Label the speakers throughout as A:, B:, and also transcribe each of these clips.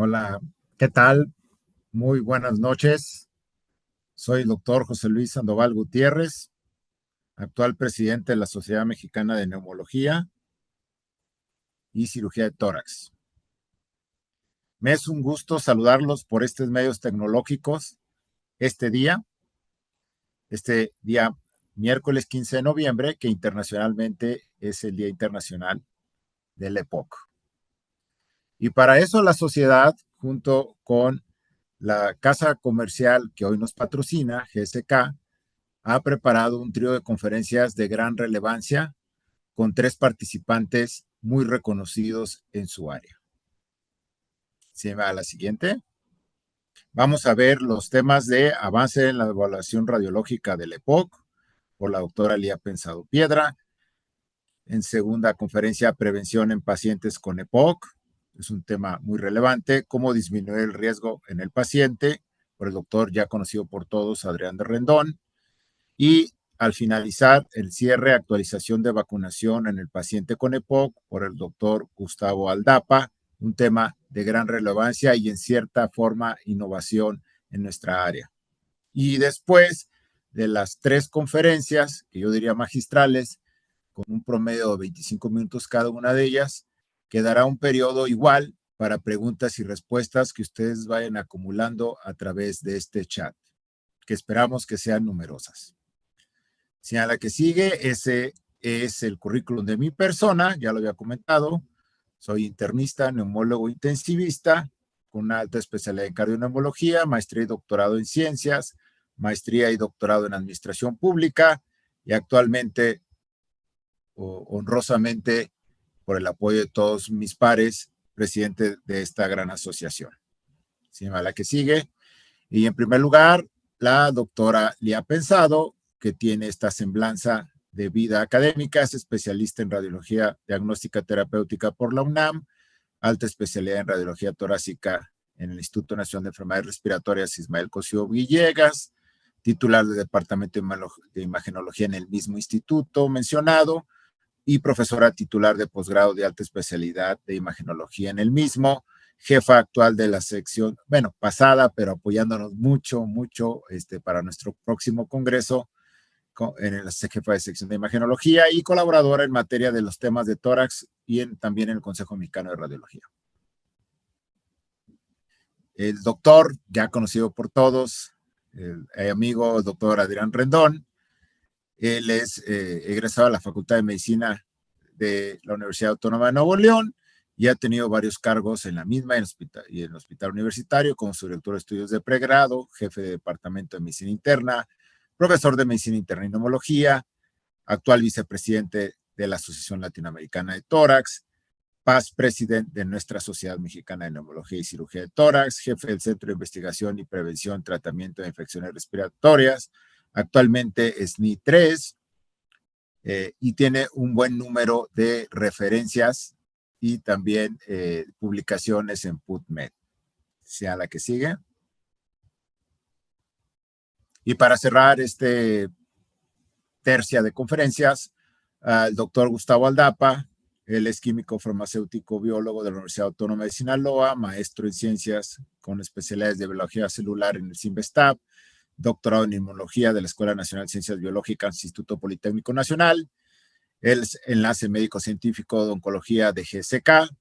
A: Hola, ¿qué tal? Muy buenas noches. Soy el doctor José Luis Sandoval Gutiérrez, actual presidente de la Sociedad Mexicana de Neumología y Cirugía de Tórax. Me es un gusto saludarlos por estos medios tecnológicos este día, este día miércoles 15 de noviembre, que internacionalmente es el Día Internacional del EPOC. Y para eso la sociedad, junto con la casa comercial que hoy nos patrocina, GSK, ha preparado un trío de conferencias de gran relevancia con tres participantes muy reconocidos en su área. Se va a la siguiente. Vamos a ver los temas de avance en la evaluación radiológica del EPOC por la doctora Lía Pensado Piedra. En segunda conferencia, prevención en pacientes con EPOC. Es un tema muy relevante. Cómo disminuir el riesgo en el paciente por el doctor ya conocido por todos, Adrián de Rendón. Y al finalizar el cierre, actualización de vacunación en el paciente con EPOC por el doctor Gustavo Aldapa, un tema de gran relevancia y en cierta forma innovación en nuestra área. Y después de las tres conferencias, que yo diría magistrales, con un promedio de 25 minutos cada una de ellas, quedará un periodo igual para preguntas y respuestas que ustedes vayan acumulando a través de este chat, que esperamos que sean numerosas. Si a la que sigue, ese es el currículum de mi persona, ya lo había comentado. Soy internista, neumólogo intensivista, con una alta especialidad en cardioneumología, maestría y doctorado en ciencias, maestría y doctorado en administración pública, y actualmente, honrosamente, por el apoyo de todos mis pares, presidente de esta gran asociación. Si a la que sigue. Y en primer lugar, la doctora Lía Pensado, que tiene esta semblanza de vida académica, es especialista en radiología diagnóstica terapéutica por la UNAM, alta especialidad en radiología torácica en el Instituto Nacional de Enfermedades Respiratorias Ismael Cosío Villegas, titular del Departamento de Imagenología en el mismo instituto mencionado y profesora titular de posgrado de alta especialidad de imagenología en el mismo, jefa actual de la sección, bueno, pasada, pero apoyándonos mucho, mucho para nuestro próximo congreso en la jefa de sección de imagenología y colaboradora en materia de los temas de tórax y también en el Consejo Mexicano de Radiología. El doctor, ya conocido por todos, el amigo doctor Adrián Rendón, él es egresado de la Facultad de Medicina de la Universidad Autónoma de Nuevo León y ha tenido varios cargos en la misma y en el hospital universitario, como su director de estudios de pregrado, jefe de departamento de medicina interna, profesor de medicina interna y neumología, actual vicepresidente de la Asociación Latinoamericana de Tórax, past president de nuestra Sociedad Mexicana de Neumología y Cirugía de Tórax, jefe del Centro de Investigación y Prevención, Tratamiento de Infecciones Respiratorias, actualmente es SNI 3, y tiene un buen número de referencias y también publicaciones en PubMed. Sea la que sigue. Y para cerrar tercia de conferencias, el doctor Gustavo Aldapa, él es químico farmacéutico biólogo de la Universidad Autónoma de Sinaloa, maestro en ciencias con especialidades de biología celular en el CIMBESTAB, doctorado en inmunología de la Escuela Nacional de Ciencias Biológicas, Instituto Politécnico Nacional. Él es enlace médico-científico de oncología de GSK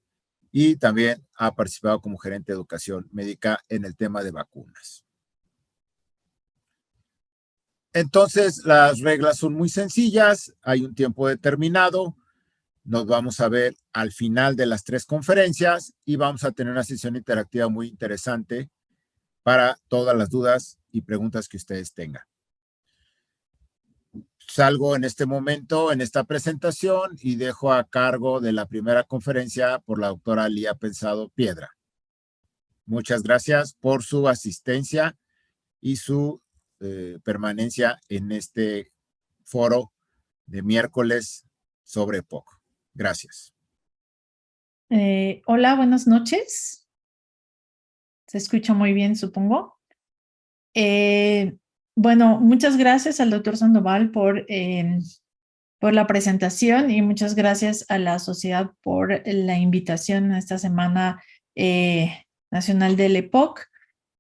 A: y también ha participado como gerente de educación médica en el tema de vacunas. Entonces, las reglas son muy sencillas, hay un tiempo determinado, nos vamos a ver al final de las tres conferencias y vamos a tener una sesión interactiva muy interesante para todas las dudas y preguntas que ustedes tengan. Salgo en este momento, en esta presentación, y dejo a cargo de la primera conferencia por la doctora Lía Pensado Piedra. Muchas gracias por su asistencia y su permanencia en este foro de miércoles sobre EPOC. Gracias.
B: Hola, buenas noches. Se escucha muy bien, supongo. Bueno, muchas gracias al doctor Sandoval por la presentación y muchas gracias a la sociedad por la invitación a esta semana nacional del EPOC.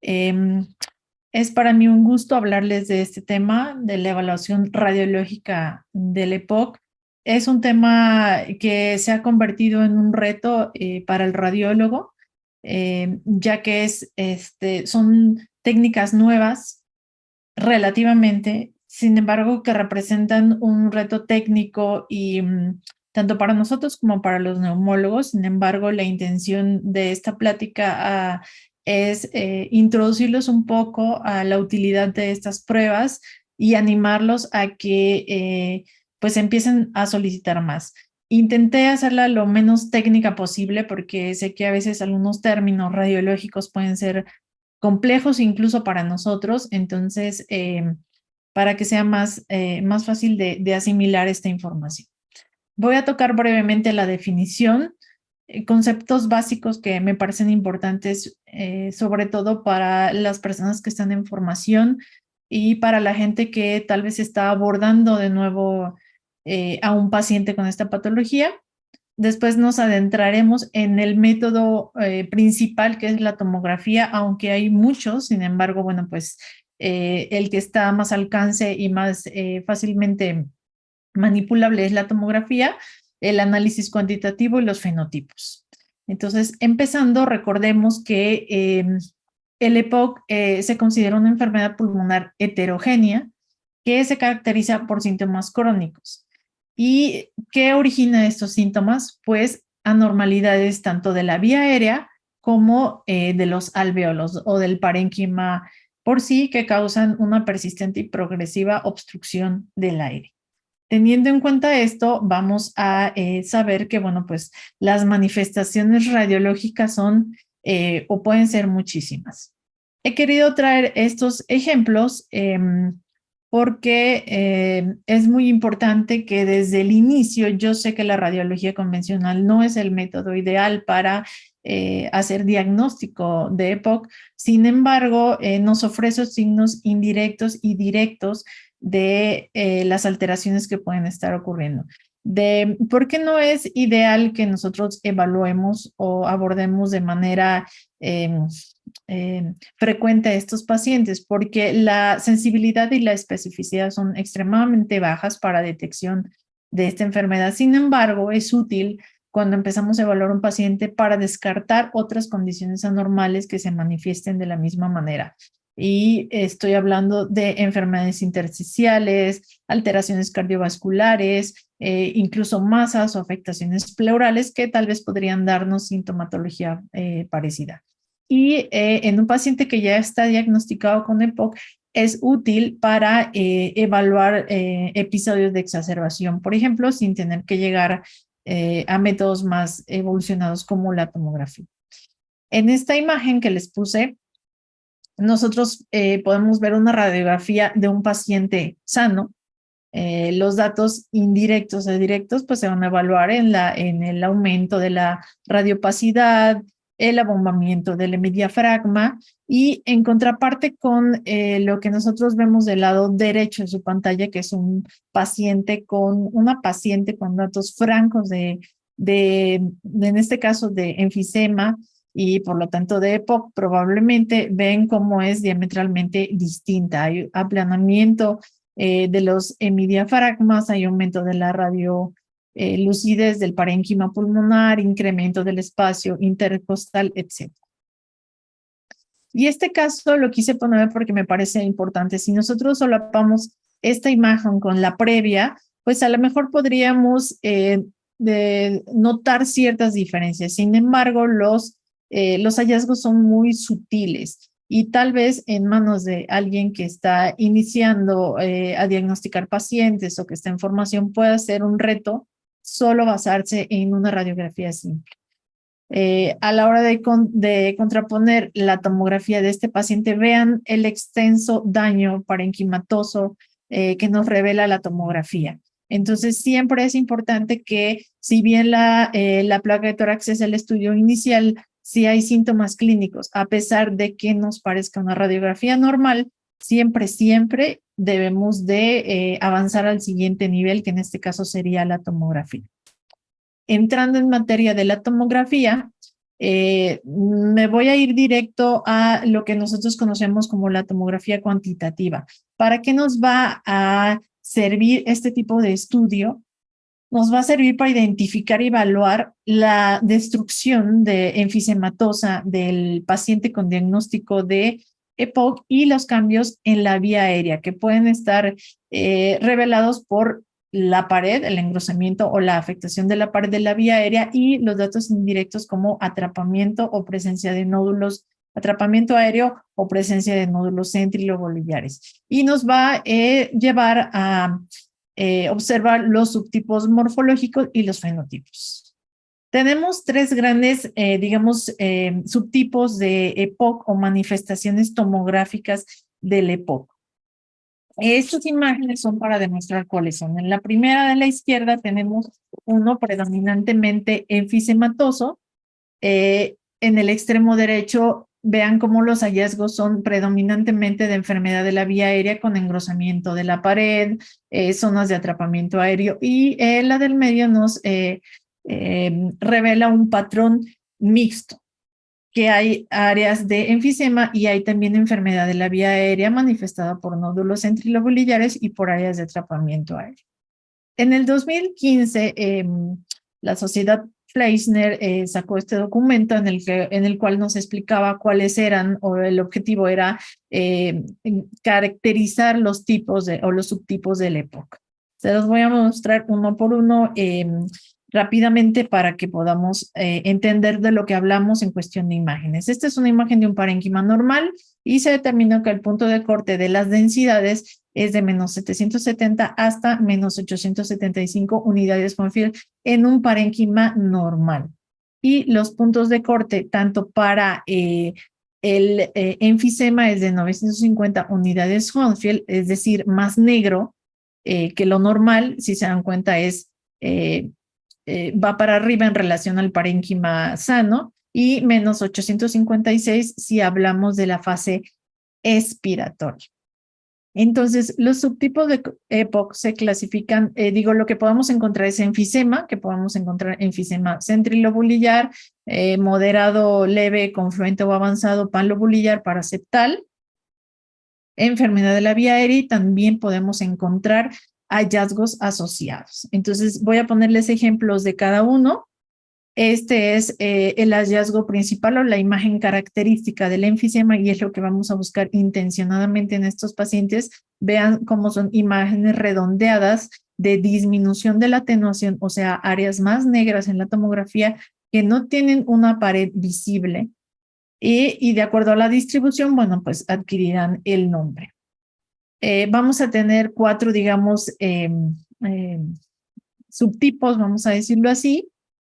B: Es para mí un gusto hablarles de este tema, de la evaluación radiológica del EPOC. Es un tema que se ha convertido en un reto para el radiólogo, ya que son técnicas nuevas relativamente, sin embargo, que representan un reto técnico y tanto para nosotros como para los neumólogos. Sin embargo, la intención de esta plática es introducirlos un poco a la utilidad de estas pruebas y animarlos a que pues empiecen a solicitar más. Intenté hacerla lo menos técnica posible porque sé que a veces algunos términos radiológicos pueden ser complejos incluso para nosotros, entonces para que sea más fácil de asimilar esta información. Voy a tocar brevemente la definición, conceptos básicos que me parecen importantes, sobre todo para las personas que están en formación y para la gente que tal vez está abordando de nuevo a un paciente con esta patología. Después nos adentraremos en el método principal, que es la tomografía, aunque hay muchos. Sin embargo, bueno, pues el que está a más alcance y más fácilmente manipulable es la tomografía, el análisis cuantitativo y los fenotipos. Entonces, empezando, recordemos que el EPOC se considera una enfermedad pulmonar heterogénea que se caracteriza por síntomas crónicos. ¿Y qué origina estos síntomas? Pues anormalidades tanto de la vía aérea como de los alvéolos o del parénquima por sí, que causan una persistente y progresiva obstrucción del aire. Teniendo en cuenta esto, vamos a saber que, bueno, pues las manifestaciones radiológicas son o pueden ser muchísimas. He querido traer estos ejemplos porque es muy importante que desde el inicio, yo sé que la radiología convencional no es el método ideal para hacer diagnóstico de EPOC, sin embargo, nos ofrece signos indirectos y directos de las alteraciones que pueden estar ocurriendo. ¿Por qué no es ideal que nosotros evaluemos o abordemos de manera frecuente a estos pacientes? Porque la sensibilidad y la especificidad son extremadamente bajas para detección de esta enfermedad. Sin embargo, es útil cuando empezamos a evaluar un paciente para descartar otras condiciones anormales que se manifiesten de la misma manera. Y estoy hablando de enfermedades intersticiales, alteraciones cardiovasculares, incluso masas o afectaciones pleurales que tal vez podrían darnos sintomatología parecida. Y en un paciente que ya está diagnosticado con EPOC, es útil para evaluar episodios de exacerbación, por ejemplo, sin tener que llegar a métodos más evolucionados como la tomografía. En esta imagen que les puse, nosotros podemos ver una radiografía de un paciente sano. Los datos indirectos o directos pues se van a evaluar en el aumento de la radiopacidad, el abombamiento del hemidiafragma y en contraparte con lo que nosotros vemos del lado derecho de su pantalla, que es una paciente con datos francos en este caso de enfisema y por lo tanto de EPOC, probablemente ven cómo es diametralmente distinta. Hay aplanamiento de los hemidiafragmas, hay aumento de la lucidez del parénquima pulmonar, incremento del espacio intercostal, etc. Y este caso lo quise poner porque me parece importante. Si nosotros solapamos esta imagen con la previa, pues a lo mejor podríamos notar ciertas diferencias. Sin embargo, los hallazgos son muy sutiles y tal vez en manos de alguien que está iniciando a diagnosticar pacientes o que está en formación pueda ser un reto solo basarse en una radiografía simple. A la hora de contraponer la tomografía de este paciente, vean el extenso daño parenquimatoso que nos revela la tomografía. Entonces, siempre es importante que, si bien la placa de tórax es el estudio inicial, si hay síntomas clínicos, a pesar de que nos parezca una radiografía normal, siempre debemos de avanzar al siguiente nivel, que en este caso sería la tomografía. Entrando en materia de la tomografía, Me voy a ir directo a lo que nosotros conocemos como la tomografía cuantitativa. ¿Para qué nos va a servir este tipo de estudio? Nos va a servir para identificar y evaluar la destrucción de enfisematosa del paciente con diagnóstico de EPOC y los cambios en la vía aérea que pueden estar revelados por la pared, el engrosamiento o la afectación de la pared de la vía aérea y los datos indirectos como atrapamiento o presencia de nódulos, atrapamiento aéreo o presencia de nódulos centriloboliares. Y nos va a llevar a observar los subtipos morfológicos y los fenotipos. Tenemos tres grandes, subtipos de EPOC o manifestaciones tomográficas del EPOC. Estas imágenes son para demostrar cuáles son. En la primera de la izquierda tenemos uno predominantemente enfisematoso. En el extremo derecho, vean cómo los hallazgos son predominantemente de enfermedad de la vía aérea con engrosamiento de la pared, zonas de atrapamiento aéreo y la del medio nos revela un patrón mixto, que hay áreas de enfisema y hay también enfermedad de la vía aérea manifestada por nódulos centriloboliares y por áreas de atrapamiento aéreo. En el 2015, la sociedad Fleisner sacó este documento en el cual nos explicaba cuáles eran, o el objetivo era caracterizar los tipos o los subtipos del EPOC. Se los voy a mostrar uno por uno rápidamente para que podamos entender de lo que hablamos en cuestión de imágenes. Esta es una imagen de un parénquima normal y se determinó que el punto de corte de las densidades es de menos 770 hasta menos 875 unidades por fiel en un parénquima normal. Y los puntos de corte, tanto para el enfisema es de 950 unidades Hounsfield, es decir, más negro que lo normal, si se dan cuenta va para arriba en relación al parénquima sano, y menos 856 si hablamos de la fase expiratoria. Entonces, los subtipos de EPOC se clasifican, lo que podamos encontrar es enfisema, que podamos encontrar enfisema centrilobulillar, moderado, leve, confluente o avanzado, panlobulillar, paraseptal, enfermedad de la vía aérea, y también podemos encontrar hallazgos asociados. Entonces, voy a ponerles ejemplos de cada uno. Este es el hallazgo principal o la imagen característica del enfisema y es lo que vamos a buscar intencionadamente en estos pacientes. Vean cómo son imágenes redondeadas de disminución de la atenuación, o sea, áreas más negras en la tomografía que no tienen una pared visible y de acuerdo a la distribución, bueno, pues adquirirán el nombre. Vamos a tener 4, subtipos, vamos a decirlo así,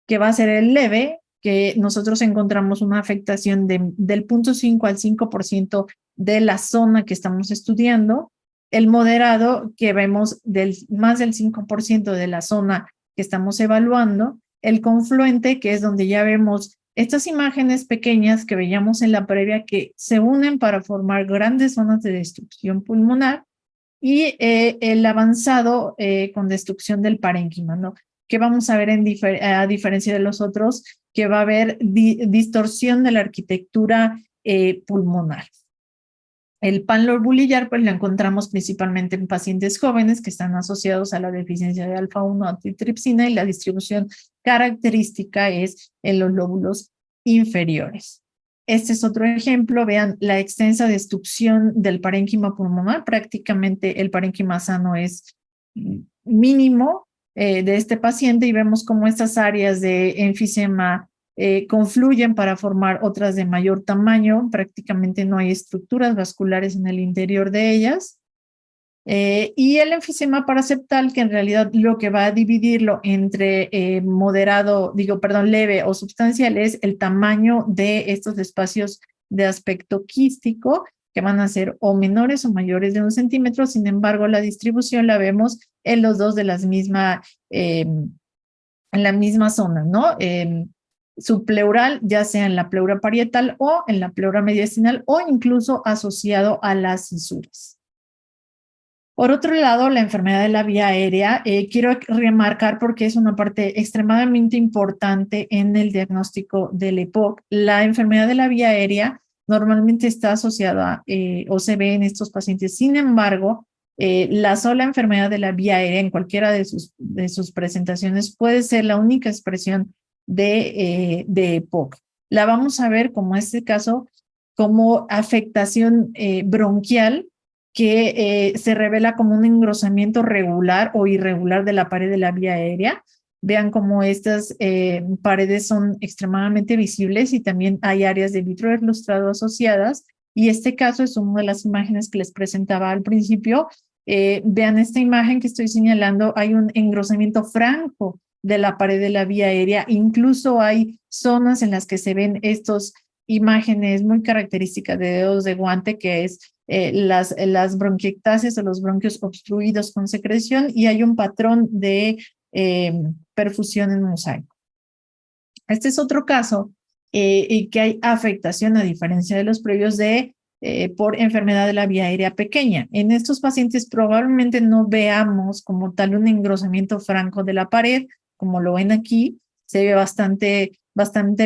B: que va a ser el leve, que nosotros encontramos una afectación del 0.5 al 5% de la zona que estamos estudiando. El moderado, que vemos más del 5% de la zona que estamos evaluando. El confluente, que es donde ya vemos estas imágenes pequeñas que veíamos en la previa que se unen para formar grandes zonas de destrucción pulmonar. Y el avanzado con destrucción del parénquima, ¿no? Que vamos a ver a diferencia de los otros, que va a haber distorsión de la arquitectura pulmonar. El panlobulillar, pues lo encontramos principalmente en pacientes jóvenes que están asociados a la deficiencia de alfa-1 antitripsina y la distribución característica es en los lóbulos inferiores. Este es otro ejemplo, vean la extensa destrucción del parénquima pulmonar, prácticamente el parénquima sano es mínimo de este paciente y vemos cómo estas áreas de enfisema confluyen para formar otras de mayor tamaño, prácticamente no hay estructuras vasculares en el interior de ellas. Y el enfisema paraseptal, que en realidad lo que va a dividirlo entre leve o sustancial es el tamaño de estos espacios de aspecto quístico, que van a ser o menores o mayores de 1 centímetro. Sin embargo, la distribución la vemos en los dos de en la misma zona, ¿no? Subpleural, ya sea en la pleura parietal o en la pleura mediastinal o incluso asociado a las cisuras. Por otro lado, la enfermedad de la vía aérea, quiero remarcar porque es una parte extremadamente importante en el diagnóstico del EPOC. La enfermedad de la vía aérea normalmente está asociada o se ve en estos pacientes. Sin embargo, la sola enfermedad de la vía aérea en cualquiera de sus presentaciones puede ser la única expresión de EPOC. La vamos a ver como este caso, como afectación bronquial que se revela como un engrosamiento regular o irregular de la pared de la vía aérea. Vean cómo estas paredes son extremadamente visibles y también hay áreas de vitro ilustrado asociadas. Y este caso es una de las imágenes que les presentaba al principio. Vean esta imagen que estoy señalando, hay un engrosamiento franco de la pared de la vía aérea. Incluso hay zonas en las que se ven estas imágenes muy características de dedos de guante, que es las bronquiectasias o los bronquios obstruidos con secreción, y hay un patrón de perfusión en mosaico. Este es otro caso y que hay afectación, a diferencia de los previos, por enfermedad de la vía aérea pequeña. En estos pacientes probablemente no veamos como tal un engrosamiento franco de la pared, como lo ven aquí, se ve bastante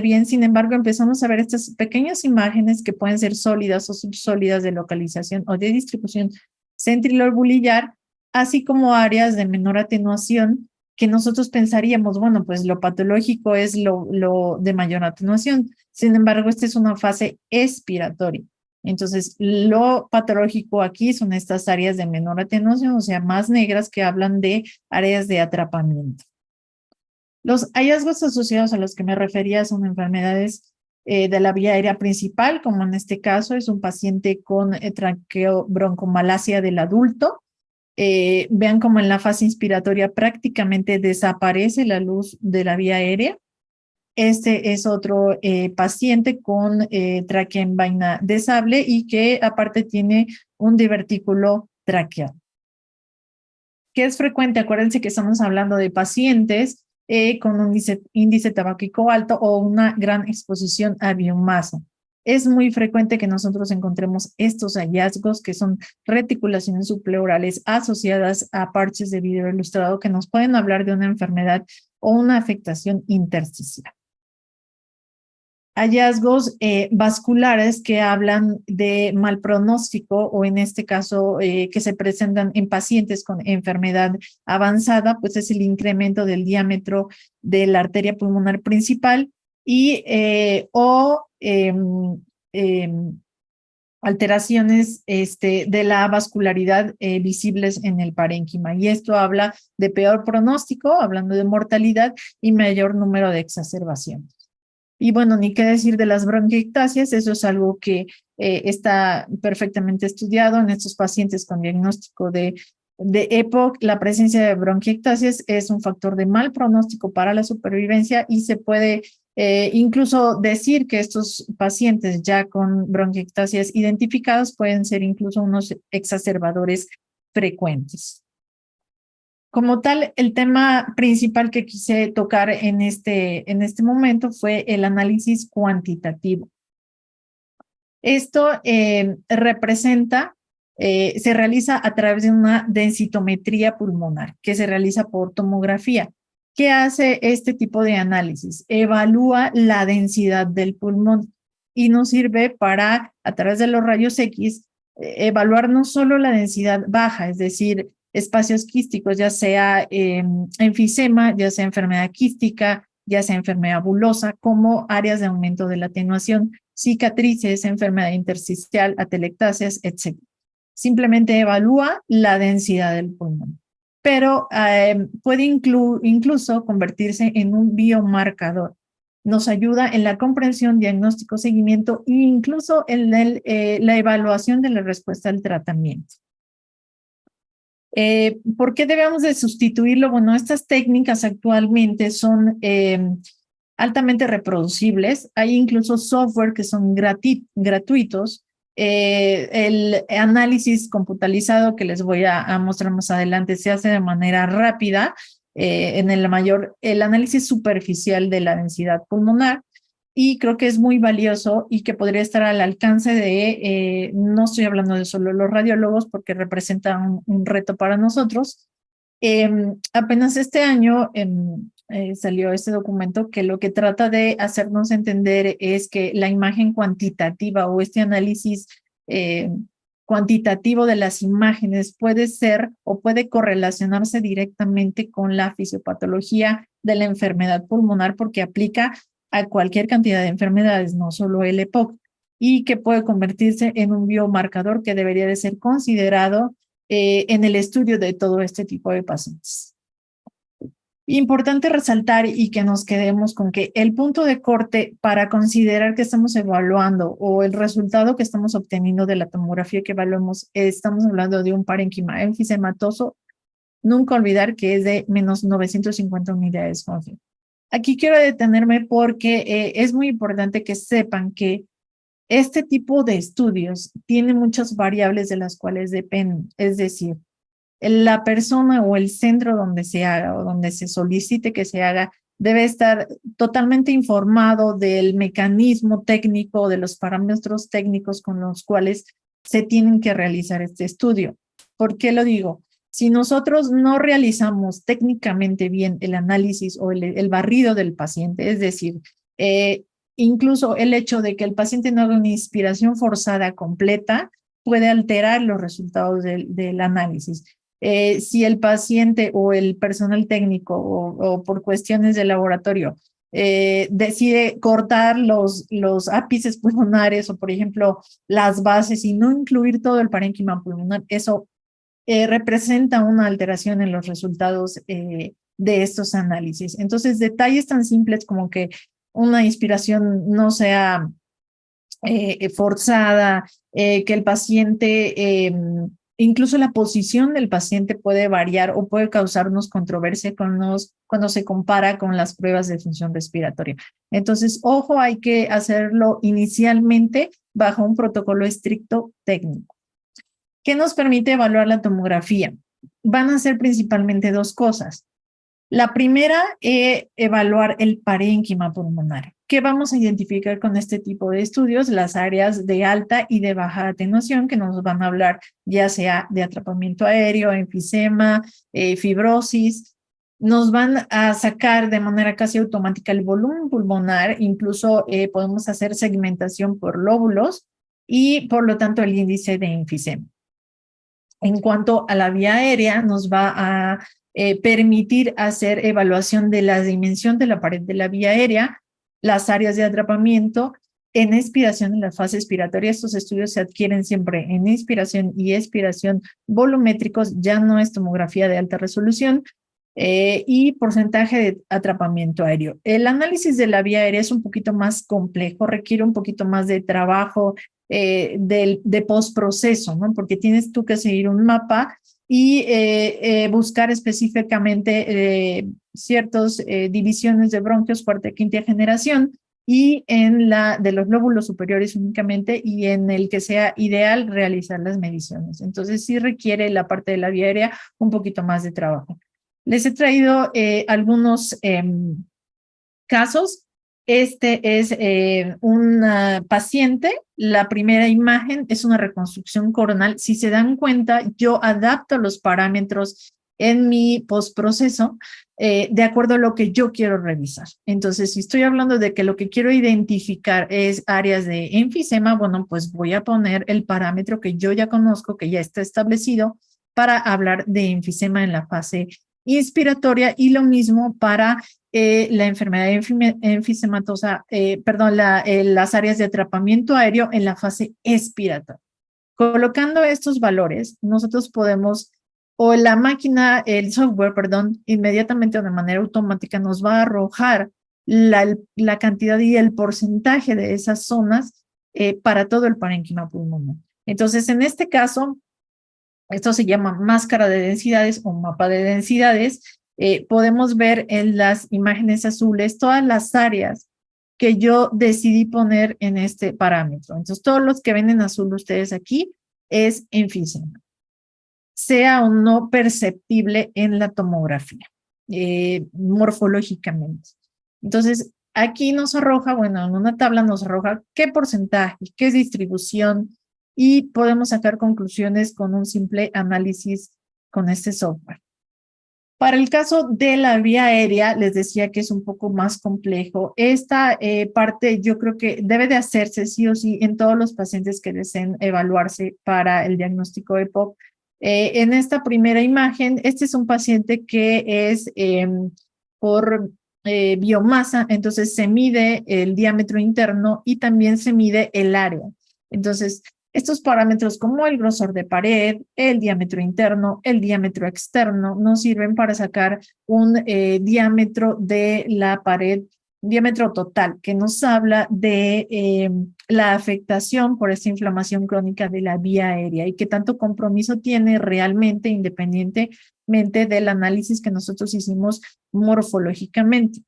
B: bien. Sin embargo, empezamos a ver estas pequeñas imágenes que pueden ser sólidas o subsólidas de localización o de distribución centrilobular, así como áreas de menor atenuación que nosotros pensaríamos, bueno, pues lo patológico es lo de mayor atenuación. Sin embargo, esta es una fase expiratoria. Entonces, lo patológico aquí son estas áreas de menor atenuación, o sea, más negras, que hablan de áreas de atrapamiento. Los hallazgos asociados a los que me refería son enfermedades de la vía aérea principal, como en este caso es un paciente con traqueobroncomalacia del adulto. Vean como en la fase inspiratoria prácticamente desaparece la luz de la vía aérea. Este es otro paciente con tráquea en vaina de sable y que aparte tiene un divertículo traqueal. ¿Qué es frecuente? Acuérdense que estamos hablando de pacientes con un índice tabáquico alto o una gran exposición a biomasa. Es muy frecuente que nosotros encontremos estos hallazgos que son reticulaciones subpleurales asociadas a parches de vidrio ilustrado que nos pueden hablar de una enfermedad o una afectación intersticial. Hallazgos vasculares que hablan de mal pronóstico o en este caso que se presentan en pacientes con enfermedad avanzada, pues es el incremento del diámetro de la arteria pulmonar principal y alteraciones de la vascularidad visibles en el parénquima. Y esto habla de peor pronóstico, hablando de mortalidad y mayor número de exacerbaciones. Y bueno, ni qué decir de las bronquiectasias, eso es algo que está perfectamente estudiado en estos pacientes con diagnóstico de EPOC. La presencia de bronquiectasias es un factor de mal pronóstico para la supervivencia y se puede incluso decir que estos pacientes ya con bronquiectasias identificadas pueden ser incluso unos exacerbadores frecuentes. Como tal, el tema principal que quise tocar en este momento fue el análisis cuantitativo. Esto representa, se realiza a través de una densitometría pulmonar que se realiza por tomografía. ¿Qué hace este tipo de análisis? Evalúa la densidad del pulmón y nos sirve para, a través de los rayos X, evaluar no solo la densidad baja, es decir, espacios quísticos, ya sea enfisema, ya sea enfermedad quística, ya sea enfermedad bulosa, como áreas de aumento de la atenuación, cicatrices, enfermedad intersticial, atelectasias, etc. Simplemente evalúa la densidad del pulmón, pero puede incluso convertirse en un biomarcador. Nos ayuda en la comprensión, diagnóstico, seguimiento e incluso en la evaluación de la respuesta al tratamiento. ¿Por qué debemos de sustituirlo? Bueno, estas técnicas actualmente son altamente reproducibles. Hay incluso software que son gratuitos. El análisis computarizado que les voy a mostrar más adelante se hace de manera rápida el análisis superficial de la densidad pulmonar. y creo que es muy valioso y que podría estar al alcance de, no estoy hablando de solo los radiólogos porque representa un reto para nosotros. Apenas este año salió este documento que lo que trata de hacernos entender es que la imagen cuantitativa o este análisis eh, cuantitativo de las imágenes puede ser o puede correlacionarse directamente con la fisiopatología de la enfermedad pulmonar porque aplica a cualquier cantidad de enfermedades, no solo el EPOC, y que puede convertirse en un biomarcador que debería de ser considerado en el estudio de todo este tipo de pacientes. Importante resaltar y que nos quedemos con que el punto de corte para considerar que estamos evaluando o el resultado que estamos obteniendo de la tomografía que evaluamos, estamos hablando de un parénquima enfisematoso, nunca olvidar que es de menos 950 unidades Hofmann. Aquí quiero detenerme porque es muy importante que sepan que este tipo de estudios tiene muchas variables de las cuales dependen, es decir, la persona o el centro donde se haga o donde se solicite que se haga debe estar totalmente informado del mecanismo técnico, de los parámetros técnicos con los cuales se tienen que realizar este estudio. ¿Por qué lo digo? Si nosotros no realizamos técnicamente bien el análisis o el barrido del paciente, es decir, incluso el hecho de que el paciente no haga una inspiración forzada completa puede alterar los resultados del análisis. Si el paciente o el personal técnico o por cuestiones de laboratorio decide cortar los ápices pulmonares o, por ejemplo, las bases y no incluir todo el parénquima pulmonar, eso representa una alteración en los resultados de estos análisis. Entonces, detalles tan simples como que una inspiración no sea forzada, que el paciente, incluso la posición del paciente puede variar o puede causarnos controversia cuando se compara con las pruebas de función respiratoria. Entonces, ojo, hay que hacerlo inicialmente bajo un protocolo estricto técnico. ¿Qué nos permite evaluar la tomografía? Van a ser principalmente dos cosas. La primera es evaluar el parénquima pulmonar. ¿Qué vamos a identificar con este tipo de estudios? Las áreas de alta y de baja atenuación que nos van a hablar ya sea de atrapamiento aéreo, enfisema, fibrosis. Nos van a sacar de manera casi automática el volumen pulmonar, incluso podemos hacer segmentación por lóbulos y por lo tanto el índice de enfisema. En cuanto a la vía aérea, nos va a permitir hacer evaluación de la dimensión de la pared de la vía aérea, las áreas de atrapamiento, en expiración, en la fase expiratoria. Estos estudios se adquieren siempre en inspiración y expiración volumétricos, ya no es tomografía de alta resolución, y porcentaje de atrapamiento aéreo. El análisis de la vía aérea es un poquito más complejo, requiere un poquito más de trabajo de postproceso, ¿no? Porque tienes tú que seguir un mapa y buscar específicamente ciertas divisiones de bronquios cuarta y quinta generación y en la de los lóbulos superiores únicamente y en el que sea ideal realizar las mediciones. Entonces sí requiere la parte de la vía aérea un poquito más de trabajo. Les he traído algunos casos. Este es un paciente. La primera imagen es una reconstrucción coronal. Si se dan cuenta, yo adapto los parámetros en mi postproceso de acuerdo a lo que yo quiero revisar. Entonces, si estoy hablando de que lo que quiero identificar es áreas de enfisema, bueno, pues voy a poner el parámetro que yo ya conozco, que ya está establecido para hablar de enfisema en la fase inspiratoria y lo mismo para la enfermedad enfisematosa, perdón, las áreas de atrapamiento aéreo en la fase expiratoria. Colocando estos valores, nosotros podemos, o la máquina, el software, perdón, inmediatamente o de manera automática nos va a arrojar la cantidad y el porcentaje de esas zonas para todo el parénquima pulmonar. Entonces, en este caso, esto se llama máscara de densidades o mapa de densidades. Podemos ver en las imágenes azules todas las áreas que yo decidí poner en este parámetro. Entonces, todos los que ven en azul ustedes aquí es enfisema, sea o no perceptible en la tomografía, morfológicamente. Entonces, aquí nos arroja, bueno, en una tabla nos arroja qué porcentaje, qué distribución, y podemos sacar conclusiones con un simple análisis con este software. Para el caso de la vía aérea, les decía que es un poco más complejo. Esta parte yo creo que debe de hacerse sí o sí en todos los pacientes que deseen evaluarse para el diagnóstico EPOC. En esta primera imagen, este es un paciente que es por biomasa, entonces se mide el diámetro interno y también se mide el área. Entonces, estos parámetros como el grosor de pared, el diámetro interno, el diámetro externo, nos sirven para sacar un diámetro de la pared, diámetro total, que nos habla de la afectación por esta inflamación crónica de la vía aérea y qué tanto compromiso tiene realmente independientemente del análisis que nosotros hicimos morfológicamente.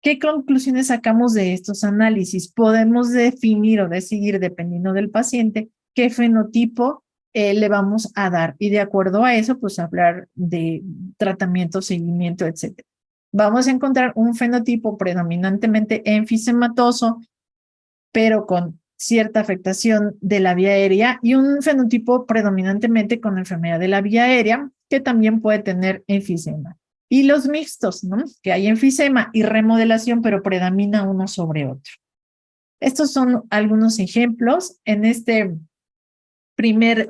B: ¿Qué conclusiones sacamos de estos análisis? Podemos definir o decidir, dependiendo del paciente, qué fenotipo le vamos a dar y de acuerdo a eso, pues hablar de tratamiento, seguimiento, etc. Vamos a encontrar un fenotipo predominantemente enfisematoso, pero con cierta afectación de la vía aérea, y un fenotipo predominantemente con enfermedad de la vía aérea, que también puede tener enfisema. Y los mixtos, ¿no? Que hay enfisema y remodelación, pero predomina uno sobre otro. Estos son algunos ejemplos. En este primer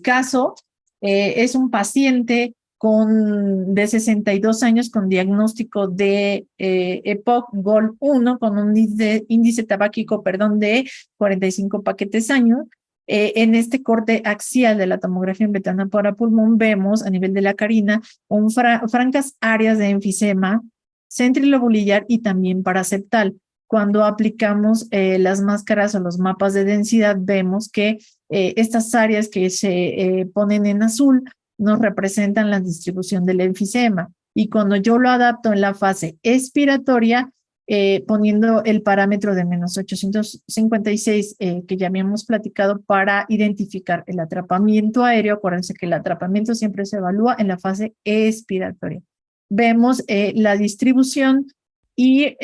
B: caso, es un paciente de 62 años con diagnóstico de EPOC GOL1 con un índice tabáquico, de 45 paquetes año. En este corte axial de la tomografía en betana para pulmón vemos a nivel de la carina francas áreas de enfisema centrilobulillar y también paraseptal. Cuando aplicamos las máscaras o los mapas de densidad, vemos que estas áreas que se ponen en azul nos representan la distribución del enfisema. Y cuando yo lo adapto en la fase expiratoria, poniendo el parámetro de menos 856 que ya habíamos platicado para identificar el atrapamiento aéreo, acuérdense que el atrapamiento siempre se evalúa en la fase expiratoria. Vemos la distribución y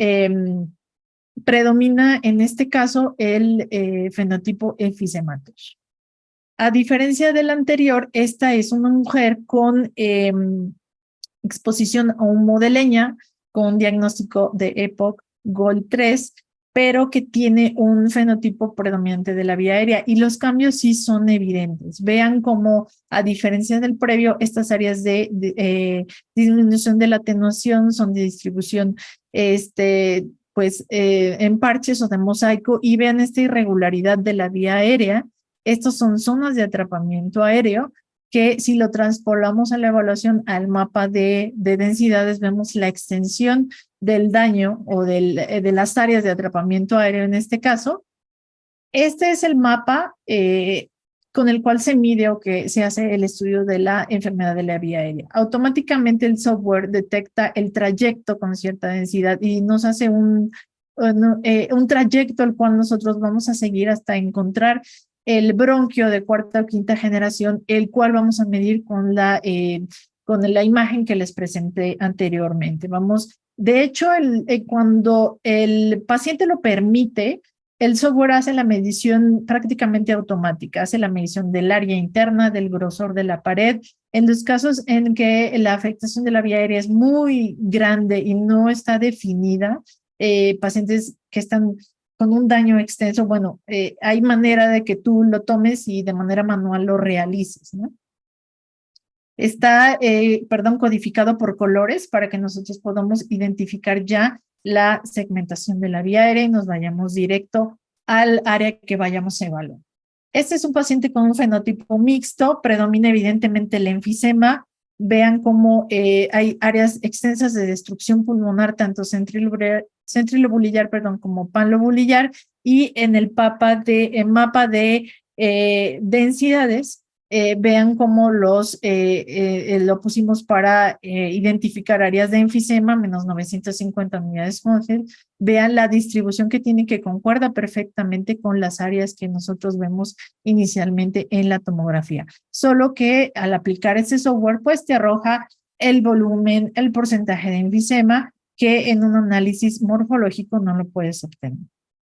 B: predomina en este caso el fenotipo enfisematoso. A diferencia del anterior, esta es una mujer con exposición a humo de leña con diagnóstico de EPOC GOL3, pero que tiene un fenotipo predominante de la vía aérea y los cambios sí son evidentes. Vean cómo, a diferencia del previo, estas áreas de disminución de la atenuación son de distribución en parches o de mosaico, y vean esta irregularidad de la vía aérea. Estos son zonas de atrapamiento aéreo que si lo transpolamos a la evaluación al mapa de densidades, vemos la extensión del daño o de las áreas de atrapamiento aéreo en este caso. Este es el mapa con el cual se mide o que se hace el estudio de la enfermedad de la vía aérea. Automáticamente el software detecta el trayecto con cierta densidad y nos hace un trayecto al cual nosotros vamos a seguir hasta encontrar el bronquio de cuarta o quinta generación, el cual vamos a medir con la imagen que les presenté anteriormente. De hecho, cuando el paciente lo permite, el software hace la medición prácticamente automática, hace la medición del área interna, del grosor de la pared. En los casos en que la afectación de la vía aérea es muy grande y no está definida, pacientes que están con un daño extenso, hay manera de que tú lo tomes y de manera manual lo realices, ¿no? Está, codificado por colores para que nosotros podamos identificar ya la segmentación de la vía aérea y nos vayamos directo al área que vayamos a evaluar. Este es un paciente con un fenotipo mixto, predomina evidentemente el enfisema. Vean cómo hay áreas extensas de destrucción pulmonar, tanto centrilobulillar, como panlobulillar, y en el mapa de densidades, vean cómo lo pusimos para identificar áreas de enfisema, menos 950 unidades Monge. Vean la distribución que tiene, que concuerda perfectamente con las áreas que nosotros vemos inicialmente en la tomografía. Solo que al aplicar ese software, pues te arroja el volumen, el porcentaje de enfisema, que en un análisis morfológico no lo puedes obtener.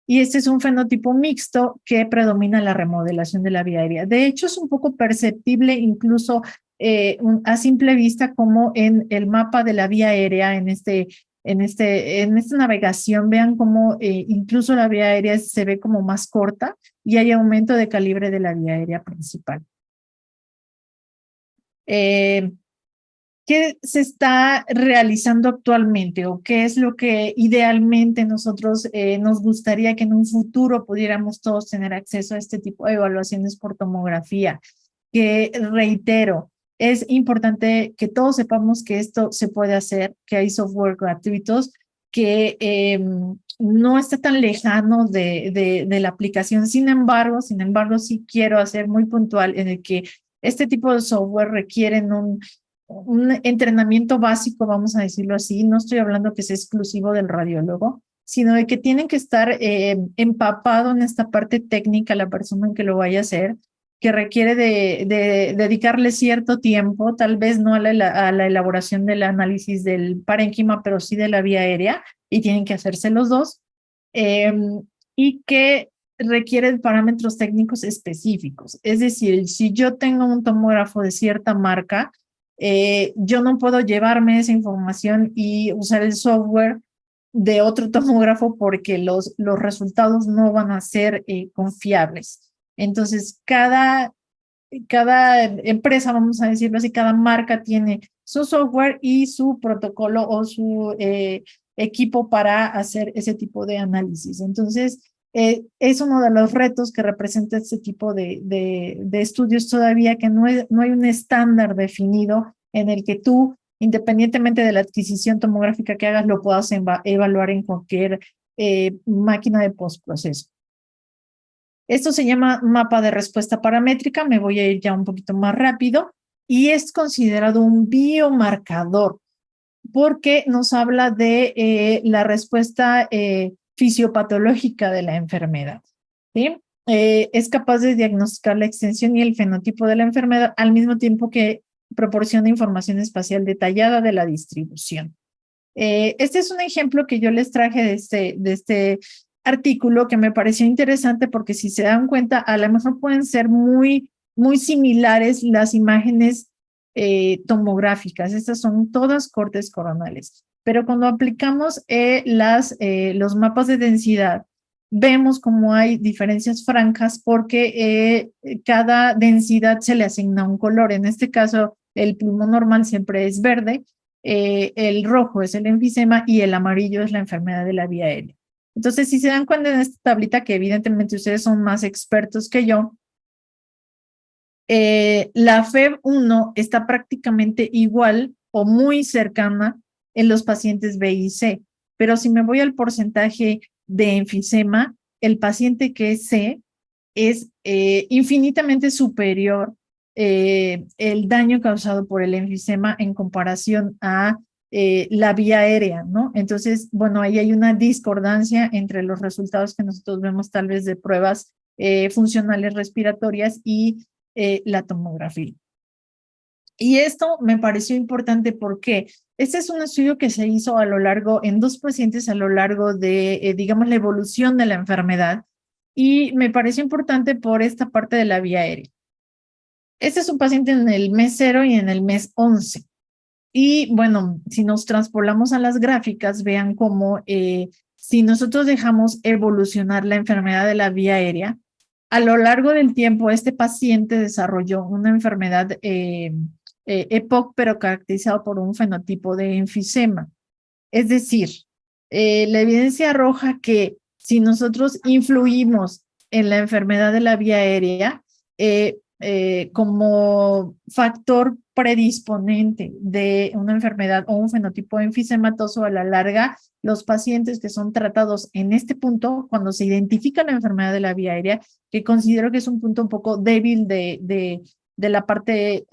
B: Y este es un fenotipo mixto que predomina la remodelación de la vía aérea. De hecho, es un poco perceptible incluso a simple vista como en el mapa de la vía aérea, en esta navegación, vean cómo incluso la vía aérea se ve como más corta y hay aumento de calibre de la vía aérea principal. ¿Qué se está realizando actualmente o qué es lo que idealmente nosotros nos gustaría que en un futuro pudiéramos todos tener acceso a este tipo de evaluaciones por tomografía? Que reitero, es importante que todos sepamos que esto se puede hacer, que hay software gratuitos, que no está tan lejano de la aplicación. Sin embargo, sí quiero hacer muy puntual en el que este tipo de software requieren un entrenamiento básico, vamos a decirlo así. No estoy hablando que sea exclusivo del radiólogo, sino de que tienen que estar empapado en esta parte técnica la persona que lo vaya a hacer, que requiere de dedicarle cierto tiempo, tal vez no a la elaboración del análisis del parénquima, pero sí de la vía aérea, y tienen que hacerse los dos, y que requieren parámetros técnicos específicos. Es decir, si yo tengo un tomógrafo de cierta marca, yo no puedo llevarme esa información y usar el software de otro tomógrafo porque los resultados no van a ser confiables. Entonces, cada empresa, vamos a decirlo así, cada marca tiene su software y su protocolo o su equipo para hacer ese tipo de análisis. Entonces, es uno de los retos que representa este tipo de estudios todavía, que no hay un estándar definido en el que tú, independientemente de la adquisición tomográfica que hagas, lo puedas evaluar en cualquier máquina de postproceso. Esto se llama mapa de respuesta paramétrica, me voy a ir ya un poquito más rápido, y es considerado un biomarcador porque nos habla de la respuesta fisiopatológica de la enfermedad, ¿sí? Es capaz de diagnosticar la extensión y el fenotipo de la enfermedad al mismo tiempo que proporciona información espacial detallada de la distribución. Este es un ejemplo que yo les traje de este artículo que me pareció interesante porque si se dan cuenta, a lo mejor pueden ser muy similares las imágenes tomográficas. Estas son todas cortes coronales. Pero cuando aplicamos los mapas de densidad, vemos como hay diferencias francas porque cada densidad se le asigna un color. En este caso, el pulmón normal siempre es verde, el rojo es el enfisema y el amarillo es la enfermedad de la vía aérea. Entonces, si se dan cuenta en esta tablita, que evidentemente ustedes son más expertos que yo, la FEV1 está prácticamente igual o muy cercana en los pacientes B y C, pero si me voy al porcentaje de enfisema, el paciente que es C es infinitamente superior el daño causado por el enfisema en comparación a la vía aérea, ¿no? Entonces, bueno, ahí hay una discordancia entre los resultados que nosotros vemos tal vez de pruebas funcionales respiratorias y la tomografía. Y esto me pareció importante porque este es un estudio que se hizo en 2 pacientes a lo largo de, digamos, la evolución de la enfermedad, y me pareció importante por esta parte de la vía aérea. Este es un paciente en el mes 0 y en el mes 11. Y bueno, si nos transpolamos a las gráficas, vean cómo si nosotros dejamos evolucionar la enfermedad de la vía aérea, a lo largo del tiempo este paciente desarrolló una enfermedad EPOC, pero caracterizado por un fenotipo de enfisema. Es decir, la evidencia arroja que si nosotros influimos en la enfermedad de la vía aérea como factor predisponente de una enfermedad o un fenotipo enfisematoso, a la larga, los pacientes que son tratados en este punto, cuando se identifica la enfermedad de la vía aérea, que considero que es un punto un poco débil de la parte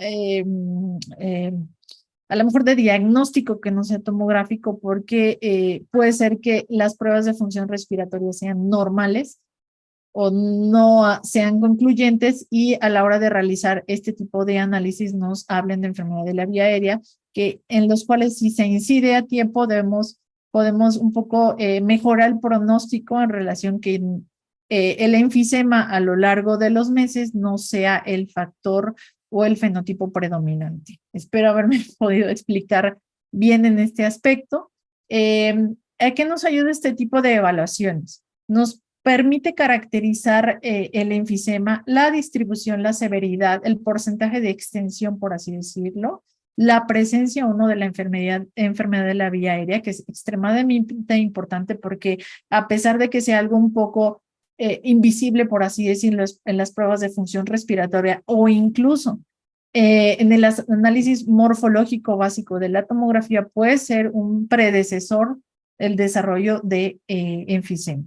B: a lo mejor de diagnóstico que no sea tomográfico, porque puede ser que las pruebas de función respiratoria sean normales o no sean concluyentes, y a la hora de realizar este tipo de análisis nos hablen de enfermedad de la vía aérea, en los cuales si se incide a tiempo debemos podemos un poco mejorar el pronóstico en relación que el enfisema a lo largo de los meses no sea el factor o el fenotipo predominante. Espero haberme podido explicar bien en este aspecto. ¿A qué nos ayuda este tipo de evaluaciones? Nos permite caracterizar el enfisema, la distribución, la severidad, el porcentaje de extensión, por así decirlo, la presencia o no de la enfermedad de la vía aérea, que es extremadamente importante porque a pesar de que sea algo un poco invisible, por así decirlo, en las pruebas de función respiratoria o incluso en el análisis morfológico básico de la tomografía, puede ser un predecesor del desarrollo de enfisema.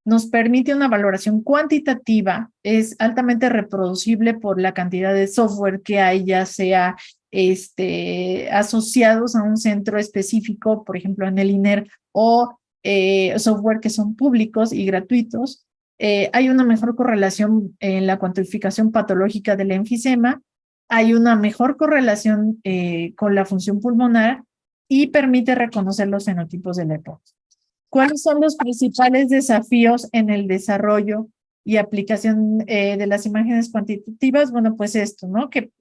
B: Nos permite una valoración cuantitativa, es altamente reproducible por la cantidad de software que hay, ya sea asociados a un centro específico, por ejemplo en el INER, o software que son públicos y gratuitos. Hay una mejor correlación en la cuantificación patológica del enfisema, hay una mejor correlación con la función pulmonar y permite reconocer los fenotipos de la EPOC. ¿Cuáles son los principales desafíos en el desarrollo y aplicación de las imágenes cuantitativas? Bueno, pues esto, ¿no? Que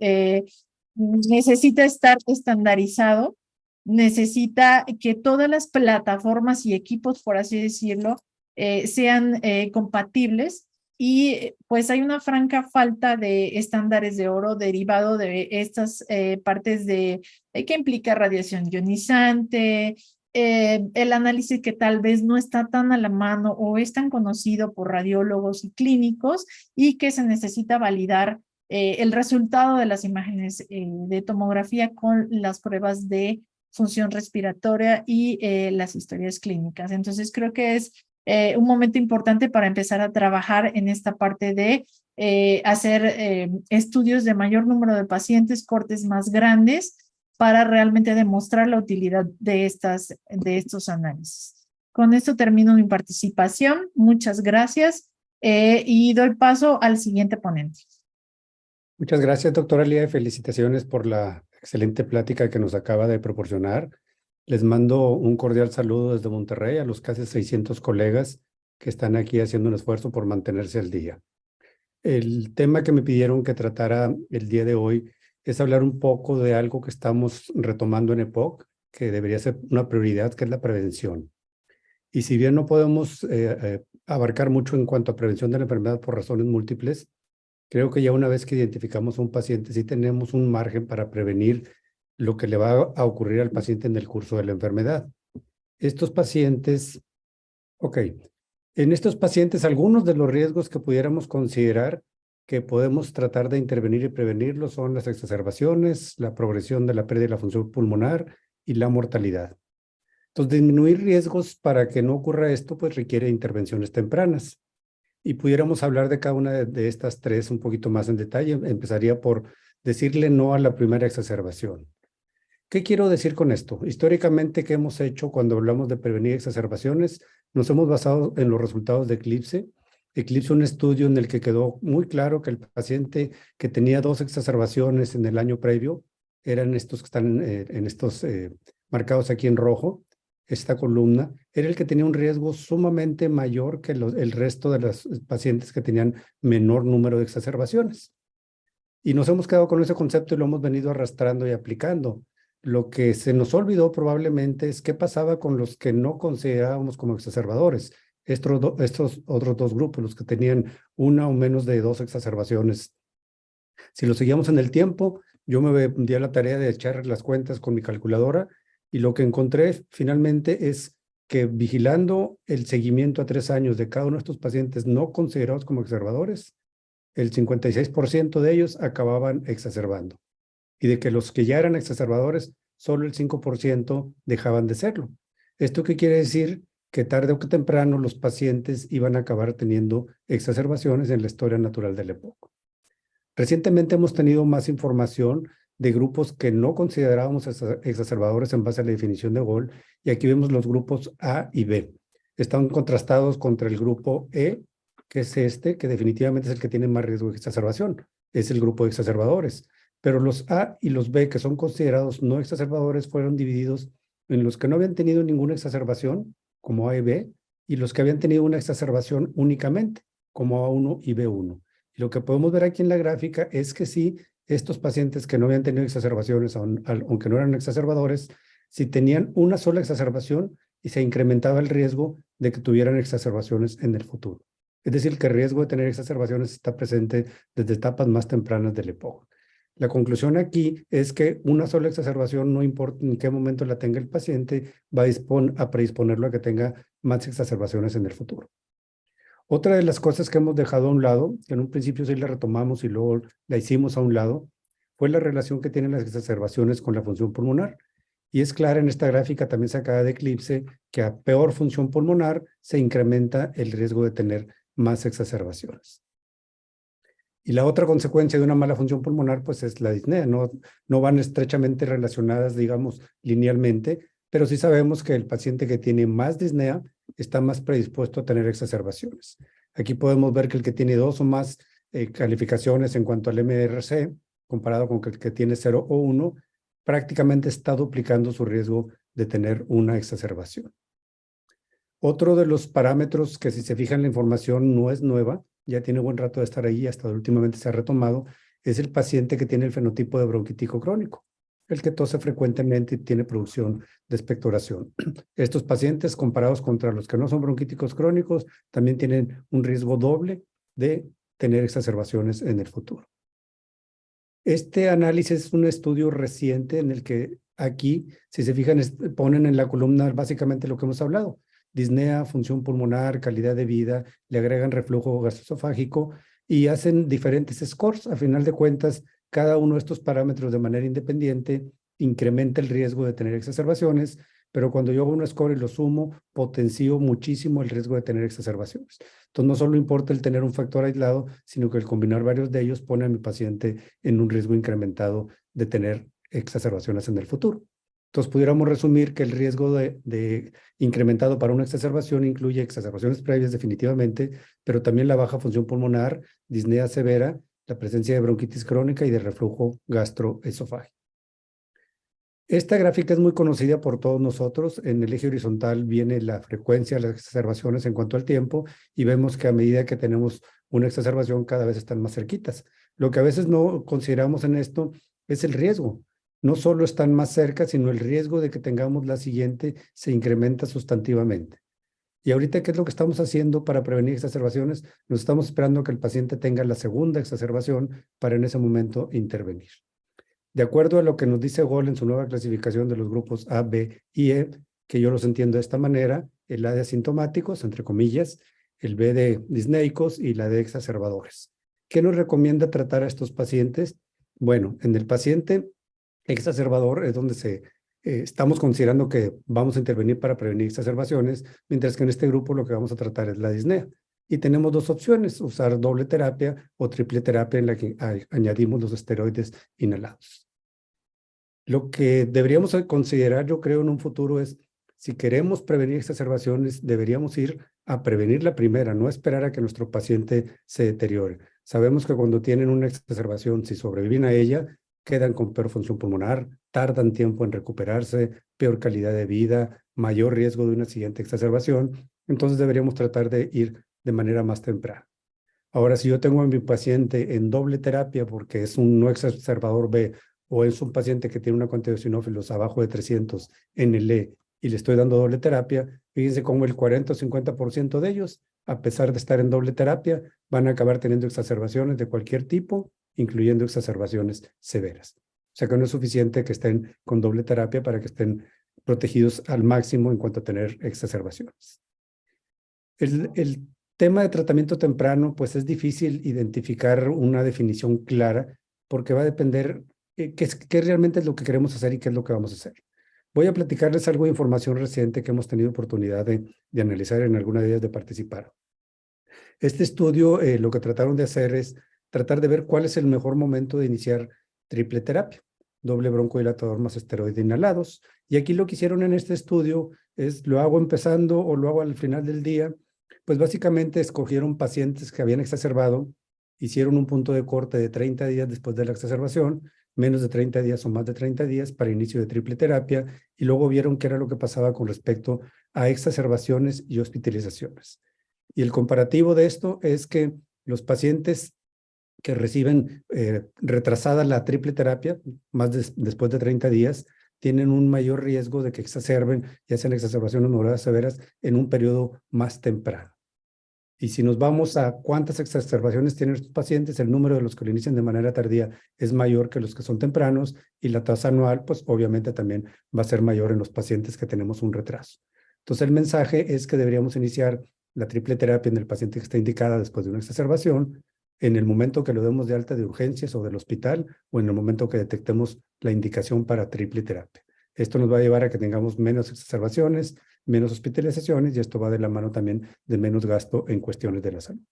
B: necesita estar estandarizado, necesita que todas las plataformas y equipos, por así decirlo, sean compatibles y pues hay una franca falta de estándares de oro derivado de estas partes de que implica radiación ionizante, el análisis que tal vez no está tan a la mano o es tan conocido por radiólogos y clínicos y que se necesita validar el resultado de las imágenes de tomografía con las pruebas de función respiratoria y las historias clínicas. Entonces creo que es un momento importante para empezar a trabajar en esta parte de hacer estudios de mayor número de pacientes, cortes más grandes, para realmente demostrar la utilidad de estos análisis. Con esto termino mi participación. Muchas gracias y doy paso al siguiente ponente.
C: Muchas gracias, doctora Lía. Felicitaciones por la excelente plática que nos acaba de proporcionar. Les mando un cordial saludo desde Monterrey a los casi 600 colegas que están aquí haciendo un esfuerzo por mantenerse al día. El tema que me pidieron que tratara el día de hoy es hablar un poco de algo que estamos retomando en EPOC, que debería ser una prioridad, que es la prevención. Y si bien no podemos abarcar mucho en cuanto a prevención de la enfermedad por razones múltiples, creo que ya una vez que identificamos a un paciente, sí tenemos un margen para prevenir lo que le va a ocurrir al paciente en el curso de la enfermedad. Estos pacientes, en estos pacientes, algunos de los riesgos que pudiéramos considerar que podemos tratar de intervenir y prevenirlos son las exacerbaciones, la progresión de la pérdida de la función pulmonar y la mortalidad. Entonces, disminuir riesgos para que no ocurra esto, pues requiere intervenciones tempranas. Y pudiéramos hablar de cada una de estas tres un poquito más en detalle. Empezaría por decirle no a la primera exacerbación. ¿Qué quiero decir con esto? Históricamente, ¿qué hemos hecho cuando hablamos de prevenir exacerbaciones? Nos hemos basado en los resultados de Eclipse. Eclipse, un estudio en el que quedó muy claro que el paciente que tenía 2 exacerbaciones en el año previo, eran estos que están marcados aquí en rojo, esta columna, era el que tenía un riesgo sumamente mayor que el resto de los pacientes que tenían menor número de exacerbaciones. Y nos hemos quedado con ese concepto y lo hemos venido arrastrando y aplicando. Lo que se nos olvidó probablemente es qué pasaba con los que no considerábamos como exacerbadores. Estos otros dos grupos, los que tenían una o menos de 2 exacerbaciones. Si lo seguíamos en el tiempo, yo me di a la tarea de echar las cuentas con mi calculadora y lo que encontré finalmente es que vigilando el seguimiento a 3 años de cada uno de estos pacientes no considerados como exacerbadores, el 56% de ellos acababan exacerbando. Y de que los que ya eran exacerbadores, solo el 5% dejaban de serlo. ¿Esto qué quiere decir? Que tarde o que temprano los pacientes iban a acabar teniendo exacerbaciones en la historia natural del EPOC. Recientemente hemos tenido más información de grupos que no considerábamos exacerbadores en base a la definición de Gol, y aquí vemos los grupos A y B. Están contrastados contra el grupo E, que es que definitivamente es el que tiene más riesgo de exacerbación. Es el grupo de exacerbadores. Pero los A y los B, que son considerados no exacerbadores, fueron divididos en los que no habían tenido ninguna exacerbación, como A y B, y los que habían tenido una exacerbación únicamente, como A1 y B1. Y lo que podemos ver aquí en la gráfica es que sí, estos pacientes que no habían tenido exacerbaciones, aunque no eran exacerbadores, si tenían una sola exacerbación y se incrementaba el riesgo de que tuvieran exacerbaciones en el futuro. Es decir, que el riesgo de tener exacerbaciones está presente desde etapas más tempranas del EPOC. La conclusión aquí es que una sola exacerbación, no importa en qué momento la tenga el paciente, va a predisponerlo a que tenga más exacerbaciones en el futuro. Otra de las cosas que hemos dejado a un lado, que en un principio sí la retomamos y luego la hicimos a un lado, fue la relación que tienen las exacerbaciones con la función pulmonar. Y es clara en esta gráfica también sacada de Eclipse que a peor función pulmonar se incrementa el riesgo de tener más exacerbaciones. Y la otra consecuencia de una mala función pulmonar, pues es la disnea. No van estrechamente relacionadas, digamos, linealmente, pero sí sabemos que el paciente que tiene más disnea está más predispuesto a tener exacerbaciones. Aquí podemos ver que el que tiene 2 o más calificaciones en cuanto al MRC, comparado con el que tiene 0 o 1, prácticamente está duplicando su riesgo de tener una exacerbación. Otro de los parámetros que, si se fijan, la información no es nueva, ya tiene buen rato de estar ahí, hasta últimamente se ha retomado, es el paciente que tiene el fenotipo de bronquítico crónico, el que tose frecuentemente y tiene producción de expectoración. Estos pacientes, comparados contra los que no son bronquíticos crónicos, también tienen un riesgo doble de tener exacerbaciones en el futuro. Este análisis es un estudio reciente en el que aquí, si se fijan, ponen en la columna básicamente lo que hemos hablado: disnea, función pulmonar, calidad de vida, le agregan reflujo gastroesofágico y hacen diferentes scores. A final de cuentas, cada uno de estos parámetros de manera independiente incrementa el riesgo de tener exacerbaciones, pero cuando yo hago un score y lo sumo, potencio muchísimo el riesgo de tener exacerbaciones. Entonces, no solo importa el tener un factor aislado, sino que el combinar varios de ellos pone a mi paciente en un riesgo incrementado de tener exacerbaciones en el futuro. Entonces, pudiéramos resumir que el riesgo de incrementado para una exacerbación incluye exacerbaciones previas definitivamente, pero también la baja función pulmonar, disnea severa, la presencia de bronquitis crónica y de reflujo gastroesofágico. Esta gráfica es muy conocida por todos nosotros. En el eje horizontal viene la frecuencia de las exacerbaciones en cuanto al tiempo y vemos que a medida que tenemos una exacerbación cada vez están más cerquitas. Lo que a veces no consideramos en esto es el riesgo. No solo están más cerca, sino el riesgo de que tengamos la siguiente se incrementa sustantivamente. Y ahorita, ¿qué es lo que estamos haciendo para prevenir exacerbaciones? Nos estamos esperando que el paciente tenga la segunda exacerbación para en ese momento intervenir. De acuerdo a lo que nos dice Gol en su nueva clasificación de los grupos A, B y E, que yo los entiendo de esta manera: el A de asintomáticos, entre comillas, el B de disneicos y la D de exacerbadores. ¿Qué nos recomienda tratar a estos pacientes? Bueno, en el paciente exacerbador es donde estamos considerando que vamos a intervenir para prevenir exacerbaciones, mientras que en este grupo lo que vamos a tratar es la disnea. Y tenemos 2 opciones: usar doble terapia o triple terapia, en la que añadimos los esteroides inhalados. Lo que deberíamos considerar, yo creo, en un futuro es, si queremos prevenir exacerbaciones, deberíamos ir a prevenir la primera, no esperar a que nuestro paciente se deteriore. Sabemos que cuando tienen una exacerbación, si sobreviven a ella, quedan con peor función pulmonar, tardan tiempo en recuperarse, peor calidad de vida, mayor riesgo de una siguiente exacerbación. Entonces deberíamos tratar de ir de manera más temprana. Ahora, si yo tengo a mi paciente en doble terapia porque es un no exacerbador B, o es un paciente que tiene una cantidad de eosinófilos abajo de 300 en el E y le estoy dando doble terapia, fíjense cómo el 40 o 50% de ellos, a pesar de estar en doble terapia, van a acabar teniendo exacerbaciones de cualquier tipo, incluyendo exacerbaciones severas. O sea que no es suficiente que estén con doble terapia para que estén protegidos al máximo en cuanto a tener exacerbaciones. El tema de tratamiento temprano, pues es difícil identificar una definición clara, porque va a depender qué realmente es lo que queremos hacer y qué es lo que vamos a hacer. Voy a platicarles algo de información reciente que hemos tenido oportunidad de analizar, en alguna de ellas de participar. Este estudio lo que trataron de hacer es tratar de ver cuál es el mejor momento de iniciar triple terapia: doble broncodilatador más esteroide inhalados. Y aquí lo que hicieron en este estudio es, ¿lo hago empezando o lo hago al final del día? Pues básicamente escogieron pacientes que habían exacerbado, hicieron un punto de corte de 30 días después de la exacerbación, menos de 30 días o más de 30 días para inicio de triple terapia, y luego vieron qué era lo que pasaba con respecto a exacerbaciones y hospitalizaciones. Y el comparativo de esto es que los pacientes que reciben retrasada la triple terapia, después de 30 días, tienen un mayor riesgo de que exacerben, ya sean exacerbaciones moderadas severas, en un periodo más temprano. Y si nos vamos a cuántas exacerbaciones tienen estos pacientes, el número de los que lo inician de manera tardía es mayor que los que son tempranos, y la tasa anual, pues obviamente también va a ser mayor en los pacientes que tenemos un retraso. Entonces el mensaje es que deberíamos iniciar la triple terapia en el paciente que está indicada después de una exacerbación, en el momento que lo demos de alta de urgencias o del hospital, o en el momento que detectemos la indicación para triple terapia. Esto nos va a llevar a que tengamos menos exacerbaciones, menos hospitalizaciones, y esto va de la mano también de menos gasto en cuestiones de la salud.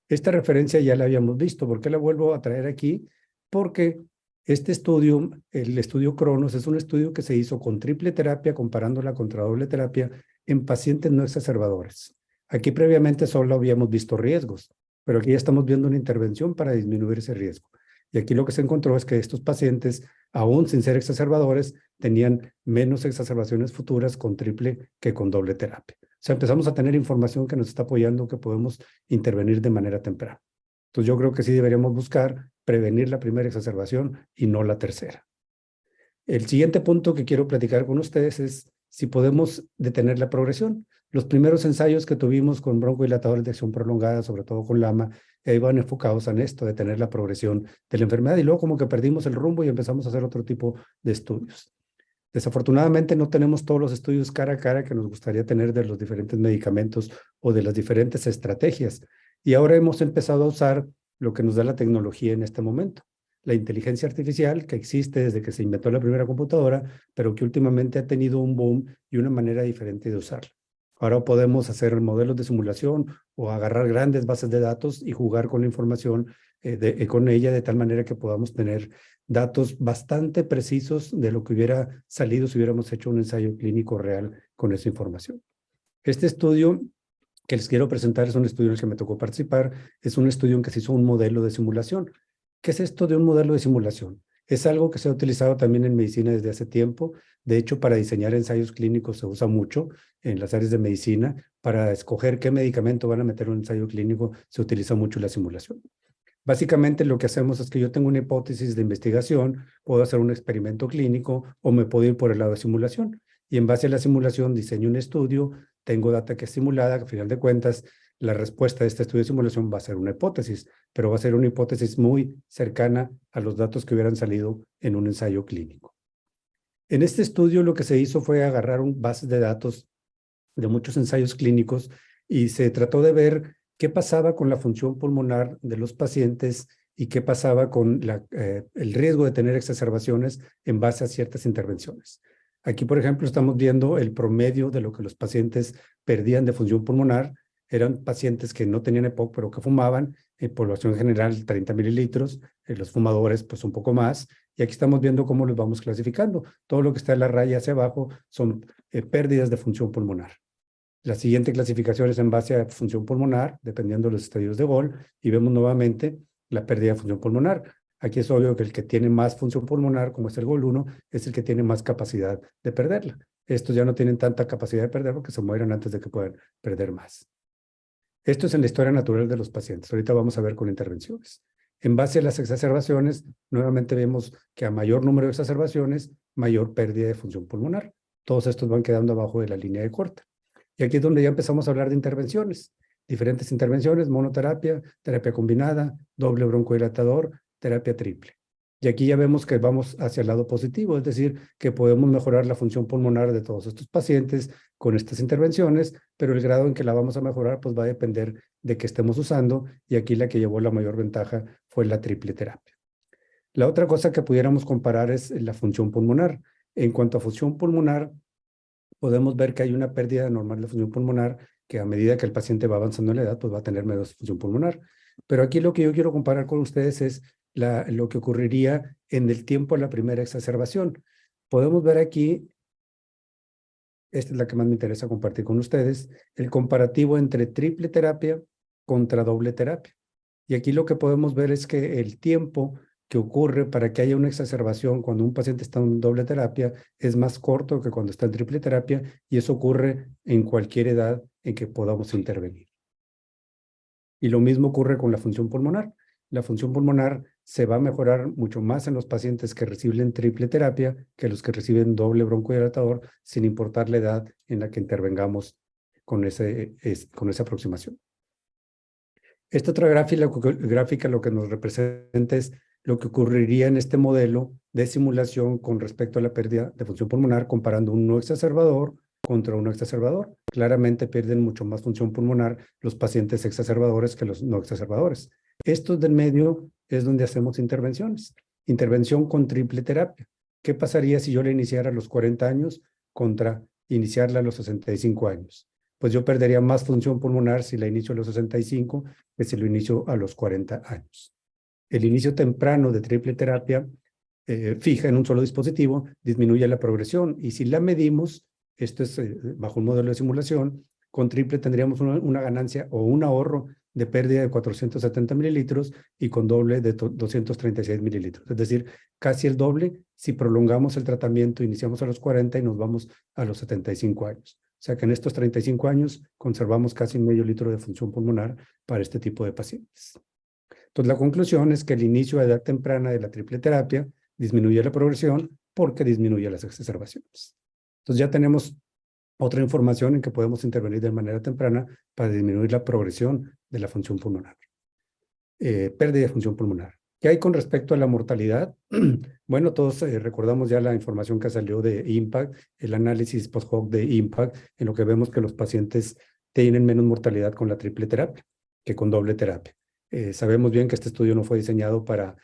C: Esta referencia ya la habíamos visto. ¿Por qué la vuelvo a traer aquí? Porque este estudio, el estudio Cronos, es un estudio que se hizo con triple terapia comparándola contra doble terapia en pacientes no exacerbadores. Aquí previamente solo habíamos visto riesgos, pero aquí ya estamos viendo una intervención para disminuir ese riesgo. Y aquí lo que se encontró es que estos pacientes, aún sin ser exacerbadores, tenían menos exacerbaciones futuras con triple que con doble terapia. O sea, empezamos a tener información que nos está apoyando, que podemos intervenir de manera temprana. Entonces yo creo que sí deberíamos buscar prevenir la primera exacerbación y no la tercera. El siguiente punto que quiero platicar con ustedes es si podemos detener la progresión. Los primeros ensayos que tuvimos con broncodilatadores de acción prolongada, sobre todo con LAMA, iban enfocados en esto, detener la progresión de la enfermedad, y luego como que perdimos el rumbo y empezamos a hacer otro tipo de estudios. Desafortunadamente no tenemos todos los estudios cara a cara que nos gustaría tener de los diferentes medicamentos o de las diferentes estrategias. Y ahora hemos empezado a usar lo que nos da la tecnología en este momento. La inteligencia artificial, que existe desde que se inventó la primera computadora, pero que últimamente ha tenido un boom y una manera diferente de usarla. Ahora podemos hacer modelos de simulación o agarrar grandes bases de datos y jugar con la información con ella, de tal manera que podamos tener datos bastante precisos de lo que hubiera salido si hubiéramos hecho un ensayo clínico real con esa información. Este estudio que les quiero presentar es un estudio en el que me tocó participar. Es un estudio en que se hizo un modelo de simulación. ¿Qué es esto de un modelo de simulación? Es algo que se ha utilizado también en medicina desde hace tiempo. De hecho, para diseñar ensayos clínicos se usa mucho en las áreas de medicina. Para escoger qué medicamento van a meter en un ensayo clínico se utiliza mucho la simulación. Básicamente lo que hacemos es que yo tengo una hipótesis de investigación, puedo hacer un experimento clínico o me puedo ir por el lado de simulación. Y en base a la simulación diseño un estudio, tengo data que es simulada, que a final de cuentas la respuesta de este estudio de simulación va a ser una hipótesis, pero va a ser una hipótesis muy cercana a los datos que hubieran salido en un ensayo clínico. En este estudio lo que se hizo fue agarrar bases de datos de muchos ensayos clínicos y se trató de ver qué pasaba con la función pulmonar de los pacientes y qué pasaba con el riesgo de tener exacerbaciones en base a ciertas intervenciones. Aquí, por ejemplo, estamos viendo el promedio de lo que los pacientes perdían de función pulmonar. Eran pacientes que no tenían EPOC, pero que fumaban, en población general 30 mililitros, los fumadores pues un poco más, y aquí estamos viendo cómo los vamos clasificando. Todo lo que está en la raya hacia abajo son pérdidas de función pulmonar. La siguiente clasificación es en base a función pulmonar, dependiendo de los estadios de Gol, y vemos nuevamente la pérdida de función pulmonar. Aquí es obvio que el que tiene más función pulmonar, como es el Gol 1, es el que tiene más capacidad de perderla. Estos ya no tienen tanta capacidad de perder porque se mueren antes de que puedan perder más. Esto es en la historia natural de los pacientes. Ahorita vamos a ver con intervenciones. En base a las exacerbaciones, nuevamente vemos que a mayor número de exacerbaciones, mayor pérdida de función pulmonar. Todos estos van quedando abajo de la línea de corte. Y aquí es donde ya empezamos a hablar de intervenciones. Diferentes intervenciones: monoterapia, terapia combinada, doble broncodilatador, terapia triple. Y aquí ya vemos que vamos hacia el lado positivo, es decir, que podemos mejorar la función pulmonar de todos estos pacientes con estas intervenciones, pero el grado en que la vamos a mejorar pues va a depender de qué estemos usando, y aquí la que llevó la mayor ventaja fue la triple terapia. La otra cosa que pudiéramos comparar es la función pulmonar. En cuanto a función pulmonar, podemos ver que hay una pérdida normal de función pulmonar, que a medida que el paciente va avanzando en la edad, pues va a tener menos función pulmonar. Pero aquí lo que yo quiero comparar con ustedes es lo que ocurriría en el tiempo de la primera exacerbación. Podemos ver aquí, esta es la que más me interesa compartir con ustedes, el comparativo entre triple terapia contra doble terapia. Y aquí lo que podemos ver es que el tiempo que ocurre para que haya una exacerbación cuando un paciente está en doble terapia es más corto que cuando está en triple terapia, y eso ocurre en cualquier edad en que podamos intervenir. Y lo mismo ocurre con la función pulmonar. La función pulmonar se va a mejorar mucho más en los pacientes que reciben triple terapia que los que reciben doble broncodilatador, sin importar la edad en la que intervengamos con esa aproximación. Esta otra gráfica lo que nos representa es lo que ocurriría en este modelo de simulación con respecto a la pérdida de función pulmonar, comparando un no exacerbador contra un no exacerbador. Claramente pierden mucho más función pulmonar los pacientes exacerbadores que los no exacerbadores. Estos del medio es donde hacemos intervenciones. Intervención con triple terapia. ¿Qué pasaría si yo la iniciara a los 40 años contra iniciarla a los 65 años? Pues yo perdería más función pulmonar si la inicio a los 65 que si lo inicio a los 40 años. El inicio temprano de triple terapia fija en un solo dispositivo disminuye la progresión, y si la medimos, esto es bajo un modelo de simulación, con triple tendríamos una ganancia o un ahorro de pérdida de 470 mililitros y con doble de 236 mililitros. Es decir, casi el doble si prolongamos el tratamiento, iniciamos a los 40 y nos vamos a los 75 años. O sea que en estos 35 años conservamos casi medio litro de función pulmonar para este tipo de pacientes. Entonces, la conclusión es que el inicio a edad temprana de la triple terapia disminuye la progresión porque disminuye las exacerbaciones. Entonces, ya tenemos otra información en que podemos intervenir de manera temprana para disminuir la progresión de la función pulmonar. Pérdida de función pulmonar. ¿Qué hay con respecto a la mortalidad? Bueno, todos recordamos ya la información que salió de IMPACT, el análisis post-hoc de IMPACT, en lo que vemos que los pacientes tienen menos mortalidad con la triple terapia que con doble terapia. Sabemos bien que este estudio no fue diseñado para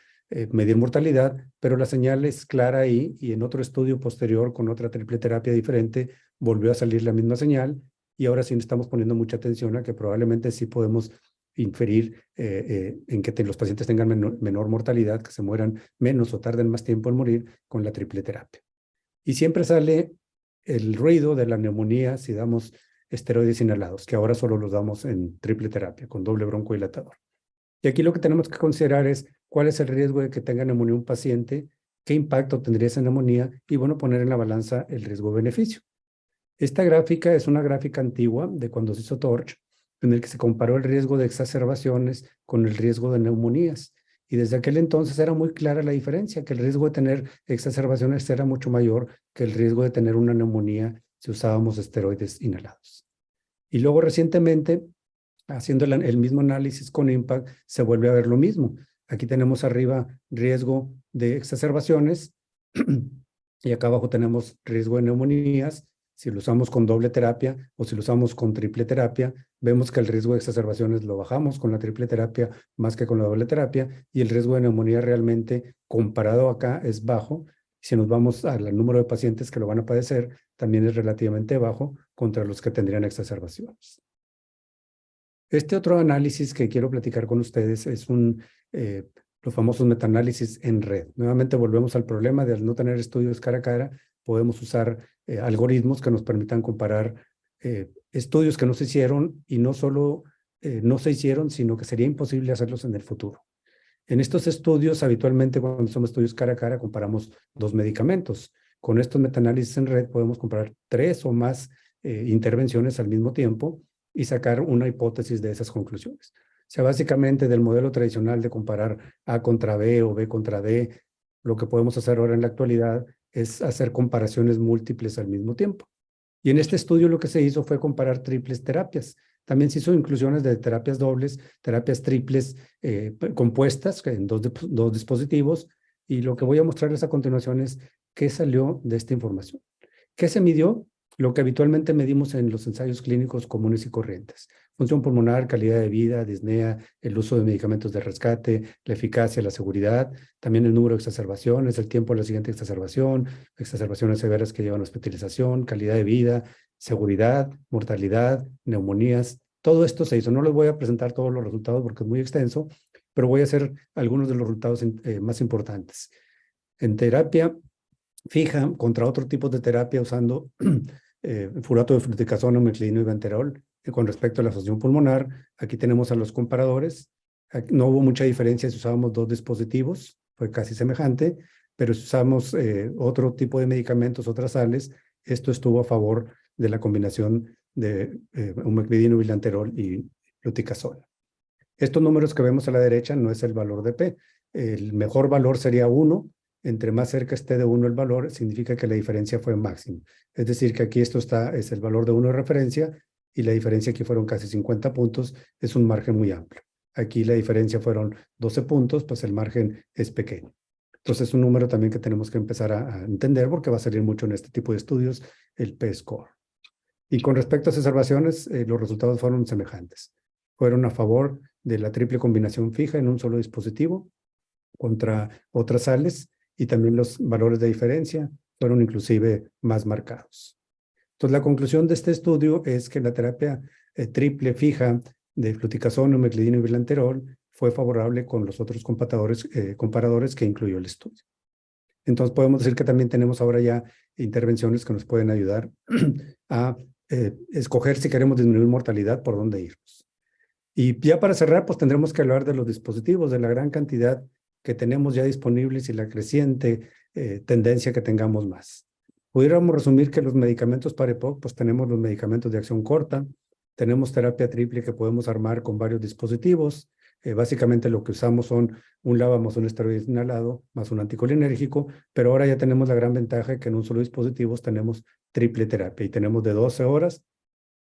C: medir mortalidad, pero la señal es clara ahí, y en otro estudio posterior con otra triple terapia diferente volvió a salir la misma señal, y ahora sí estamos poniendo mucha atención a que probablemente sí podemos inferir en que los pacientes tengan menor mortalidad, que se mueran menos o tarden más tiempo en morir con la triple terapia. Y siempre sale el ruido de la neumonía si damos esteroides inhalados, que ahora solo los damos en triple terapia, con doble broncodilatador. Y aquí lo que tenemos que considerar es cuál es el riesgo de que tenga neumonía un paciente, qué impacto tendría esa neumonía, y bueno, poner en la balanza el riesgo-beneficio. Esta gráfica es una gráfica antigua de cuando se hizo TORCH, en el que se comparó el riesgo de exacerbaciones con el riesgo de neumonías. Y desde aquel entonces era muy clara la diferencia, que el riesgo de tener exacerbaciones era mucho mayor que el riesgo de tener una neumonía si usábamos esteroides inhalados. Y luego recientemente, haciendo el mismo análisis con IMPACT, se vuelve a ver lo mismo. Aquí tenemos arriba riesgo de exacerbaciones y acá abajo tenemos riesgo de neumonías. Si lo usamos con doble terapia o si lo usamos con triple terapia, vemos que el riesgo de exacerbaciones lo bajamos con la triple terapia más que con la doble terapia, y el riesgo de neumonía realmente comparado acá es bajo. Si nos vamos al número de pacientes que lo van a padecer, también es relativamente bajo contra los que tendrían exacerbaciones. Este otro análisis que quiero platicar con ustedes es los famosos metaanálisis en red. Nuevamente volvemos al problema de al no tener estudios cara a cara, podemos usar algoritmos que nos permitan comparar estudios que no se hicieron, y no solo no se hicieron, sino que sería imposible hacerlos en el futuro. En estos estudios, habitualmente cuando hacemos estudios cara a cara, comparamos dos medicamentos. Con estos metaanálisis en red podemos comparar 3 o más intervenciones al mismo tiempo y sacar una hipótesis de esas conclusiones. O sea, básicamente del modelo tradicional de comparar A contra B o B contra D, lo que podemos hacer ahora en la actualidad es hacer comparaciones múltiples al mismo tiempo. Y en este estudio lo que se hizo fue comparar triples terapias. También se hizo inclusiones de terapias dobles, terapias triples compuestas en dos dispositivos, y lo que voy a mostrarles a continuación es qué salió de esta información. ¿Qué se midió? Lo que habitualmente medimos en los ensayos clínicos comunes y corrientes: función pulmonar, calidad de vida, disnea, el uso de medicamentos de rescate, la eficacia, la seguridad, también el número de exacerbaciones, el tiempo de la siguiente exacerbación, exacerbaciones severas que llevan a hospitalización, calidad de vida, seguridad, mortalidad, neumonías. Todo esto se hizo. No les voy a presentar todos los resultados porque es muy extenso, pero voy a hacer algunos de los resultados más importantes. En terapia fija contra otro tipo de terapia usando furato de fluticasona, metileno y benterol, con respecto a la función pulmonar, aquí tenemos a los comparadores. Aquí no hubo mucha diferencia si usábamos dos dispositivos, fue casi semejante, pero si usamos otro tipo de medicamentos, otras sales, esto estuvo a favor de la combinación de umeclidina, bilanterol y fluticasona. Estos números que vemos a la derecha no es el valor de P. El mejor valor sería 1. Entre más cerca esté de 1 el valor, significa que la diferencia fue máxima. Es decir, que aquí esto es el valor de 1 de referencia y la diferencia aquí fueron casi 50 puntos. Es un margen muy amplio. Aquí la diferencia fueron 12 puntos, pues el margen es pequeño. Entonces es un número también que tenemos que empezar a entender porque va a salir mucho en este tipo de estudios, el P-score. Y con respecto a esas observaciones, los resultados fueron semejantes. Fueron a favor de la triple combinación fija en un solo dispositivo contra otras sales y también los valores de diferencia fueron inclusive más marcados. Entonces, la conclusión de este estudio es que la terapia triple fija de fluticasona, umeclidina y bilanterol fue favorable con los otros comparadores que incluyó el estudio. Entonces, podemos decir que también tenemos ahora ya intervenciones que nos pueden ayudar a escoger si queremos disminuir mortalidad, por dónde irnos. Y ya para cerrar, pues tendremos que hablar de los dispositivos, de la gran cantidad que tenemos ya disponibles y la creciente tendencia que tengamos más. Pudiéramos resumir que los medicamentos para EPOC, pues tenemos los medicamentos de acción corta, tenemos terapia triple que podemos armar con varios dispositivos. Básicamente lo que usamos son un LABA más un esteroide inhalado más un anticolinérgico, pero ahora ya tenemos la gran ventaja de que en un solo dispositivo tenemos triple terapia y tenemos de 12 horas,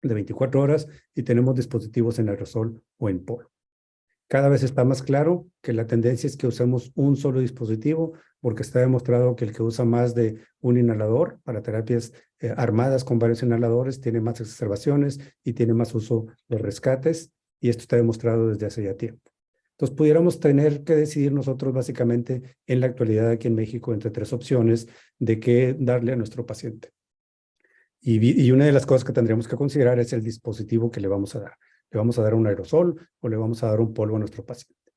C: de 24 horas y tenemos dispositivos en aerosol o en polvo. Cada vez está más claro que la tendencia es que usemos un solo dispositivo porque está demostrado que el que usa más de un inhalador para terapias armadas con varios inhaladores tiene más exacerbaciones y tiene más uso de rescates y esto está demostrado desde hace ya tiempo. Entonces pudiéramos tener que decidir nosotros básicamente en la actualidad aquí en México entre 3 opciones de qué darle a nuestro paciente. Y una de las cosas que tendríamos que considerar es el dispositivo que le vamos a dar. ¿Le vamos a dar un aerosol o le vamos a dar un polvo a nuestro paciente?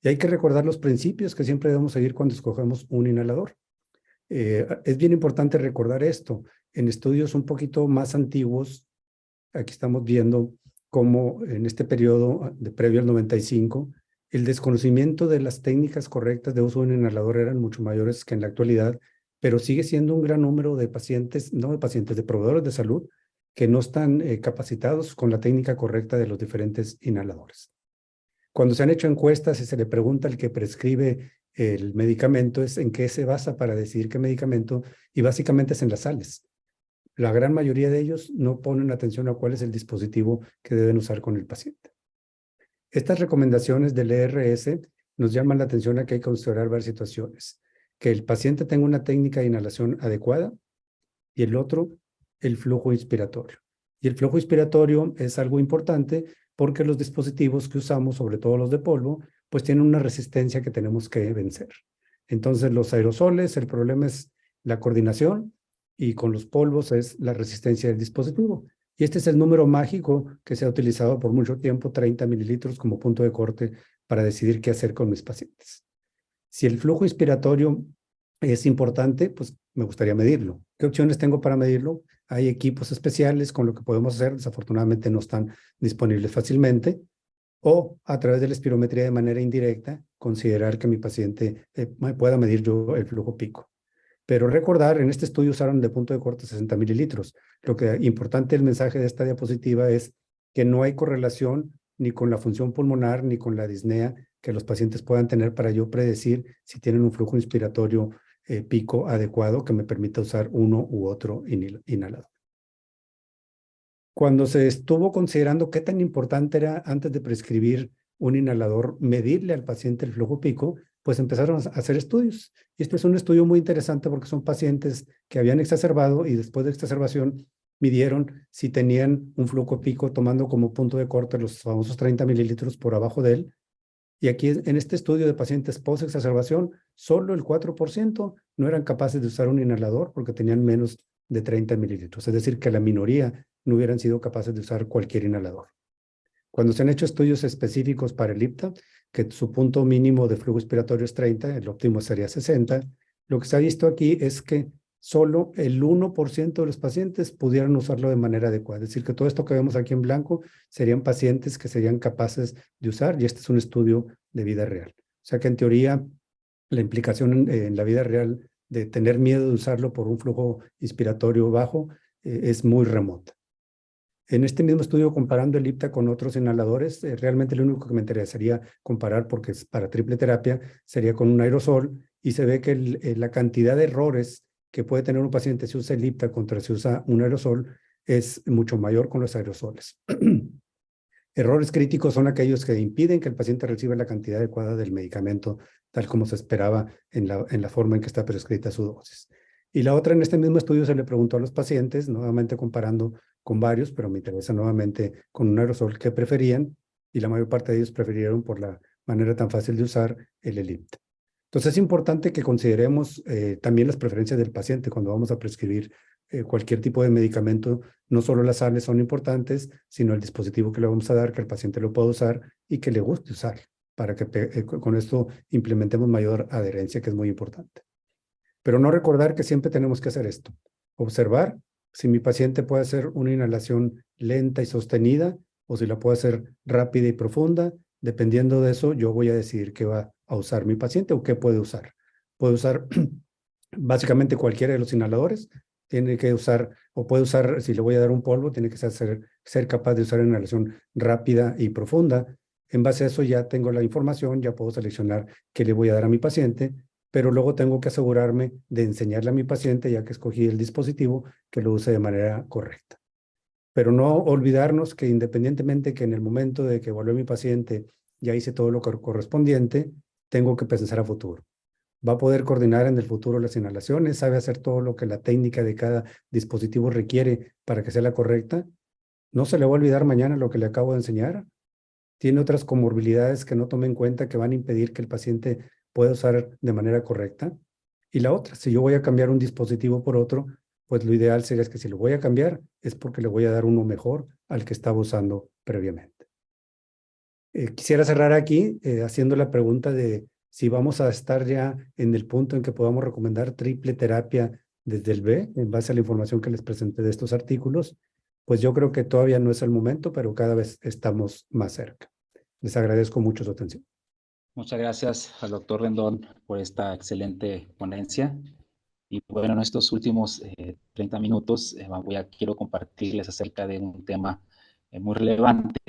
C: Y hay que recordar los principios que siempre debemos seguir cuando escogemos un inhalador. Es bien importante recordar esto. En estudios un poquito más antiguos, aquí estamos viendo cómo en este periodo de previo al 95, el desconocimiento de las técnicas correctas de uso de un inhalador eran mucho mayores que en la actualidad, pero sigue siendo un gran número de pacientes, no de pacientes, de proveedores de salud que no están capacitados con la técnica correcta de los diferentes inhaladores. Cuando se han hecho encuestas y se le pregunta al que prescribe el medicamento es en qué se basa para decidir qué medicamento y básicamente es en las sales. La gran mayoría de ellos no ponen atención a cuál es el dispositivo que deben usar con el paciente. Estas recomendaciones del ERS nos llaman la atención a que hay que considerar varias situaciones. Que el paciente tenga una técnica de inhalación adecuada y el otro, el flujo inspiratorio. Y el flujo inspiratorio es algo importante porque los dispositivos que usamos, sobre todo los de polvo, pues tienen una resistencia que tenemos que vencer. Entonces los aerosoles, el problema es la coordinación y con los polvos es la resistencia del dispositivo. Y este es el número mágico que se ha utilizado por mucho tiempo, 30 mililitros como punto de corte para decidir qué hacer con mis pacientes. Si el flujo inspiratorio es importante, pues me gustaría medirlo. ¿Qué opciones tengo para medirlo? Hay equipos especiales con lo que podemos hacer, desafortunadamente no están disponibles fácilmente, o a través de la espirometría de manera indirecta, considerar que mi paciente pueda medir yo el flujo pico. Pero recordar, en este estudio usaron de punto de corte 60 mililitros. Lo que importante el mensaje de esta diapositiva es que no hay correlación ni con la función pulmonar ni con la disnea que los pacientes puedan tener para yo predecir si tienen un flujo inspiratorio pico adecuado que me permita usar uno u otro inhalador. Cuando se estuvo considerando qué tan importante era antes de prescribir un inhalador medirle al paciente el flujo pico, pues empezaron a hacer estudios. Y este es un estudio muy interesante porque son pacientes que habían exacerbado y después de exacerbación midieron si tenían un flujo pico tomando como punto de corte los famosos 30 mililitros por abajo de él. Y aquí en este estudio de pacientes post-exacerbación, solo el 4% no eran capaces de usar un inhalador porque tenían menos de 30 mililitros. Es decir, que la minoría no hubieran sido capaces de usar cualquier inhalador. Cuando se han hecho estudios específicos para el IPTA, que su punto mínimo de flujo inspiratorio es 30, el óptimo sería 60, lo que se ha visto aquí es que solo el 1% de los pacientes pudieran usarlo de manera adecuada. Es decir, que todo esto que vemos aquí en blanco serían pacientes que serían capaces de usar, y este es un estudio de vida real. O sea que en teoría la implicación en la vida real de tener miedo de usarlo por un flujo inspiratorio bajo es muy remota. En este mismo estudio, comparando el IPTA con otros inhaladores, realmente lo único que me interesaría comparar, porque es para triple terapia, sería con un aerosol, y se ve que la cantidad de errores que puede tener un paciente si usa el IPTA contra si usa un aerosol es mucho mayor con los aerosoles. Errores críticos son aquellos que impiden que el paciente reciba la cantidad adecuada del medicamento, tal como se esperaba en la forma en que está prescrita su dosis. Y la otra, en este mismo estudio se le preguntó a los pacientes, nuevamente comparando con varios, pero me interesa nuevamente con un aerosol, qué preferían, y la mayor parte de ellos prefirieron por la manera tan fácil de usar el ELIPTA. Entonces es importante que consideremos también las preferencias del paciente cuando vamos a prescribir cualquier tipo de medicamento. No solo las sales son importantes, sino el dispositivo que le vamos a dar, que el paciente lo pueda usar y que le guste usar, para que con esto implementemos mayor adherencia, que es muy importante. Pero no recordar que siempre tenemos que hacer esto. Observar si mi paciente puede hacer una inhalación lenta y sostenida o si la puede hacer rápida y profunda. Dependiendo de eso, yo voy a decidir qué va a usar mi paciente o qué puede usar. Puede usar básicamente cualquiera de los inhaladores. Tiene que usar, o puede usar, si le voy a dar un polvo, tiene que ser capaz de usar inhalación rápida y profunda. En base a eso ya tengo la información, ya puedo seleccionar qué le voy a dar a mi paciente, pero luego tengo que asegurarme de enseñarle a mi paciente, ya que escogí el dispositivo, que lo use de manera correcta. Pero no olvidarnos que independientemente que en el momento de que evalúe mi paciente ya hice todo lo correspondiente, tengo que pensar a futuro. Va a poder coordinar en el futuro las inhalaciones, sabe hacer todo lo que la técnica de cada dispositivo requiere para que sea la correcta. No se le va a olvidar mañana lo que le acabo de enseñar. Tiene otras comorbilidades que no tome en cuenta que van a impedir que el paciente pueda usar de manera correcta. Y la otra, si yo voy a cambiar un dispositivo por otro, pues lo ideal sería que si lo voy a cambiar es porque le voy a dar uno mejor al que estaba usando previamente. Quisiera cerrar aquí haciendo la pregunta de si vamos a estar ya en el punto en que podamos recomendar triple terapia desde el B, en base a la información que les presenté de estos artículos. Pues yo creo que todavía no es el momento, pero cada vez estamos más cerca. Les agradezco mucho su atención.
D: Muchas gracias al doctor Rendón por esta excelente ponencia. Y bueno, en estos últimos 30 minutos quiero compartirles acerca de un tema muy relevante,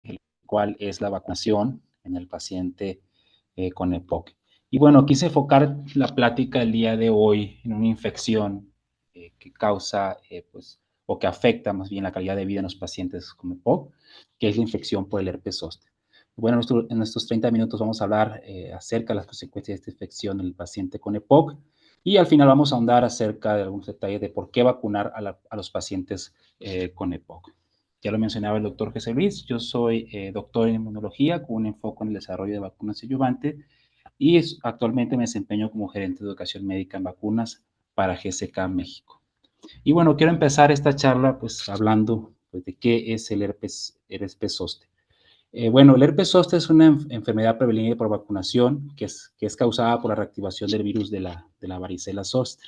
D: el cual es la vacunación en el paciente con EPOC. Y bueno, quise enfocar la plática el día de hoy en una infección que causa, o que afecta más bien la calidad de vida en los pacientes con EPOC, que es la infección por el herpes zóster. Bueno, en estos 30 minutos vamos a hablar acerca de las consecuencias de esta infección en el paciente con EPOC, y al final vamos a ahondar acerca de algunos detalles de por qué vacunar a los pacientes con EPOC. Ya lo mencionaba el doctor José Luis, yo soy doctor en inmunología con un enfoque en el desarrollo de vacunas adyuvantes y actualmente me desempeño como gerente de educación médica en vacunas para GSK México. Y bueno, quiero empezar esta charla pues hablando pues, de qué es el herpes zóster. Bueno, el herpes zóster es una enfermedad prevenible por vacunación que es causada por la reactivación del virus de la varicela zóster.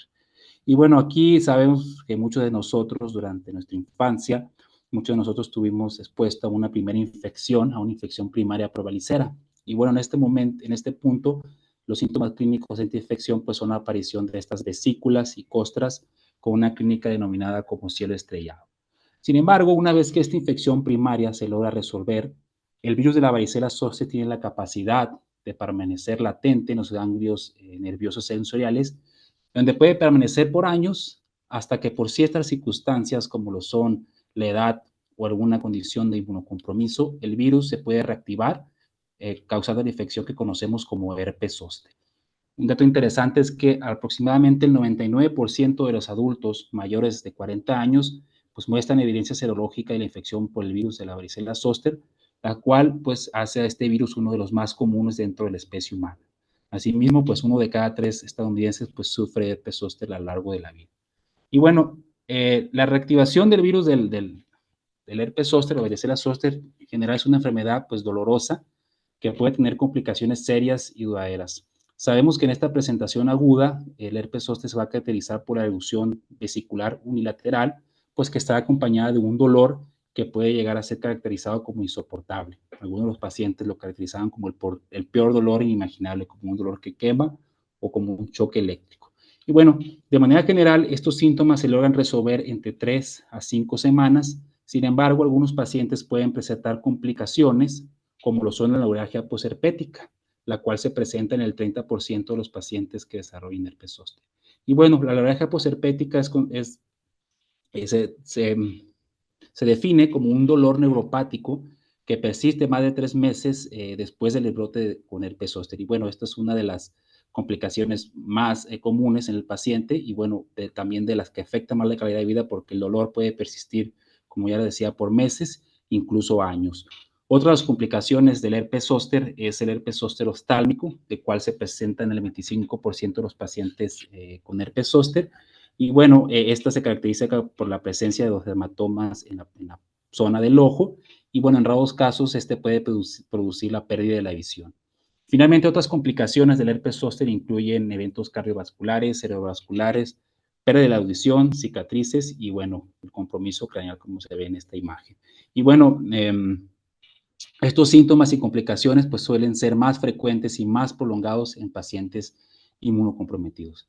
D: Y bueno, aquí sabemos que muchos de nosotros durante nuestra infancia, muchos de nosotros tuvimos expuesto a una primera infección, a una infección primaria por varicela. Y bueno, en este momento, en este punto, los síntomas clínicos de esta infección pues son la aparición de estas vesículas y costras con una clínica denominada como cielo estrellado. Sin embargo, una vez que esta infección primaria se logra resolver, el virus de la varicela zoster tiene la capacidad de permanecer latente en los ganglios nerviosos sensoriales, donde puede permanecer por años hasta que por ciertas circunstancias, como lo son la edad o alguna condición de inmunocompromiso, el virus se puede reactivar, causando la infección que conocemos como herpes zóster. Un dato interesante es que aproximadamente el 99% de los adultos mayores de 40 años pues muestran evidencia serológica de la infección por el virus de la varicela zóster, la cual pues hace a este virus uno de los más comunes dentro de la especie humana. Asimismo, pues 1 de cada 3 estadounidenses pues sufre herpes zóster a lo largo de la vida. Y bueno, la reactivación del virus del herpes zóster o varicela zóster en general es una enfermedad pues dolorosa que puede tener complicaciones serias y duraderas. Sabemos que en esta presentación aguda, el herpes zóster se va a caracterizar por la erupción vesicular unilateral, pues que está acompañada de un dolor que puede llegar a ser caracterizado como insoportable. Algunos de los pacientes lo caracterizaban como el peor dolor inimaginable, como un dolor que quema o como un choque eléctrico. Y bueno, de manera general, estos síntomas se logran resolver entre 3 a 5 semanas. Sin embargo, algunos pacientes pueden presentar complicaciones, como lo son la neuralgia posherpética, la cual se presenta en el 30% de los pacientes que desarrollan herpes zóster. Y bueno, la neuralgia posherpética se define como un dolor neuropático que persiste más de 3 meses después del brote con herpes zóster. Y bueno, esta es una de las complicaciones más comunes en el paciente y bueno, también de las que afectan más la calidad de vida porque el dolor puede persistir, como ya les decía, por meses, incluso años. Otras complicaciones del herpes zóster es el herpes zóster oftálmico, el cual se presenta en el 25% de los pacientes con herpes zóster. Y bueno, esta se caracteriza por la presencia de los dermatomas en la zona del ojo y bueno, en raros casos este puede producir la pérdida de la visión. Finalmente, otras complicaciones del herpes zóster incluyen eventos cardiovasculares, cerebrovasculares, pérdida de la audición, cicatrices y bueno, el compromiso craneal como se ve en esta imagen. Y bueno, estos síntomas y complicaciones pues suelen ser más frecuentes y más prolongados en pacientes inmunocomprometidos.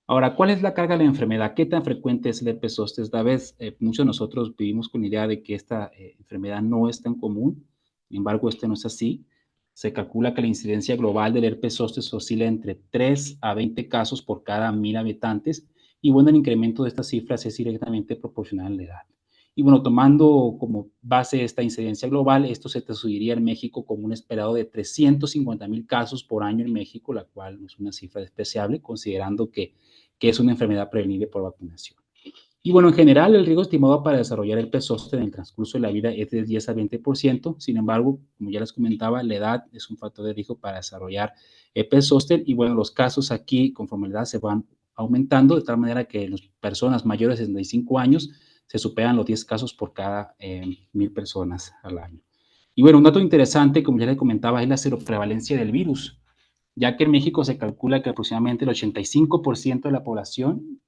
D: Ahora, ¿cuál es la carga de la enfermedad? ¿Qué tan frecuente es el herpes zóster? Esta vez, muchos de nosotros vivimos con la idea de que esta enfermedad no es tan común. Sin embargo, no es así. Se calcula que la incidencia global del herpes zóster oscila entre 3 a 20 casos por cada 1,000 habitantes. Y bueno, el incremento de estas cifras es directamente proporcional a la edad. Y bueno, tomando como base esta incidencia global, esto se traduciría en México como un esperado de 350,000 casos por año en México, la cual es una cifra despreciable, considerando que es una enfermedad prevenible por vacunación. Y bueno, en general, el riesgo estimado para desarrollar herpes zóster en el transcurso de la vida es de 10 a 20%. Sin embargo, como ya les comentaba, la edad es un factor de riesgo para desarrollar herpes zóster. Y bueno, los casos aquí, conforme la edad, se van aumentando, de tal manera que en las personas mayores de 65 años se superan los 10 casos por cada 1,000 personas al año. Y bueno, un dato interesante, como ya les comentaba, es la seroprevalencia del virus, ya que en México se calcula que aproximadamente el 85% de la población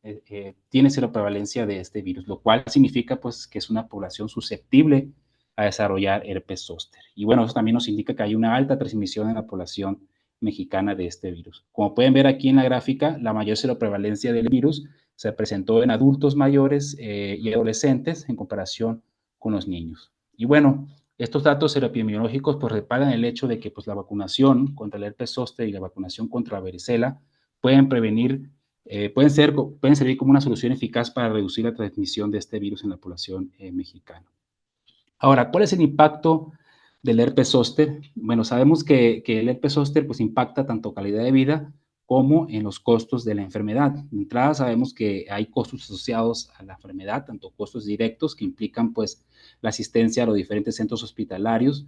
D: tiene seroprevalencia de este virus, lo cual significa pues que es una población susceptible a desarrollar herpes zóster. Y bueno, eso también nos indica que hay una alta transmisión en la población mexicana de este virus. Como pueden ver aquí en la gráfica, la mayor seroprevalencia del virus se presentó en adultos mayores y adolescentes en comparación con los niños. Y bueno, estos datos epidemiológicos pues respaldan el hecho de que pues, la vacunación contra el herpes zóster y la vacunación contra la varicela pueden prevenir, pueden servir como una solución eficaz para reducir la transmisión de este virus en la población mexicana. Ahora, ¿cuál es el impacto del herpes zóster? Bueno, sabemos que el herpes zóster pues impacta tanto calidad de vida como en los costos de la enfermedad. De entrada sabemos que hay costos asociados a la enfermedad, tanto costos directos que implican pues la asistencia a los diferentes centros hospitalarios,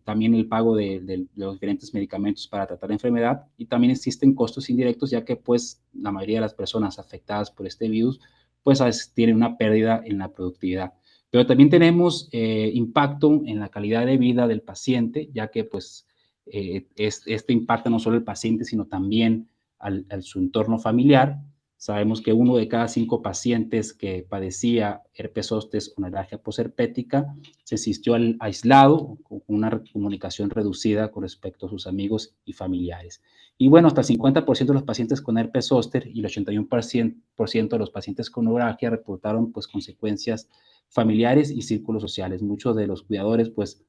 D: también el pago de los diferentes medicamentos para tratar la enfermedad y también existen costos indirectos ya que pues la mayoría de las personas afectadas por este virus pues tienen una pérdida en la productividad. Pero también tenemos impacto en la calidad de vida del paciente, ya que pues este impacta no solo al paciente, sino también a su entorno familiar. Sabemos que 1 de cada 5 pacientes que padecía herpes zóster o neuralgia posherpética se sintió aislado, con una comunicación reducida con respecto a sus amigos y familiares. Y bueno, hasta el 50% de los pacientes con herpes zóster y el 81% de los pacientes con neuralgia reportaron pues consecuencias familiares y círculos sociales. Muchos de los cuidadores pues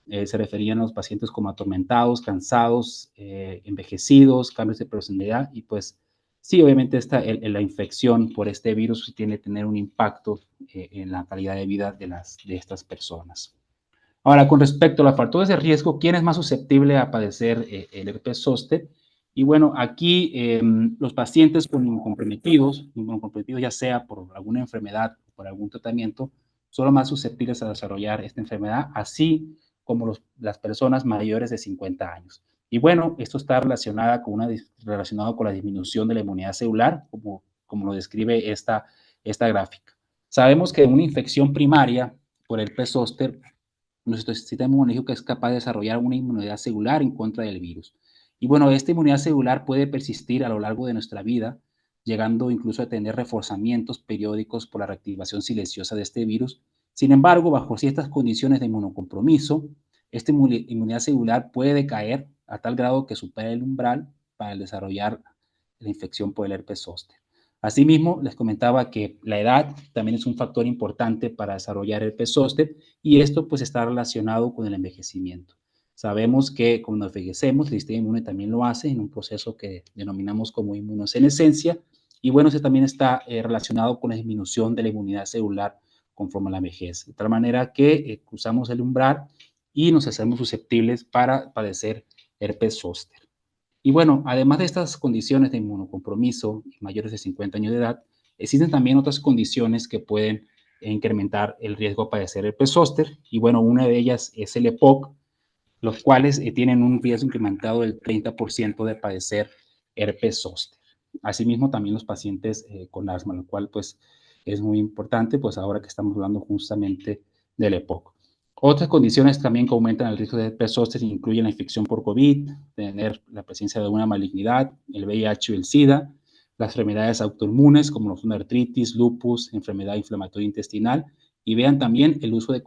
D: se referían a los pacientes como atormentados, cansados, envejecidos, cambios de personalidad y pues sí, obviamente la infección por este virus tiene que tener un impacto en la calidad de vida de estas personas. Ahora, con respecto a los factores de riesgo, ¿quién es más susceptible a padecer el herpes zóster? Y bueno, aquí los pacientes inmunocomprometidos, ya sea por alguna enfermedad o por algún tratamiento, son los más susceptibles a desarrollar esta enfermedad, así como las personas mayores de 50 años. Y bueno, esto está relacionado con la disminución de la inmunidad celular, como lo describe esta gráfica. Sabemos que una infección primaria por el herpes zóster, nuestro sistema inmunológico es capaz de desarrollar una inmunidad celular en contra del virus. Y bueno, esta inmunidad celular puede persistir a lo largo de nuestra vida, llegando incluso a tener reforzamientos periódicos por la reactivación silenciosa de este virus. Sin embargo, bajo ciertas condiciones de inmunocompromiso, esta inmunidad celular puede decaer a tal grado que supera el umbral para desarrollar la infección por el herpes zóster. Asimismo, les comentaba que la edad también es un factor importante para desarrollar herpes zóster y esto pues está relacionado con el envejecimiento. Sabemos que cuando envejecemos, el sistema inmune también lo hace en un proceso que denominamos como inmunosenescencia y bueno, ese también está relacionado con la disminución de la inmunidad celular conforme a la vejez, de tal manera que cruzamos el umbral y nos hacemos susceptibles para padecer herpes zóster. Y bueno, además de estas condiciones de inmunocompromiso mayores de 50 años de edad, existen también otras condiciones que pueden incrementar el riesgo de padecer herpes zóster. Y bueno, una de ellas es el EPOC, los cuales tienen un riesgo incrementado del 30% de padecer herpes zóster. Asimismo, también los pacientes con asma, lo cual pues es muy importante, pues ahora que estamos hablando justamente del EPOC. Otras condiciones también que aumentan el riesgo de herpes zóster incluyen la infección por COVID, tener la presencia de una malignidad, el VIH y el SIDA, las enfermedades autoinmunes como la artritis, lupus, enfermedad inflamatoria intestinal, y vean también el uso de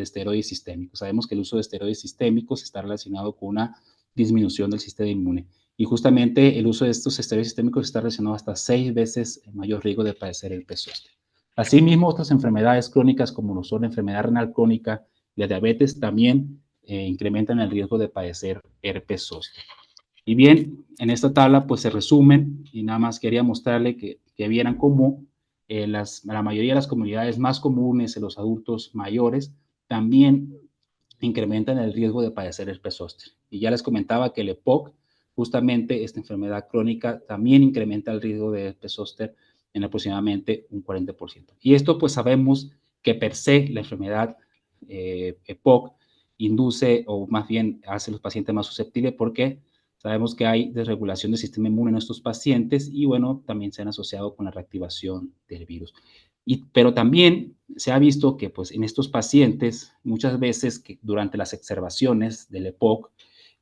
D: esteroides sistémicos. Sabemos que el uso de esteroides sistémicos está relacionado con una disminución del sistema inmune. Y justamente el uso de estos esteroides sistémicos está relacionado hasta 6 veces el mayor riesgo de padecer el herpes zóster. Asimismo, otras enfermedades crónicas como lo son la enfermedad renal crónica y la diabetes también incrementan el riesgo de padecer herpes zóster. Y bien, en esta tabla pues se resumen y nada más quería mostrarle que vieran cómo la mayoría de las comunidades más comunes en los adultos mayores también incrementan el riesgo de padecer herpes zóster. Y ya les comentaba que el EPOC, justamente esta enfermedad crónica, también incrementa el riesgo de herpes zóster en aproximadamente un 40%. Y esto pues sabemos que per se la enfermedad EPOC induce o más bien hace a los pacientes más susceptibles porque sabemos que hay desregulación del sistema inmune en estos pacientes y bueno, también se han asociado con la reactivación del virus. Pero también se ha visto que pues, en estos pacientes, muchas veces que durante las exacerbaciones del EPOC,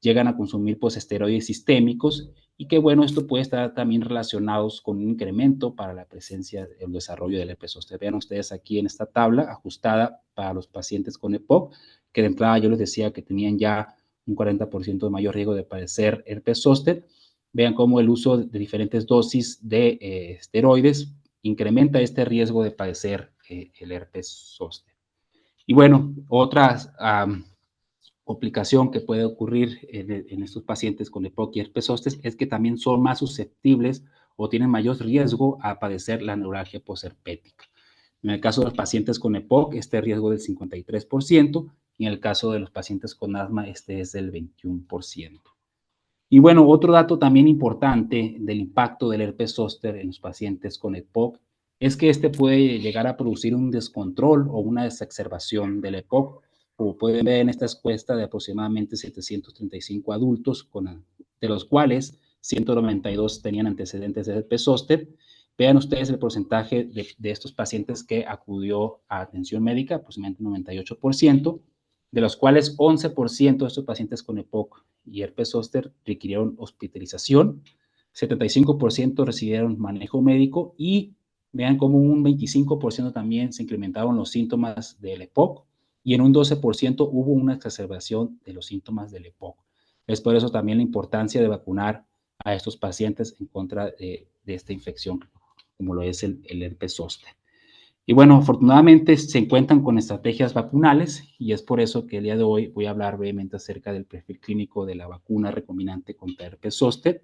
D: llegan a consumir pues, esteroides sistémicos y que bueno, esto puede estar también relacionado con un incremento para la presencia del desarrollo del herpes zóster. Vean ustedes aquí en esta tabla ajustada para los pacientes con EPOC, que de entrada yo les decía que tenían ya un 40% de mayor riesgo de padecer herpes zóster. Vean cómo el uso de diferentes dosis de esteroides incrementa este riesgo de padecer el herpes zóster. Y bueno, otra complicación que puede ocurrir en estos pacientes con EPOC y herpes zóster es que también son más susceptibles o tienen mayor riesgo a padecer la neuralgia posherpética. En el caso de los pacientes con EPOC, este riesgo es del 53%, y en el caso de los pacientes con asma, este es del 21%. Y bueno, otro dato también importante del impacto del herpes zóster en los pacientes con EPOC es que este puede llegar a producir un descontrol o una exacerbación del EPOC. Como pueden ver en esta encuesta de aproximadamente 735 adultos, de los cuales 192 tenían antecedentes de herpes zóster. Vean ustedes el porcentaje de estos pacientes que acudió a atención médica, aproximadamente 98%, de los cuales 11% de estos pacientes con EPOC y herpes zóster requirieron hospitalización, 75% recibieron manejo médico y vean como un 25% también se incrementaron los síntomas del EPOC y en un 12% hubo una exacerbación de los síntomas del EPOC. Es por eso también la importancia de vacunar a estos pacientes en contra de esta infección, como lo es el herpes zóster. Y bueno, afortunadamente se encuentran con estrategias vacunales y es por eso que el día de hoy voy a hablar brevemente acerca del perfil clínico de la vacuna recombinante contra herpes zóster,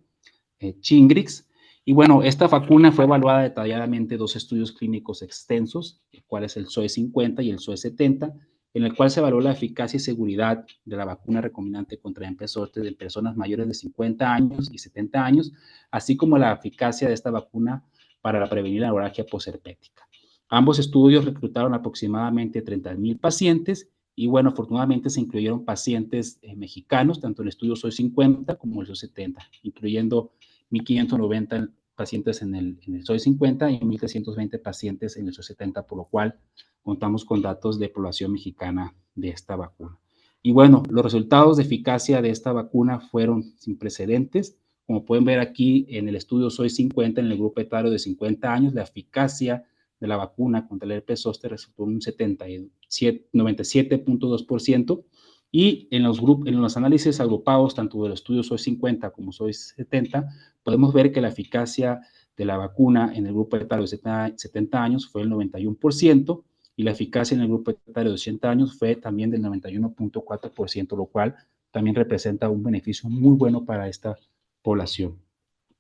D: Shingrix. Y bueno, esta vacuna fue evaluada detalladamente en 2 estudios clínicos extensos, el cual es el SOE 50 y el SOE 70, en el cual se evaluó la eficacia y seguridad de la vacuna recombinante contra herpes zóster en personas mayores de 50 años y 70 años, así como la eficacia de esta vacuna para prevenir la neuralgia posherpética. Ambos estudios reclutaron aproximadamente 30,000 pacientes y bueno, afortunadamente se incluyeron pacientes mexicanos, tanto en el estudio SOE 50 como el SOE 70, incluyendo 1,590 pacientes en el SOE 50 y 1,320 pacientes en el SOE 70, por lo cual contamos con datos de población mexicana de esta vacuna. Y bueno, los resultados de eficacia de esta vacuna fueron sin precedentes. Como pueden ver aquí en el estudio SOE 50, en el grupo etario de 50 años, la eficacia de la vacuna contra el herpes zóster resultó en un 97.2%, Y en los análisis agrupados, tanto del estudio SOI 50 como SOI 70, podemos ver que la eficacia de la vacuna en el grupo etario de 70 años fue el 91%, y la eficacia en el grupo etario de 80 años fue también del 91.4%, lo cual también representa un beneficio muy bueno para esta población.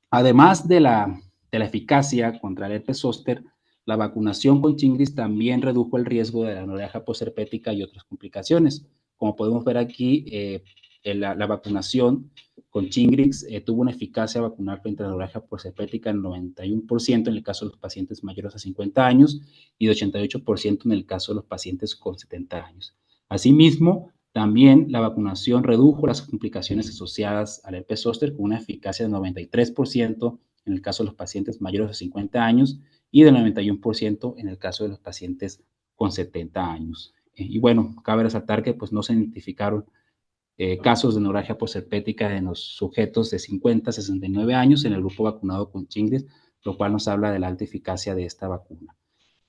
D: Además de la eficacia contra el herpes zóster, la vacunación con Shingrix también redujo el riesgo de la anorexia posherpética y otras complicaciones. Como podemos ver aquí, la vacunación con Shingrix tuvo una eficacia vacunal frente a la anorexia posherpética en 91% en el caso de los pacientes mayores a 50 años y de 88% en el caso de los pacientes con 70 años. Asimismo, también la vacunación redujo las complicaciones asociadas al herpes zóster con una eficacia de 93% en el caso de los pacientes mayores de 50 años y del 91% en el caso de los pacientes con 70 años. Y bueno, cabe resaltar que pues, no se identificaron casos de neuralgia posherpética en los sujetos de 50 a 69 años en el grupo vacunado con Shingrix, lo cual nos habla de la alta eficacia de esta vacuna.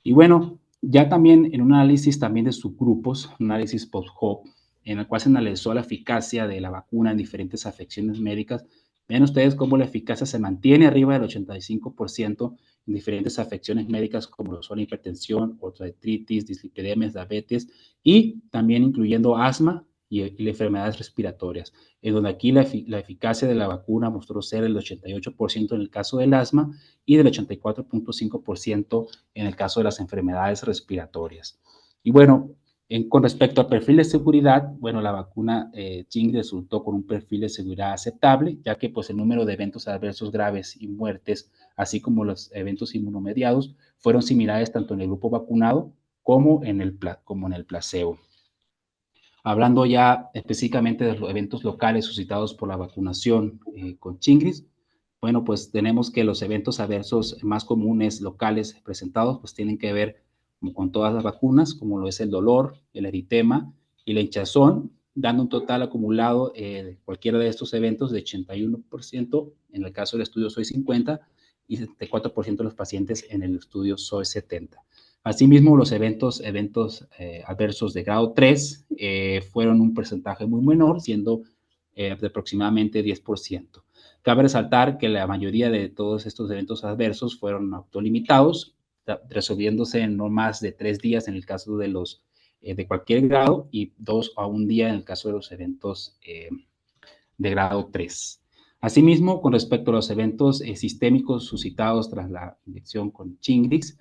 D: Y bueno, ya también en un análisis también de subgrupos, un análisis post-hoc, en el cual se analizó la eficacia de la vacuna en diferentes afecciones médicas. Ven ustedes cómo la eficacia se mantiene arriba del 85% en diferentes afecciones médicas como lo son la hipertensión, artritis, dislipidemias, diabetes y también incluyendo asma y las enfermedades respiratorias, en donde aquí la eficacia de la vacuna mostró ser el 88% en el caso del asma y del 84.5% en el caso de las enfermedades respiratorias. Y bueno, con respecto al perfil de seguridad, bueno, la vacuna Shingrix resultó con un perfil de seguridad aceptable, ya que pues el número de eventos adversos graves y muertes, así como los eventos inmunomediados, fueron similares tanto en el grupo vacunado como en el placebo. Hablando ya específicamente de los eventos locales suscitados por la vacunación con Shingrix, bueno, pues tenemos que los eventos adversos más comunes locales presentados pues tienen que ver como con todas las vacunas, como lo es el dolor, el eritema y la hinchazón, dando un total acumulado de cualquiera de estos eventos de 81% en el caso del estudio SOI 50 y 74% de los pacientes en el estudio SOI 70. Asimismo, los eventos adversos de grado 3 fueron un porcentaje muy menor, siendo de aproximadamente 10%. Cabe resaltar que la mayoría de todos estos eventos adversos fueron autolimitados, resolviéndose en no más de 3 días en el caso de los de cualquier grado y 2 a 1 día en el caso de los eventos de grado 3. Asimismo, con respecto a los eventos sistémicos suscitados tras la inyección con Shingrix,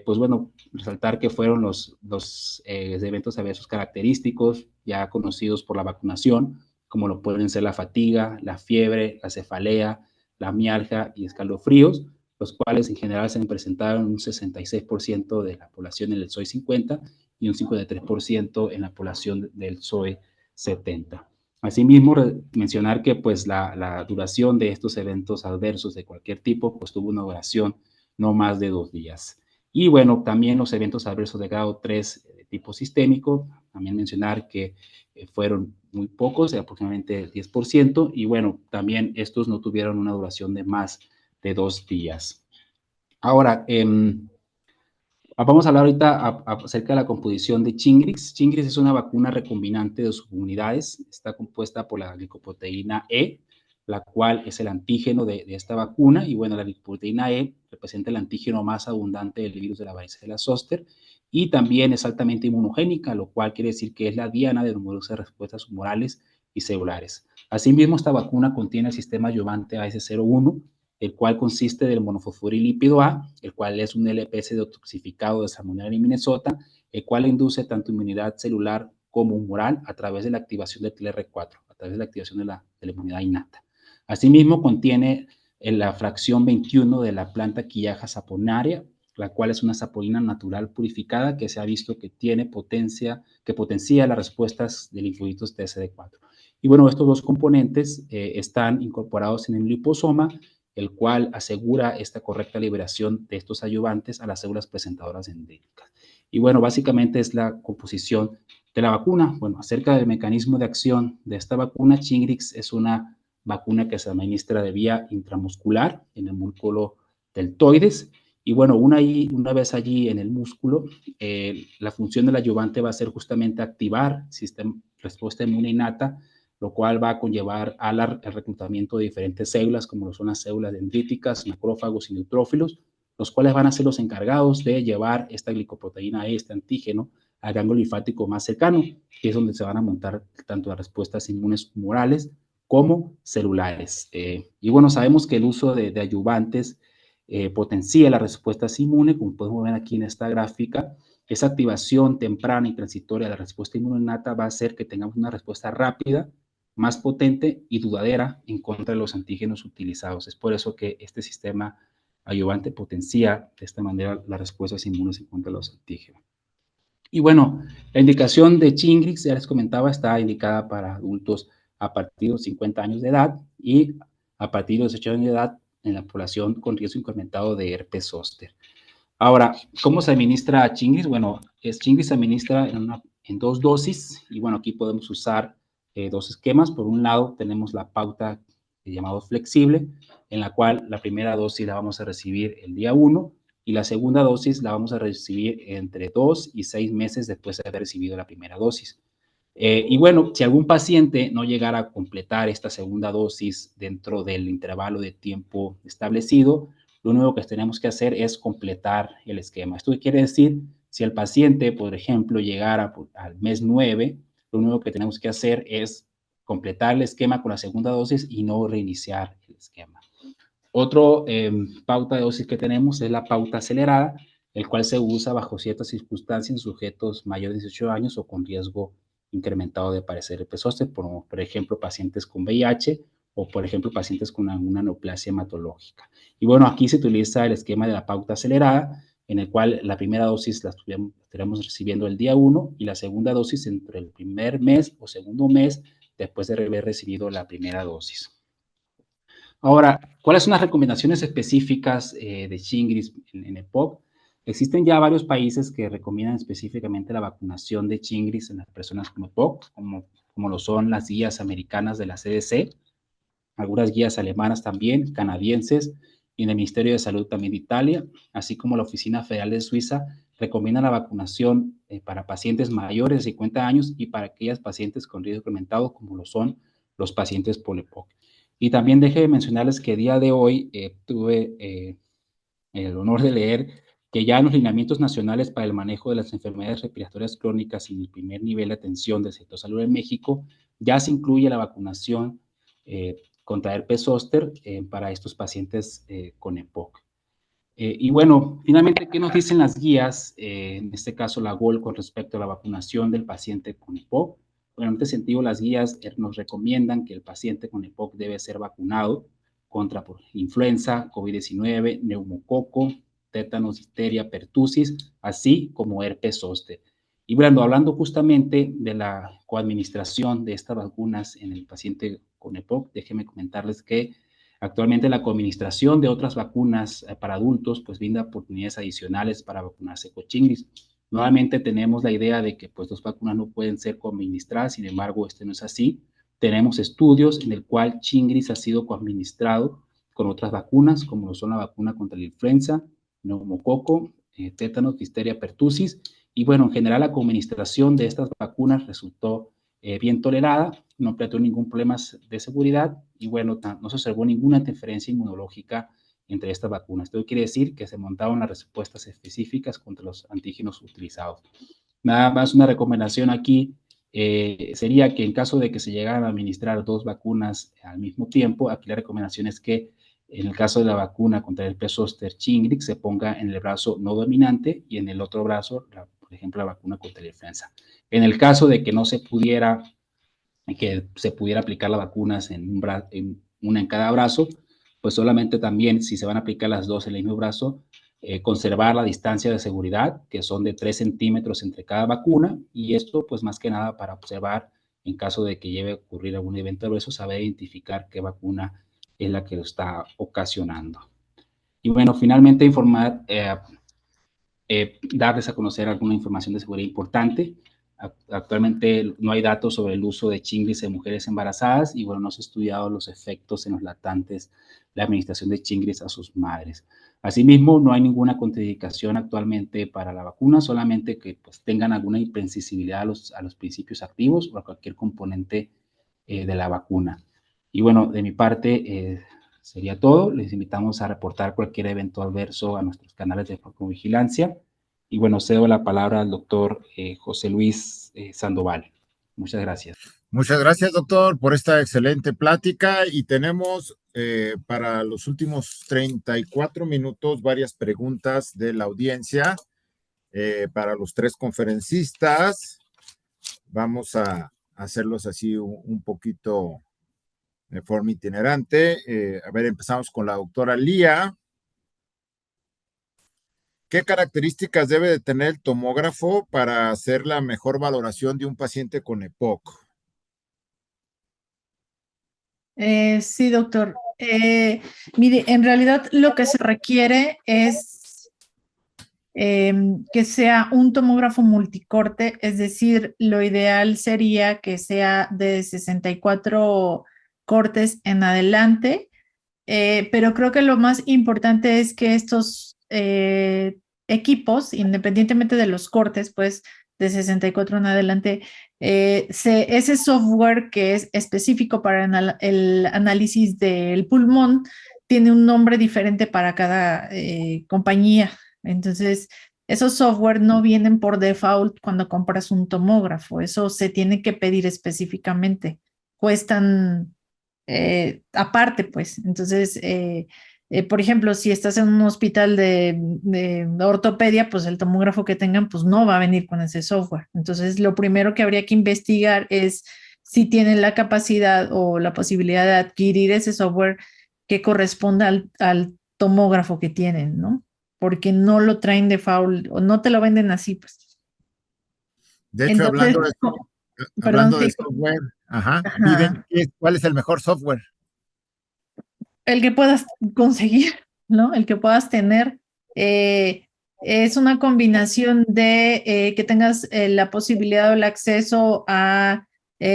D: pues bueno, resaltar que fueron los eventos adversos característicos ya conocidos por la vacunación, como lo pueden ser la fatiga, la fiebre, la cefalea, la mialgia y escalofríos, los cuales en general se presentaron en un 66% de la población en el SOI 50 y un 53% en la población del SOI 70. Asimismo, mencionar que pues la duración de estos eventos adversos de cualquier tipo pues tuvo una duración no más de 2 días. Y bueno, también los eventos adversos de grado 3 de tipo sistémico, también mencionar que fueron muy pocos, aproximadamente el 10%, y bueno, también estos no tuvieron una duración de más de 2 días. Ahora, vamos a hablar ahorita acerca de la composición de Shingrix. Shingrix es una vacuna recombinante de subunidades. Está compuesta por la glicoproteína E, la cual es el antígeno de esta vacuna. Y bueno, la glicoproteína E representa el antígeno más abundante del virus de la varicela zóster. Y también es altamente inmunogénica, lo cual quiere decir que es la diana de numerosas respuestas humorales y celulares. Asimismo, esta vacuna contiene el sistema adyuvante AS01, el cual consiste del monofosforilípido A, el cual es un LPS detoxificado de Salmonella y Minnesota, el cual induce tanto inmunidad celular como humoral a través de la activación del TLR4, a través de la activación de la inmunidad innata. Asimismo, contiene la fracción 21 de la planta quillaja saponaria, la cual es una saponina natural purificada que se ha visto que tiene potencia, que potencia las respuestas de linfocitos TCD4. Y bueno, estos dos componentes están incorporados en el liposoma, el cual asegura esta correcta liberación de estos ayudantes a las células presentadoras endémicas. Y bueno, básicamente es la composición de la vacuna. Bueno, acerca del mecanismo de acción de esta vacuna, Shingrix es una vacuna que se administra de vía intramuscular en el músculo deltoides. Y bueno, una vez allí en el músculo, la función del ayudante va a ser justamente activar respuesta inmune innata, lo cual va a conllevar al reclutamiento de diferentes células, como son las células dendríticas, macrófagos y neutrófilos, los cuales van a ser los encargados de llevar esta glicoproteína E, este antígeno, al ganglio linfático más cercano, que es donde se van a montar tanto las respuestas inmunes humorales como celulares. Y bueno, sabemos que el uso de ayudantes potencia las respuestas inmunes, como podemos ver aquí en esta gráfica. Esa activación temprana y transitoria de la respuesta inmune innata va a hacer que tengamos una respuesta rápida, más potente y duradera en contra de los antígenos utilizados. Es por eso que este sistema ayudante potencia de esta manera las respuestas inmunes en contra de los antígenos. Y bueno, la indicación de Shingrix, ya les comentaba, está indicada para adultos a partir de los 50 años de edad y a partir de los 18 años de edad en la población con riesgo incrementado de herpes zóster. Ahora, ¿cómo se administra Shingrix? Bueno, Shingrix se administra en 2 dosis y bueno, aquí podemos usar 2 esquemas. Por un lado, tenemos la pauta llamado flexible, en la cual la primera dosis la vamos a recibir el día 1 y la segunda dosis la vamos a recibir entre 2 y 6 meses después de haber recibido la primera dosis. Y bueno, si algún paciente no llegara a completar esta segunda dosis dentro del intervalo de tiempo establecido, lo único que tenemos que hacer es completar el esquema. Esto quiere decir, si el paciente, por ejemplo, llegara al mes 9, lo único que tenemos que hacer es completar el esquema con la segunda dosis y no reiniciar el esquema. Otro pauta de dosis que tenemos es la pauta acelerada, el cual se usa bajo ciertas circunstancias en sujetos mayores de 18 años o con riesgo incrementado de padecer herpes zóster, por ejemplo, pacientes con VIH o, por ejemplo, pacientes con alguna neoplasia hematológica. Y bueno, aquí se utiliza el esquema de la pauta acelerada, en el cual la primera dosis la estaremos recibiendo el día 1 y la segunda dosis entre el primer mes o segundo mes después de haber recibido la primera dosis. Ahora, ¿cuáles son las recomendaciones específicas de Shingrix en EPOC? Existen ya varios países que recomiendan específicamente la vacunación de Shingrix en las personas con EPOC, como lo son las guías americanas de la CDC, algunas guías alemanas también, canadienses, y en el Ministerio de Salud también de Italia, así como la Oficina Federal de Suiza, recomiendan la vacunación para pacientes mayores de 50 años y para aquellas pacientes con riesgo incrementado, como lo son los pacientes por EPOC. Y también deje de mencionarles que el día de hoy tuve el honor de leer que ya en los lineamientos nacionales para el manejo de las enfermedades respiratorias crónicas y en el primer nivel de atención del sector salud en México, ya se incluye la vacunación contra herpes zóster para estos pacientes con EPOC. Y bueno, finalmente, ¿qué nos dicen las guías, en este caso la GOL, con respecto a la vacunación del paciente con EPOC? Bueno, en este sentido, las guías nos recomiendan que el paciente con EPOC debe ser vacunado contra influenza, COVID-19, neumococo, tétanos, difteria, pertusis, así como herpes zóster. Y bueno, hablando justamente de la coadministración de estas vacunas en el paciente con EPOC, déjenme comentarles que actualmente la coadministración de otras vacunas para adultos pues brinda oportunidades adicionales para vacunarse con Shingrix. Nuevamente tenemos la idea de que pues 2 vacunas no pueden ser coadministradas, sin embargo este no es así. Tenemos estudios en el cual Shingrix ha sido coadministrado con otras vacunas, como lo son la vacuna contra la influenza, neumococo, tétanos, difteria, pertusis, y bueno, en general la coadministración de estas vacunas resultó bien tolerada, no planteó ningún problema de seguridad y bueno, no se observó ninguna interferencia inmunológica entre estas vacunas. Esto quiere decir que se montaron las respuestas específicas contra los antígenos utilizados. Nada más una recomendación aquí sería que en caso de que se llegaran a administrar 2 vacunas al mismo tiempo, aquí la recomendación es que en el caso de la vacuna contra el herpes zóster Shingrix se ponga en el brazo no dominante y en el otro brazo, por ejemplo, la vacuna contra la influenza. En el caso de que no se pudiera, que se pudiera aplicar las vacunas en una en cada brazo, pues solamente también si se van a aplicar las 2 en el mismo brazo, conservar la distancia de seguridad, que son de 3 centímetros entre cada vacuna, y esto pues más que nada para observar en caso de que lleve a ocurrir algún evento adverso, saber identificar qué vacuna es la que lo está ocasionando. Y bueno, finalmente informar, darles a conocer alguna información de seguridad importante. Actualmente no hay datos sobre el uso de Shingrix en mujeres embarazadas y bueno, no se ha estudiado los efectos en los lactantes, la administración de Shingrix a sus madres. Asimismo, no hay ninguna contraindicación actualmente para la vacuna, solamente que pues, tengan alguna hipersensibilidad a los principios activos o a cualquier componente de la vacuna. Y bueno, de mi parte sería todo. Les invitamos a reportar cualquier evento adverso a nuestros canales de farmacovigilancia. Y bueno, cedo la palabra al doctor José Luis Sandoval. Muchas gracias.
A: Muchas gracias, doctor, por esta excelente plática y tenemos para los últimos 34 minutos varias preguntas de la audiencia para los tres conferencistas. Vamos a hacerlos así un poquito de forma itinerante. A ver, empezamos con la doctora Lía. ¿Qué características debe de tener el tomógrafo para hacer la mejor valoración de un paciente con EPOC?
B: Sí, doctor. Mire, en realidad lo que se requiere es que sea un tomógrafo multicorte, es decir, lo ideal sería que sea de 64 cortes en adelante, pero creo que lo más importante es que estos equipos, independientemente de los cortes, pues de 64 en adelante, ese software que es específico para el análisis del pulmón tiene un nombre diferente para cada compañía. Entonces, esos software no vienen por default cuando compras un tomógrafo. Eso se tiene que pedir específicamente. Cuestan aparte, pues. Entonces, por ejemplo, si estás en un hospital de ortopedia, pues el tomógrafo que tengan, pues no va a venir con ese software. Entonces, lo primero que habría que investigar es si tienen la capacidad o la posibilidad de adquirir ese software que corresponda al tomógrafo que tienen, ¿no? Porque no lo traen de default o no te lo venden así, pues.
A: De hecho,
B: Entonces, perdón,
A: hablando de
B: sí.
A: software, ajá,
B: Ajá.
A: ¿cuál es el mejor software?
B: El que puedas conseguir, ¿no? El que puedas tener. Es una combinación de que tengas la posibilidad o el acceso a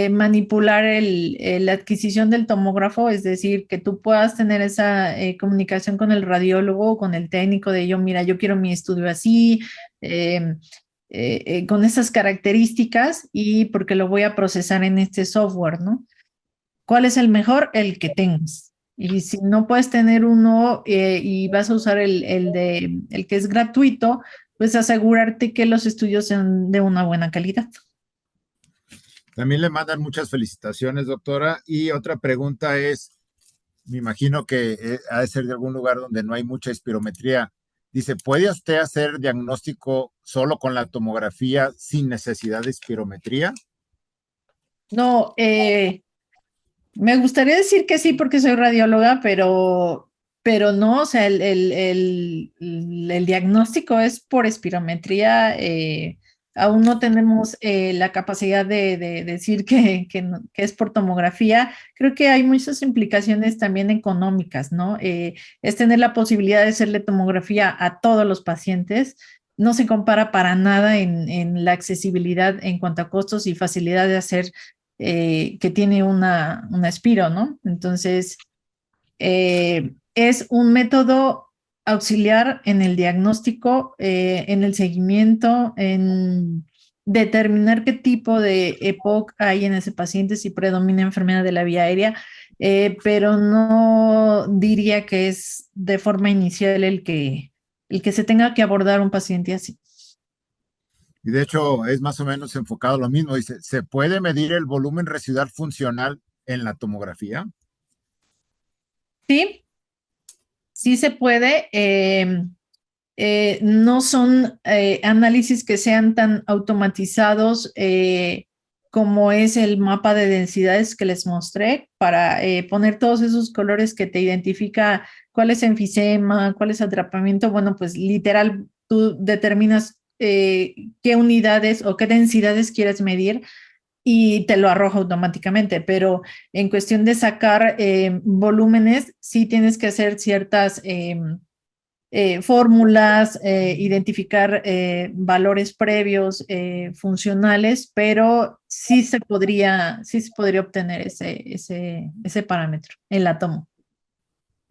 B: manipular la adquisición del tomógrafo, es decir, que tú puedas tener esa comunicación con el radiólogo o con el técnico de yo, mira, yo quiero mi estudio así, con esas características y porque lo voy a procesar en este software, ¿no? ¿Cuál es el mejor? El que tengas. Y si no puedes tener uno y vas a usar el que es gratuito, pues asegurarte que los estudios sean de una buena calidad.
A: También le mandan muchas felicitaciones, doctora. Y otra pregunta es, me imagino que ha de ser de algún lugar donde no hay mucha espirometría. Dice, ¿puede usted hacer diagnóstico solo con la tomografía sin necesidad de espirometría?
B: No, me gustaría decir que sí porque soy radióloga, pero no, o sea, el diagnóstico es por espirometría. Aún no tenemos la capacidad de decir que es por tomografía. Creo que hay muchas implicaciones también económicas, ¿no? Es tener la posibilidad de hacerle tomografía a todos los pacientes. No se compara para nada en la accesibilidad en cuanto a costos y facilidad de hacer que tiene una espiro, ¿no? Entonces, es un método auxiliar en el diagnóstico, en el seguimiento, en determinar qué tipo de EPOC hay en ese paciente, si predomina enfermedad de la vía aérea, pero no diría que es de forma inicial el que se tenga que abordar un paciente así.
A: Y de hecho es más o menos enfocado a lo mismo. Dice, ¿se puede medir el volumen residual funcional en la tomografía?
B: Sí, sí se puede. No son análisis que sean tan automatizados como es el mapa de densidades que les mostré para poner todos esos colores que te identifica cuál es enfisema, cuál es atrapamiento. Bueno, pues literal, tú determinas qué unidades o qué densidades quieres medir y te lo arroja automáticamente, pero en cuestión de sacar volúmenes, sí tienes que hacer ciertas fórmulas, identificar valores previos funcionales, pero sí se podría obtener ese parámetro, el átomo.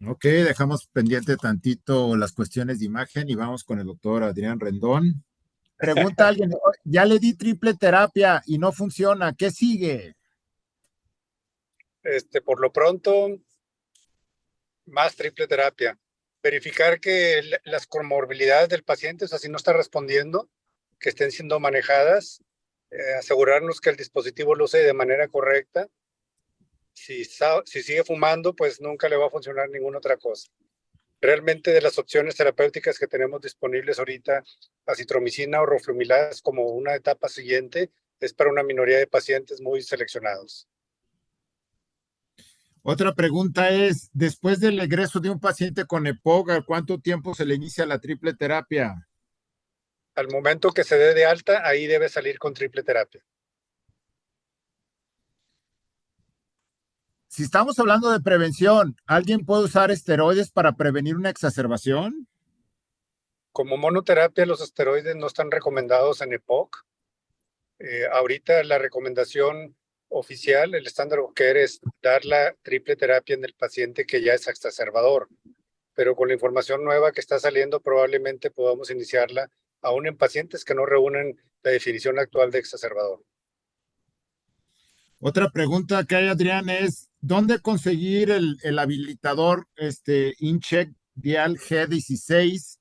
A: Ok, dejamos pendiente tantito las cuestiones de imagen y vamos con el doctor Adrián Rendón. Pregunta alguien, ya le di triple terapia y no funciona, ¿qué sigue?
C: Por lo pronto, más triple terapia. Verificar que las comorbilidades del paciente, o sea, si no está respondiendo, que estén siendo manejadas, asegurarnos que el dispositivo lo use de manera correcta. Si sigue fumando, pues nunca le va a funcionar ninguna otra cosa. Realmente de las opciones terapéuticas que tenemos disponibles ahorita, acitromicina o roflumilast como una etapa siguiente, es para una minoría de pacientes muy seleccionados.
A: Otra pregunta es, después del egreso de un paciente con EPOC, ¿a cuánto tiempo se le inicia la triple terapia?
C: Al momento que se dé de alta, ahí debe salir con triple terapia.
A: Si estamos hablando de prevención, ¿alguien puede usar esteroides para prevenir una exacerbación?
C: Como monoterapia, los esteroides no están recomendados en EPOC. Ahorita la recomendación oficial, el estándar of care es dar la triple terapia en el paciente que ya es exacerbador. Pero con la información nueva que está saliendo, probablemente podamos iniciarla aún en pacientes que no reúnen la definición actual de exacerbador.
A: Otra pregunta que hay, Adrián, es ¿dónde conseguir el habilitador InCheck Dial G16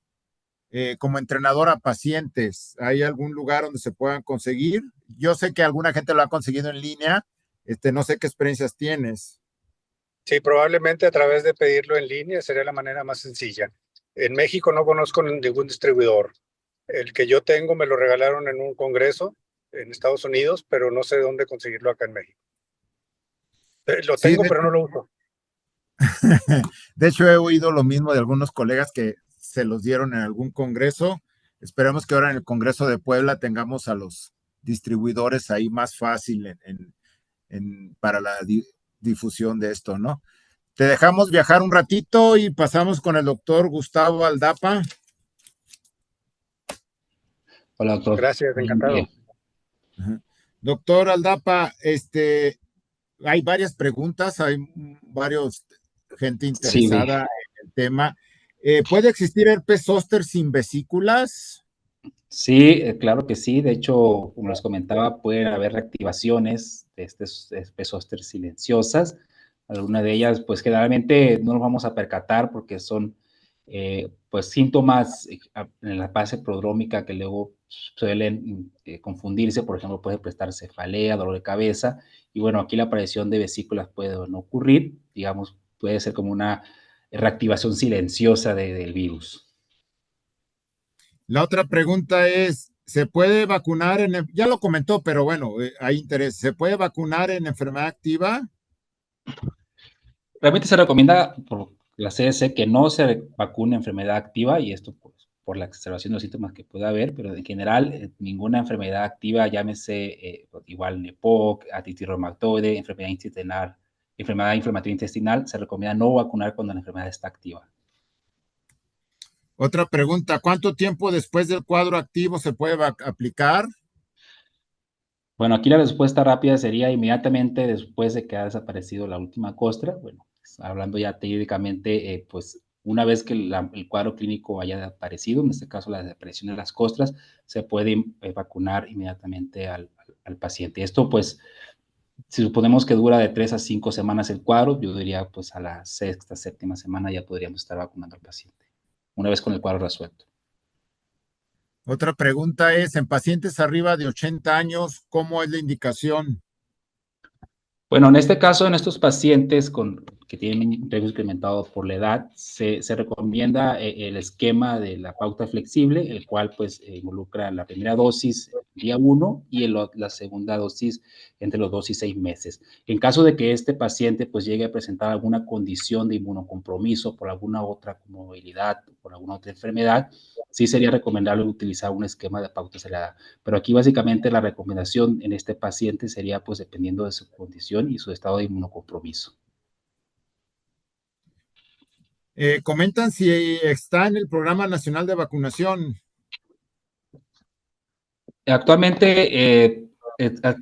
A: como entrenador a pacientes? ¿Hay algún lugar donde se puedan conseguir? Yo sé que alguna gente lo ha conseguido en línea, no sé qué experiencias tienes.
C: Sí, probablemente a través de pedirlo en línea sería la manera más sencilla. En México no conozco ningún distribuidor. El que yo tengo me lo regalaron en un congreso en Estados Unidos, pero no sé dónde conseguirlo acá en México. Lo
A: Sí,
C: tengo, pero no lo uso.
A: de hecho he oído lo mismo de algunos colegas que se los dieron en algún congreso. Esperemos que ahora en el Congreso de Puebla tengamos a los distribuidores ahí más fácil para la difusión de esto, ¿no? Te dejamos viajar un ratito y pasamos con el doctor Gustavo Aldapa.
D: Hola, doctor.
C: Gracias, encantado.
A: Ajá. Doctor Aldapa, hay varias preguntas, hay varios gente
D: Sí,
A: interesada en el tema. ¿Puede existir herpes zóster sin vesículas?
D: sí, claro que sí. De hecho, como les comentaba, pueden haber reactivaciones de este zóster silenciosas. Algunas de ellas, pues generalmente no nos vamos a percatar porque son pues síntomas en la fase prodrómica que luego suelen confundirse. Por ejemplo, puede prestar cefalea, dolor de cabeza. Y bueno, aquí la aparición de vesículas puede no ocurrir. Digamos, puede ser como una reactivación silenciosa del virus.
A: La otra pregunta es, ¿se puede vacunar ya lo comentó, pero bueno, hay interés, ¿se puede vacunar en enfermedad activa?
D: Realmente se recomienda por la CDC que no se vacune enfermedad activa y esto pues, por la exacerbación de los síntomas que pueda haber, pero en general ninguna enfermedad activa, llámese igual EPOC, artritis reumatoide, enfermedad inflamatoria intestinal, se recomienda no vacunar cuando la enfermedad está activa.
A: Otra pregunta, ¿cuánto tiempo después del cuadro activo se puede aplicar?
D: Bueno, aquí la respuesta rápida sería inmediatamente después de que ha desaparecido la última costra. Bueno, pues, hablando ya teóricamente, pues una vez que el cuadro clínico haya aparecido, en este caso la desaparición de las costras, se puede vacunar inmediatamente al paciente. Esto, pues, si suponemos que dura de 3 a 5 semanas el cuadro, yo diría, pues a la sexta, séptima semana ya podríamos estar vacunando al paciente, una vez con el cuadro resuelto.
A: Otra pregunta es, en pacientes arriba de 80 años, ¿cómo es la indicación?
D: Bueno, en este caso, en estos pacientes que tienen riesgo incrementado por la edad, se recomienda el esquema de la pauta flexible, el cual pues involucra la primera dosis día 1 y la segunda dosis entre los 2 y 6 meses. En caso de que este paciente pues llegue a presentar alguna condición de inmunocompromiso por alguna otra comorbilidad, por alguna otra enfermedad, sí sería recomendable utilizar un esquema de pauta acelerada. Pero aquí básicamente la recomendación en este paciente sería pues dependiendo de su condición y su estado de inmunocompromiso.
A: Comentan si está en el Programa Nacional de Vacunación.
D: Actualmente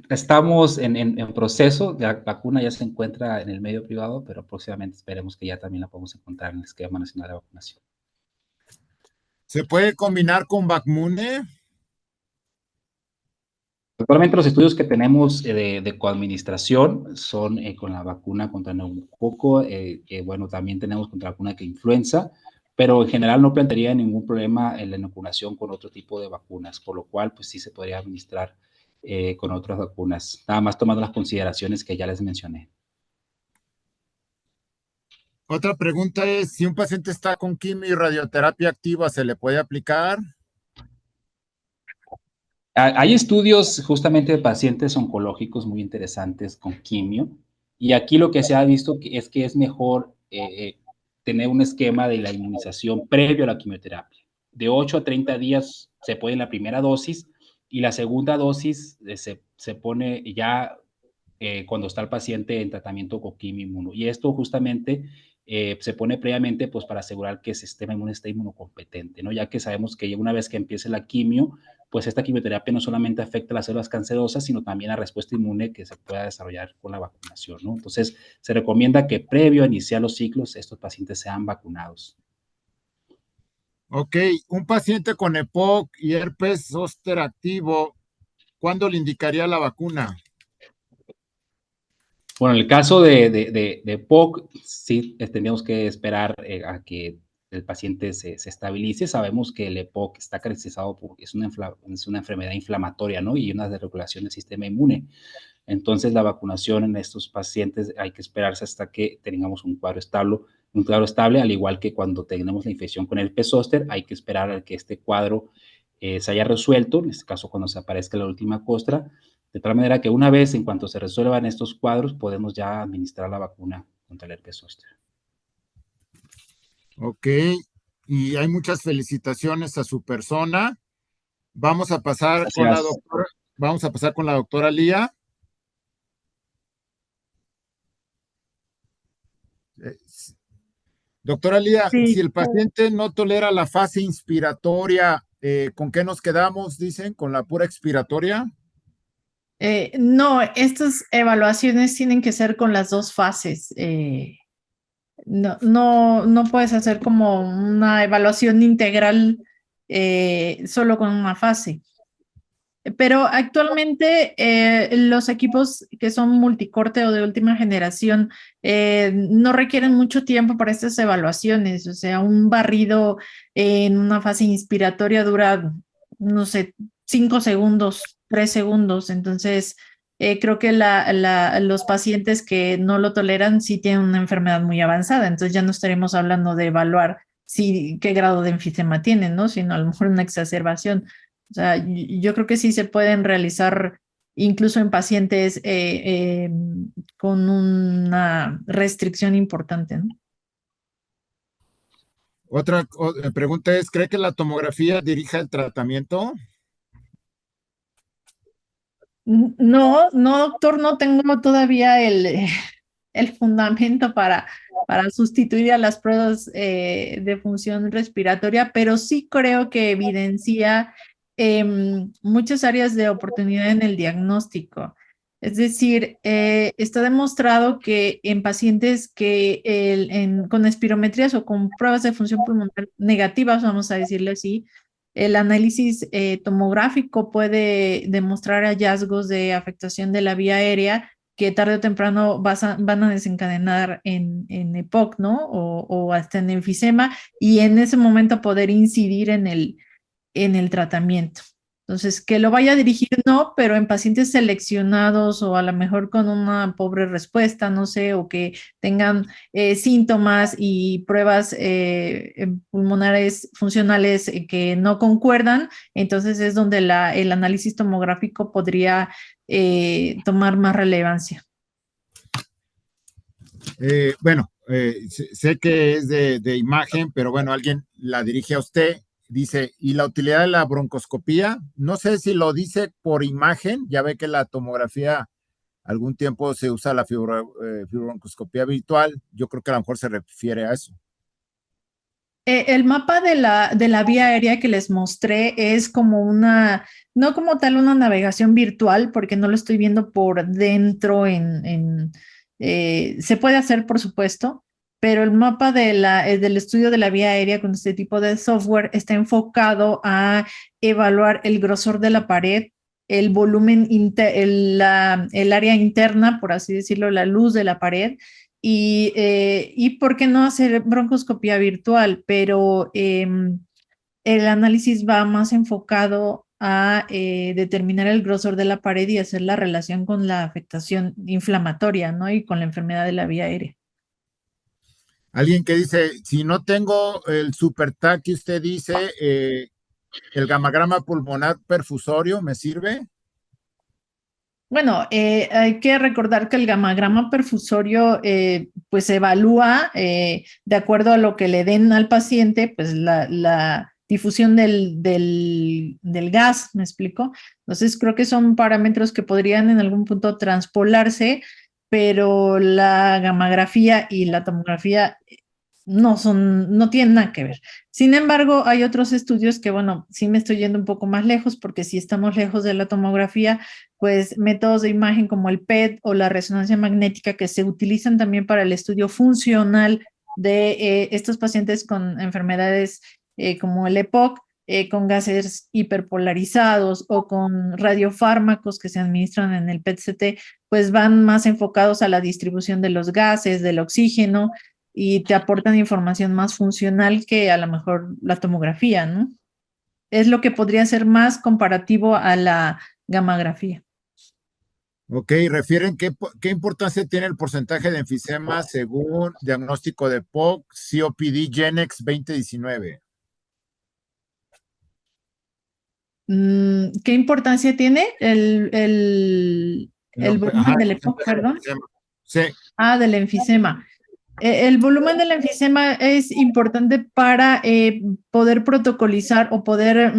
D: estamos en proceso, la vacuna ya se encuentra en el medio privado, pero próximamente esperemos que ya también la podamos encontrar en el Esquema Nacional de Vacunación.
A: ¿Se puede combinar con Vacmune?
D: Actualmente los estudios que tenemos de coadministración son con la vacuna contra neumococo, bueno, también tenemos contra la vacuna de influenza, pero en general no plantearía ningún problema en la inoculación con otro tipo de vacunas, por lo cual pues sí se podría administrar con otras vacunas, nada más tomando las consideraciones que ya les mencioné.
A: Otra pregunta es, si un paciente está con quimio y radioterapia activa, ¿se le puede aplicar?
D: Hay estudios justamente de pacientes oncológicos muy interesantes con quimio, y aquí lo que se ha visto es que es mejor tener un esquema de la inmunización previo a la quimioterapia. De 8 a 30 días se pone la primera dosis y la segunda dosis se pone ya cuando está el paciente en tratamiento con quimio inmuno. Y esto justamente se pone previamente pues, para asegurar que el sistema inmune esté inmunocompetente, ¿no? Ya que sabemos que una vez que empiece la quimio, pues esta quimioterapia no solamente afecta a las células cancerosas, sino también a la respuesta inmune que se pueda desarrollar con la vacunación, ¿no? Entonces, se recomienda que previo a iniciar los ciclos, estos pacientes sean vacunados.
A: Ok, un paciente con EPOC y herpes zóster activo, ¿cuándo le indicaría la vacuna?
D: Bueno, en el caso de POC, sí tendríamos que esperar a que el paciente se estabilice. Sabemos que el EPOC está caracterizado por, es una enfermedad inflamatoria, ¿no? Y una desregulación del sistema inmune. Entonces, la vacunación en estos pacientes hay que esperarse hasta que tengamos un cuadro estable, al igual que cuando tenemos la infección con el herpes zóster, hay que esperar a que este cuadro se haya resuelto, en este caso cuando se aparezca la última costra, de tal manera que una vez en cuanto se resuelvan estos cuadros, podemos ya administrar la vacuna contra el herpes zóster.
A: Ok, y hay muchas felicitaciones a su persona. Vamos a pasar con la
D: Gracias.
A: doctora, vamos a pasar con la doctora Lía. Doctora Lía, si
B: Sí.
A: el paciente no tolera la fase inspiratoria, ¿con qué nos quedamos? Dicen, ¿con la pura expiratoria?
B: No, estas evaluaciones tienen que ser con las dos fases. No puedes hacer como una evaluación integral solo con una fase. Pero actualmente los equipos que son multicorte o de última generación no requieren mucho tiempo para estas evaluaciones. O sea, un barrido en una fase inspiratoria dura, no sé, 5 segundos, 3 segundos. Entonces, creo que los pacientes que no lo toleran sí tienen una enfermedad muy avanzada. Entonces, ya no estaremos hablando de evaluar qué grado de enfisema tienen, ¿no? Sino a lo mejor una exacerbación. O sea, yo creo que sí se pueden realizar incluso en pacientes con una restricción importante, ¿no?
A: Otra pregunta es, ¿cree que la tomografía dirija el tratamiento?
B: No, no, doctor, no tengo todavía el fundamento para sustituir a las pruebas de función respiratoria, pero sí creo que evidencia muchas áreas de oportunidad en el diagnóstico. Es decir, está demostrado que en pacientes con espirometrías o con pruebas de función pulmonar negativas, vamos a decirle así, el análisis tomográfico puede demostrar hallazgos de afectación de la vía aérea que tarde o temprano van a desencadenar en EPOC, ¿no? O hasta en enfisema, y en ese momento poder incidir en el tratamiento. Entonces, que lo vaya a dirigir, no, pero en pacientes seleccionados o a lo mejor con una pobre respuesta, no sé, o que tengan síntomas y pruebas pulmonares funcionales que no concuerdan, entonces es donde el análisis tomográfico podría tomar más relevancia.
A: Bueno, sé que es de imagen, pero bueno, alguien la dirige a usted. Dice, ¿y la utilidad de la broncoscopía? No sé si lo dice por imagen, ya ve que la tomografía algún tiempo se usa la fibrobroncoscopía virtual. Yo creo que a lo mejor se refiere a eso.
B: El mapa de la vía aérea que les mostré es como una, no como tal una navegación virtual, porque no lo estoy viendo por dentro se puede hacer, por supuesto, pero el mapa del estudio de la vía aérea con este tipo de software está enfocado a evaluar el grosor de la pared, el volumen, el área interna, por así decirlo, la luz de la pared y por qué no hacer broncoscopía virtual, pero el análisis va más enfocado a determinar el grosor de la pared y hacer la relación con la afectación inflamatoria, ¿no? Y con la enfermedad de la vía aérea.
A: Alguien que dice, si no tengo el super TAC que usted dice, el gamagrama pulmonar perfusorio, ¿me sirve?
B: Bueno, hay que recordar que el gamagrama perfusorio pues evalúa de acuerdo a lo que le den al paciente, pues la difusión del gas, ¿me explico? Entonces creo que son parámetros que podrían en algún punto transpolarse, pero la gamografía y la tomografía no tienen nada que ver. Sin embargo, hay otros estudios que, bueno, sí me estoy yendo un poco más lejos, porque si estamos lejos de la tomografía, pues métodos de imagen como el PET o la resonancia magnética que se utilizan también para el estudio funcional de estos pacientes con enfermedades como el EPOC, con gases hiperpolarizados o con radiofármacos que se administran en el PET-CT, pues van más enfocados a la distribución de los gases, del oxígeno, y te aportan información más funcional que a lo mejor la tomografía, ¿no? Es lo que podría ser más comparativo a la gamografía.
A: Ok, refieren qué importancia tiene el porcentaje de enfisema según diagnóstico de POC, COPD Genex 2019.
B: ¿Qué importancia tiene el volumen
A: Ajá, el
B: del EPOC,
A: porcentaje de
B: perdón?
A: enfisema. Sí,
B: Ah, del enfisema. El volumen del enfisema es importante para poder protocolizar o poder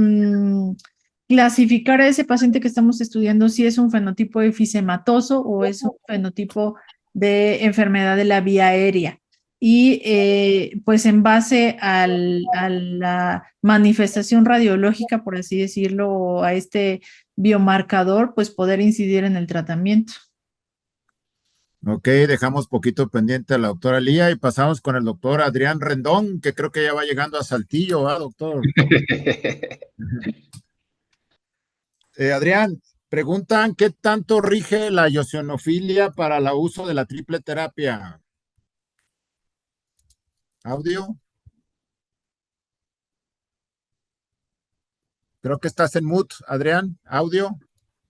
B: clasificar a ese paciente que estamos estudiando si es un fenotipo efisematoso o es un fenotipo de enfermedad de la vía aérea. Y pues en base a la manifestación radiológica, por así decirlo, o a este biomarcador, pues poder incidir en el tratamiento.
A: ok, dejamos poquito pendiente a la doctora Lía y pasamos con el doctor Adrián Rendón, que creo que ya va llegando a Saltillo, ¿ah, doctor? Adrián, preguntan qué tanto rige la eosinofilia para el uso de la triple terapia. ¿Audio? Creo que estás en mute, Adrián. ¿Audio?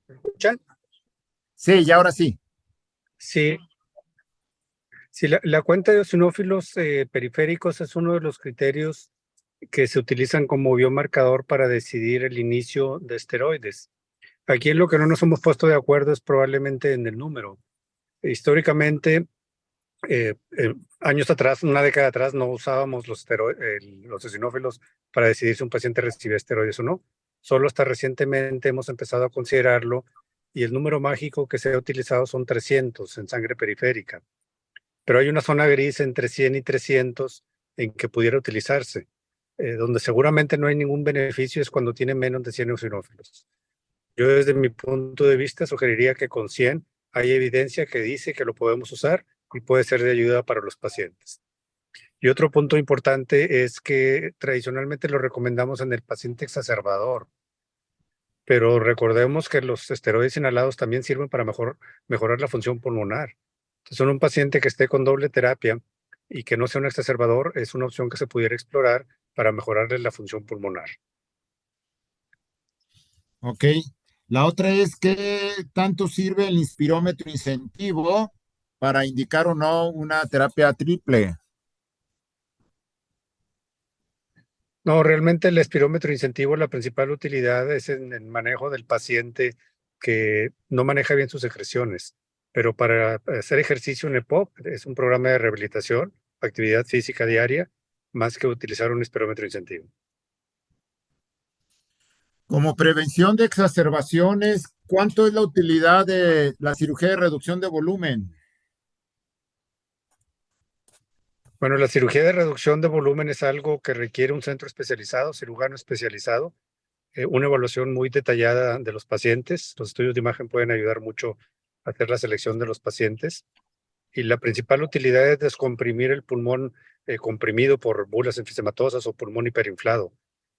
E: ¿Me escuchan?
A: Sí, y ahora sí.
E: Sí, sí, la cuenta de eosinófilos periféricos es uno de los criterios que se utilizan como biomarcador para decidir el inicio de esteroides. Aquí en lo que no nos hemos puesto de acuerdo es probablemente en el número. Históricamente, años atrás, una década atrás, no usábamos los eosinófilos para decidir si un paciente recibía esteroides o no. Solo hasta recientemente hemos empezado a considerarlo y el número mágico que se ha utilizado son 300 en sangre periférica. Pero hay una zona gris entre 100 y 300 en que pudiera utilizarse. Donde seguramente no hay ningún beneficio es cuando tiene menos de 100 eosinófilos. Yo desde mi punto de vista sugeriría que con 100 hay evidencia que dice que lo podemos usar y puede ser de ayuda para los pacientes. Y otro punto importante es que tradicionalmente lo recomendamos en el paciente exacerbador, pero recordemos que los esteroides inhalados también sirven para mejorar la función pulmonar. Entonces, en un paciente que esté con doble terapia y que no sea un exacerbador, es una opción que se pudiera explorar para mejorarle la función pulmonar.
A: Ok. La otra es qué tanto sirve el inspirómetro incentivo para indicar o no una terapia triple.
E: No, realmente el espirómetro incentivo, la principal utilidad es en el manejo del paciente que no maneja bien sus secreciones. Pero para hacer ejercicio en EPOC es un programa de rehabilitación, actividad física diaria, más que utilizar un espirómetro incentivo.
A: Como prevención de exacerbaciones, ¿cuánto es la utilidad de la cirugía de reducción de volumen?
E: Bueno, la cirugía de reducción de volumen es algo que requiere un centro especializado, cirujano especializado, una evaluación muy detallada de los pacientes. Los estudios de imagen pueden ayudar mucho a hacer la selección de los pacientes. Y la principal utilidad es descomprimir el pulmón comprimido por bulas enfisematosas o pulmón hiperinflado.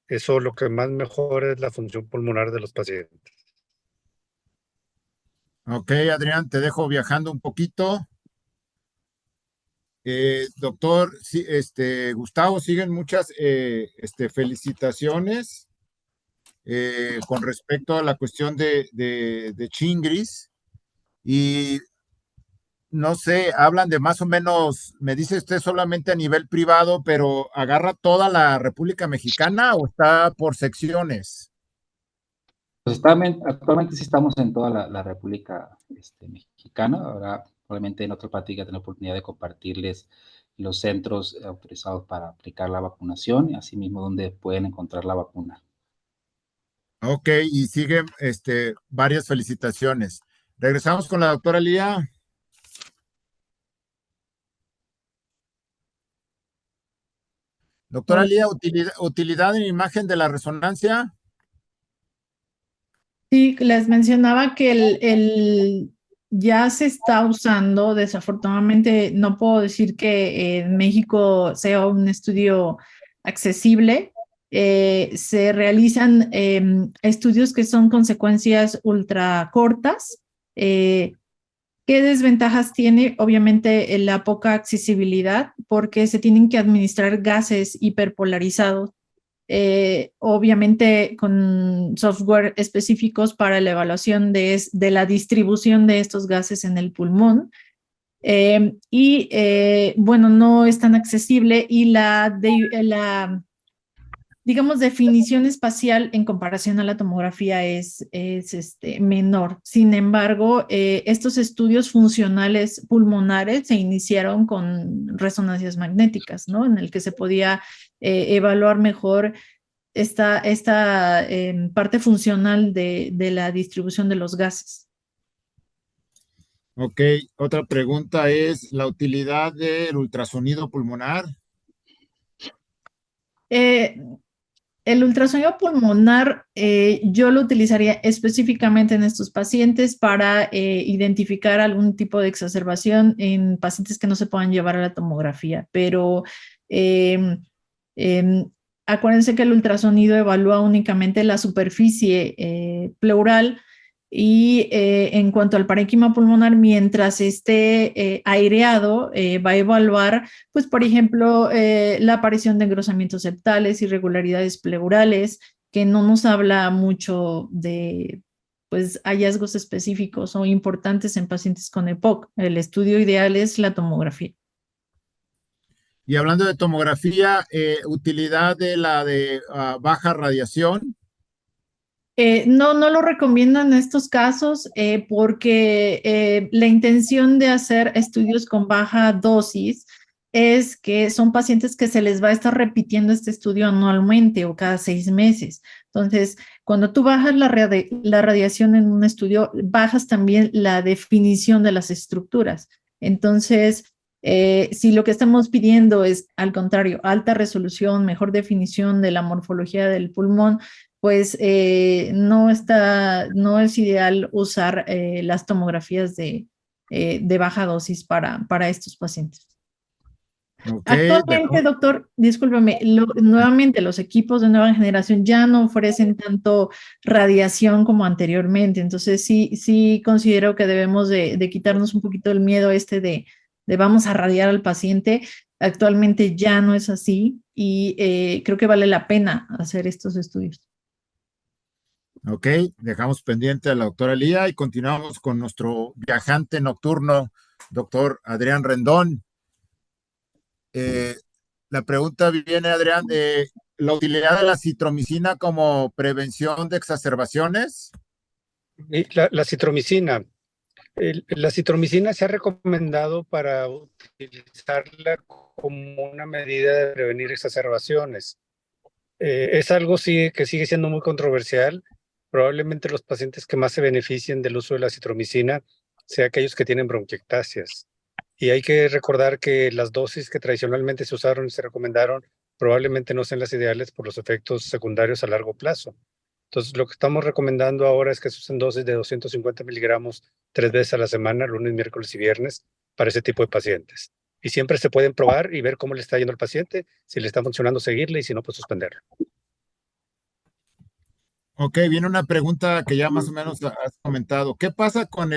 E: Eso lo que más mejora es la función pulmonar de los pacientes.
A: Ok, Adrián, te dejo viajando un poquito. Doctor, sí, Gustavo, siguen muchas felicitaciones con respecto a la cuestión de Chingris. Y no sé, hablan de más o menos, me dice usted solamente a nivel privado, pero ¿agarra toda la República Mexicana o está por secciones?
D: Pues actualmente sí estamos en toda la República Mexicana. Ahora, probablemente en otra plática tener la oportunidad de compartirles los centros autorizados para aplicar la vacunación y asimismo donde pueden encontrar la vacuna.
A: Ok, y siguen varias felicitaciones. Regresamos con la doctora Lía. Doctora Lía, utilidad en imagen de la resonancia.
B: Sí, les mencionaba que ya se está usando, desafortunadamente no puedo decir que en México sea un estudio accesible. Se realizan estudios que son consecuencias ultra cortas. ¿Qué desventajas tiene? Obviamente la poca accesibilidad porque se tienen que administrar gases hiperpolarizados, obviamente con software específicos para la evaluación de la distribución de estos gases en el pulmón. Bueno, no es tan accesible y digamos, definición espacial en comparación a la tomografía es menor. Sin embargo, estos estudios funcionales pulmonares se iniciaron con resonancias magnéticas, ¿no? En el que se podía evaluar mejor esta parte funcional de la distribución de los gases.
A: Ok, otra pregunta es la utilidad del ultrasonido pulmonar.
B: Eh, el ultrasonido pulmonar yo lo utilizaría específicamente en estos pacientes para identificar algún tipo de exacerbación en pacientes que no se puedan llevar a la tomografía, pero eh, eh, acuérdense que el ultrasonido evalúa únicamente la superficie pleural y en cuanto al parénquima pulmonar, mientras esté aireado, va a evaluar, pues, por ejemplo, la aparición de engrosamientos septales, irregularidades pleurales, que no nos habla mucho de, pues, hallazgos específicos o importantes en pacientes con EPOC. El estudio ideal es la tomografía.
A: Y hablando de tomografía, utilidad de la de baja radiación.
B: No lo recomiendo en estos casos porque la intención de hacer estudios con baja dosis es que son pacientes que se les va a estar repitiendo este estudio anualmente o cada 6 meses. Entonces, cuando tú bajas la radiación en un estudio, bajas también la definición de las estructuras. Entonces, si lo que estamos pidiendo es, al contrario, alta resolución, mejor definición de la morfología del pulmón, pues no es ideal usar las tomografías de baja dosis para estos pacientes.
A: Ok,
B: Actualmente, doctor, discúlpeme, nuevamente los equipos de nueva generación ya no ofrecen tanto radiación como anteriormente, entonces sí considero que debemos de quitarnos un poquito el miedo de vamos a radiar al paciente. Actualmente ya no es así y creo que vale la pena hacer estos estudios.
A: ok, dejamos pendiente a la doctora Lía y continuamos con nuestro viajante nocturno, doctor Adrián Rendón. Eh, la pregunta viene, Adrián, de la utilidad de la citromicina como prevención de exacerbaciones.
E: Y la citromicina. La citromicina se ha recomendado para utilizarla como una medida de prevenir exacerbaciones. Es algo sí, que sigue siendo muy controversial. Probablemente los pacientes que más se beneficien del uso de la citromicina sean aquellos que tienen bronquiectasias. Y hay que recordar que las dosis que tradicionalmente se usaron y se recomendaron probablemente no sean las ideales por los efectos secundarios a largo plazo. Entonces, lo que estamos recomendando ahora es que se usen dosis de 250 miligramos 3 veces a la semana, lunes, miércoles y viernes, para ese tipo de pacientes. Y siempre se pueden probar y ver cómo le está yendo al paciente, si le está funcionando, seguirle y si no, pues suspenderlo.
A: Ok, viene una pregunta que ya más o menos has comentado. ¿Qué pasa con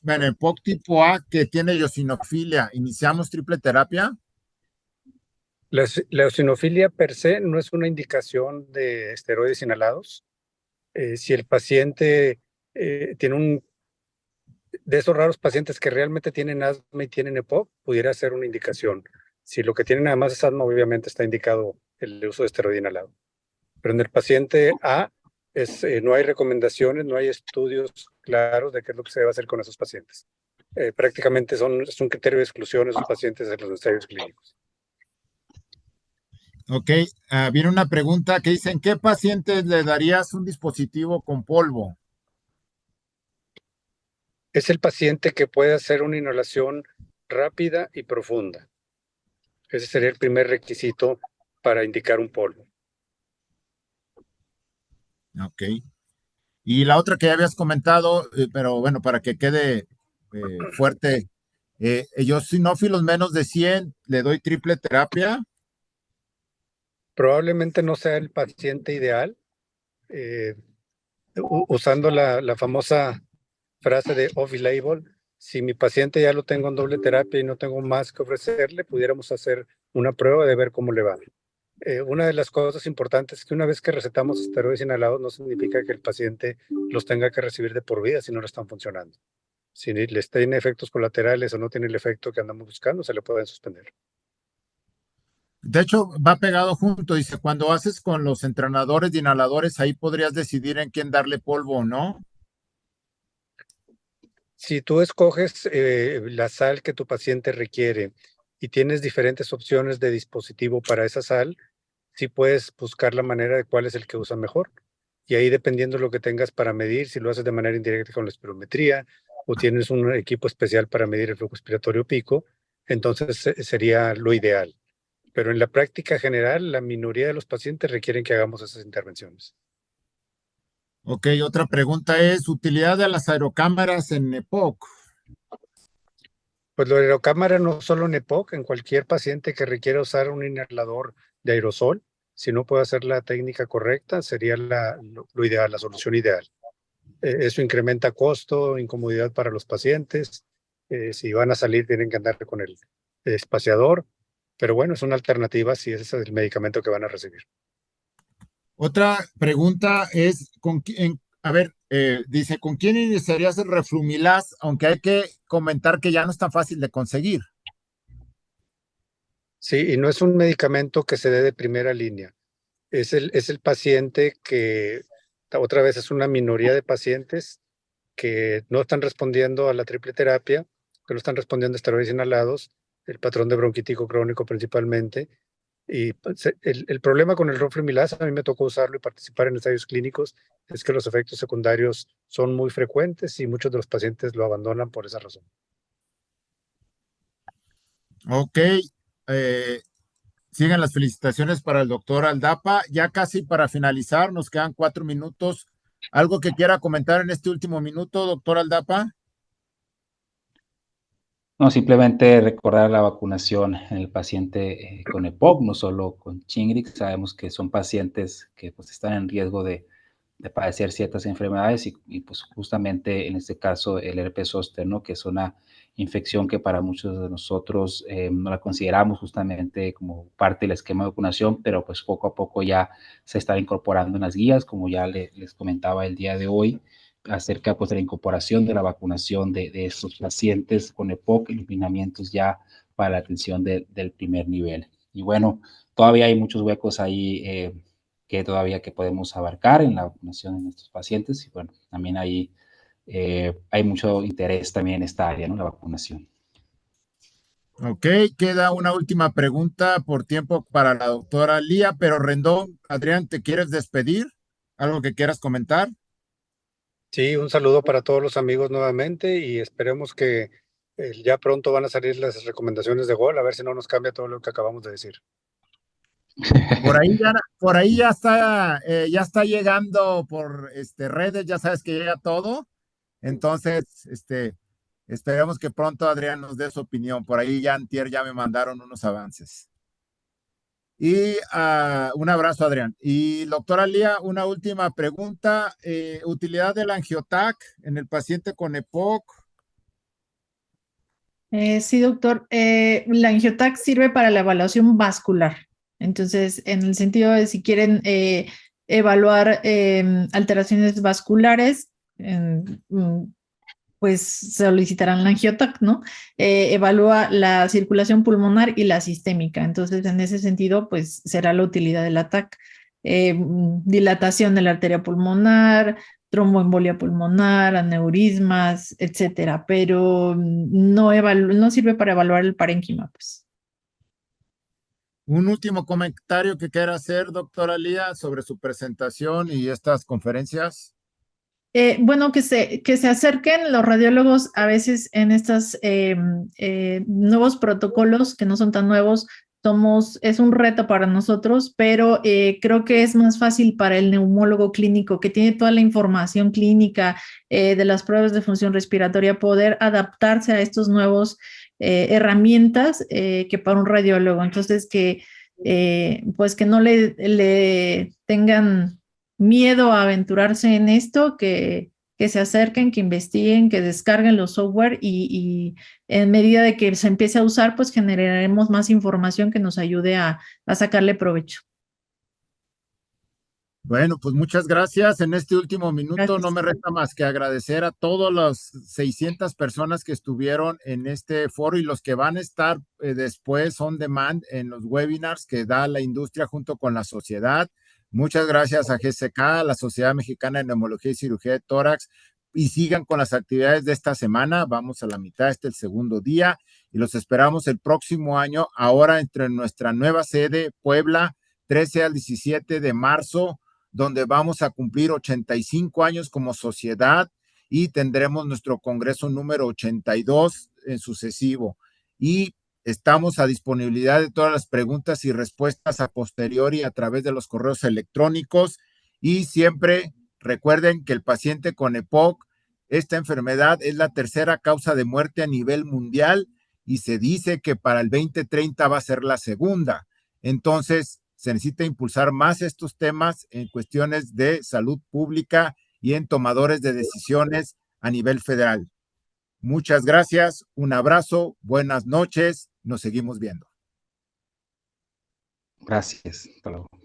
A: bueno, el POC tipo A que tiene eosinofilia? ¿Iniciamos triple terapia?
E: La eosinofilia per se no es una indicación de esteroides inhalados. Si el paciente tiene de esos raros pacientes que realmente tienen asma y tienen EPOC, pudiera ser una indicación. Si lo que tienen además es asma, obviamente está indicado el uso de esteroide inhalado. Pero en el paciente A no hay recomendaciones, no hay estudios claros de qué es lo que se debe hacer con esos pacientes. Prácticamente es un criterio de exclusión esos pacientes de los ensayos clínicos.
A: Ok, viene una pregunta que dice, ¿en qué pacientes le darías un dispositivo con polvo?
E: Es el paciente que puede hacer una inhalación rápida y profunda. Ese sería el primer requisito para indicar un polvo.
A: Ok. Y la otra que ya habías comentado, pero bueno, para que quede fuerte, eosinófilos menos de 100, le doy triple terapia.
E: Probablemente no sea el paciente ideal, eh, usando la famosa frase de off-label. Si mi paciente ya lo tengo en doble terapia y no tengo más que ofrecerle, pudiéramos hacer una prueba de ver cómo le va. Una de las cosas importantes es que una vez que recetamos esteroides inhalados, no significa que el paciente los tenga que recibir de por vida si no le están funcionando. Si les tiene efectos colaterales o no tiene el efecto que andamos buscando, se le pueden suspender.
A: De hecho, va pegado junto. Dice, cuando haces con los entrenadores de inhaladores, ahí podrías decidir en quién darle polvo o no.
E: Si tú escoges la sal que tu paciente requiere y tienes diferentes opciones de dispositivo para esa sal, sí puedes buscar la manera de cuál es el que usa mejor. Y ahí dependiendo de lo que tengas para medir, si lo haces de manera indirecta con la espirometría o tienes un equipo especial para medir el flujo expiratorio pico, entonces sería lo ideal. Pero en la práctica general, la minoría de los pacientes requieren que hagamos esas intervenciones.
A: Ok, otra pregunta es, utilidad de las aerocámaras en EPOC.
E: Pues la aerocámara no solo en EPOC, en cualquier paciente que requiera usar un inhalador de aerosol, si no puede hacer la técnica correcta, sería lo ideal, la solución ideal. Eso incrementa costo, incomodidad para los pacientes. Si van a salir, tienen que andar con el espaciador. Pero bueno, es una alternativa si ese es el medicamento que van a recibir.
A: Otra pregunta es, a ver, dice, ¿con quién iniciarías el Reflumilas? Aunque hay que comentar que ya no es tan fácil de conseguir.
E: Sí, y no es un medicamento que se dé de primera línea. Es el paciente que, otra vez, es una minoría de pacientes que no están respondiendo a la triple terapia, que no están respondiendo a esteroides inhalados, el patrón de bronquítico crónico principalmente. Y pues, el problema con el roflumilaz, a mí me tocó usarlo y participar en ensayos clínicos, es que los efectos secundarios son muy frecuentes y muchos de los pacientes lo abandonan por esa razón.
A: Ok, eh, siguen las felicitaciones para el doctor Aldapa. Ya casi para finalizar, nos quedan 4 minutos. ¿Algo que quiera comentar en este último minuto, doctor Aldapa?
D: No, simplemente recordar la vacunación en el paciente con EPOC, no solo con Shingrix. Sabemos que son pacientes que pues, están en riesgo de padecer ciertas enfermedades y, pues justamente en este caso el herpes zóster, ¿no? Que es una infección que para muchos de nosotros no la consideramos justamente como parte del esquema de vacunación, pero pues poco a poco ya se está incorporando en las guías, como ya les comentaba el día de hoy, acerca pues de la incorporación de la vacunación de estos pacientes con EPOC y lineamientos ya para la atención del primer nivel. Y bueno, todavía hay muchos huecos ahí que todavía que podemos abarcar en la vacunación de nuestros pacientes y bueno, también hay mucho interés también en esta área, ¿no? La vacunación.
A: Ok, queda una última pregunta por tiempo para la doctora Lía, pero Rendón, Adrián, ¿te quieres despedir? ¿Algo que quieras comentar?
E: Sí, un saludo para todos los amigos nuevamente y esperemos que ya pronto van a salir las recomendaciones de GOL, a ver si no nos cambia todo lo que acabamos de decir.
A: Por ahí ya está llegando por redes, ya sabes que llega todo. Entonces, esperemos que pronto Adrián nos dé su opinión. Por ahí ya antier ya me mandaron unos avances. Y un abrazo, Adrián. Y doctora Lía, una última pregunta. ¿Utilidad del angiotac en el paciente con EPOC?
B: Sí, doctor. La angiotac sirve para la evaluación vascular. Entonces, en el sentido de si quieren evaluar alteraciones vasculares, pues solicitarán la angiotac, ¿no? Evalúa la circulación pulmonar y la sistémica. Entonces, en ese sentido, pues será la utilidad del ATAC. Dilatación de la arteria pulmonar, tromboembolia pulmonar, aneurismas, etcétera, pero no sirve para evaluar el parénquima, pues.
A: Un último comentario que quiera hacer, doctora Lía, sobre su presentación y estas conferencias.
B: Bueno, que se acerquen los radiólogos a veces en estos nuevos protocolos, que no son tan nuevos, es un reto para nosotros, pero creo que es más fácil para el neumólogo clínico que tiene toda la información clínica de las pruebas de función respiratoria, poder adaptarse a estos nuevos herramientas que para un radiólogo. Entonces, pues que no le tengan miedo a aventurarse en esto, que se acerquen, que investiguen, que descarguen los software y en medida de que se empiece a usar, pues generaremos más información que nos ayude a sacarle provecho.
A: Bueno, pues muchas gracias. En este último minuto
B: Gracias.
A: no me resta más que agradecer a todas las 600 personas que estuvieron en este foro y los que van a estar después on demand en los webinars que da la industria junto con la sociedad. Muchas gracias a GSK, a la Sociedad Mexicana de Neumología y Cirugía de Tórax, y sigan con las actividades de esta semana. Vamos a la mitad, el segundo día, y los esperamos el próximo año, ahora entre nuestra nueva sede, Puebla, 13 al 17 de marzo, donde vamos a cumplir 85 años como sociedad y tendremos nuestro congreso número 82 en sucesivo. Y estamos a disponibilidad de todas las preguntas y respuestas a posteriori a través de los correos electrónicos. Y siempre recuerden que el paciente con EPOC, esta enfermedad es la tercera causa de muerte a nivel mundial y se dice que para el 2030 va a ser la segunda. Entonces, se necesita impulsar más estos temas en cuestiones de salud pública y en tomadores de decisiones a nivel federal. Muchas gracias, un abrazo, buenas noches, nos seguimos viendo.
D: Gracias. Hasta luego.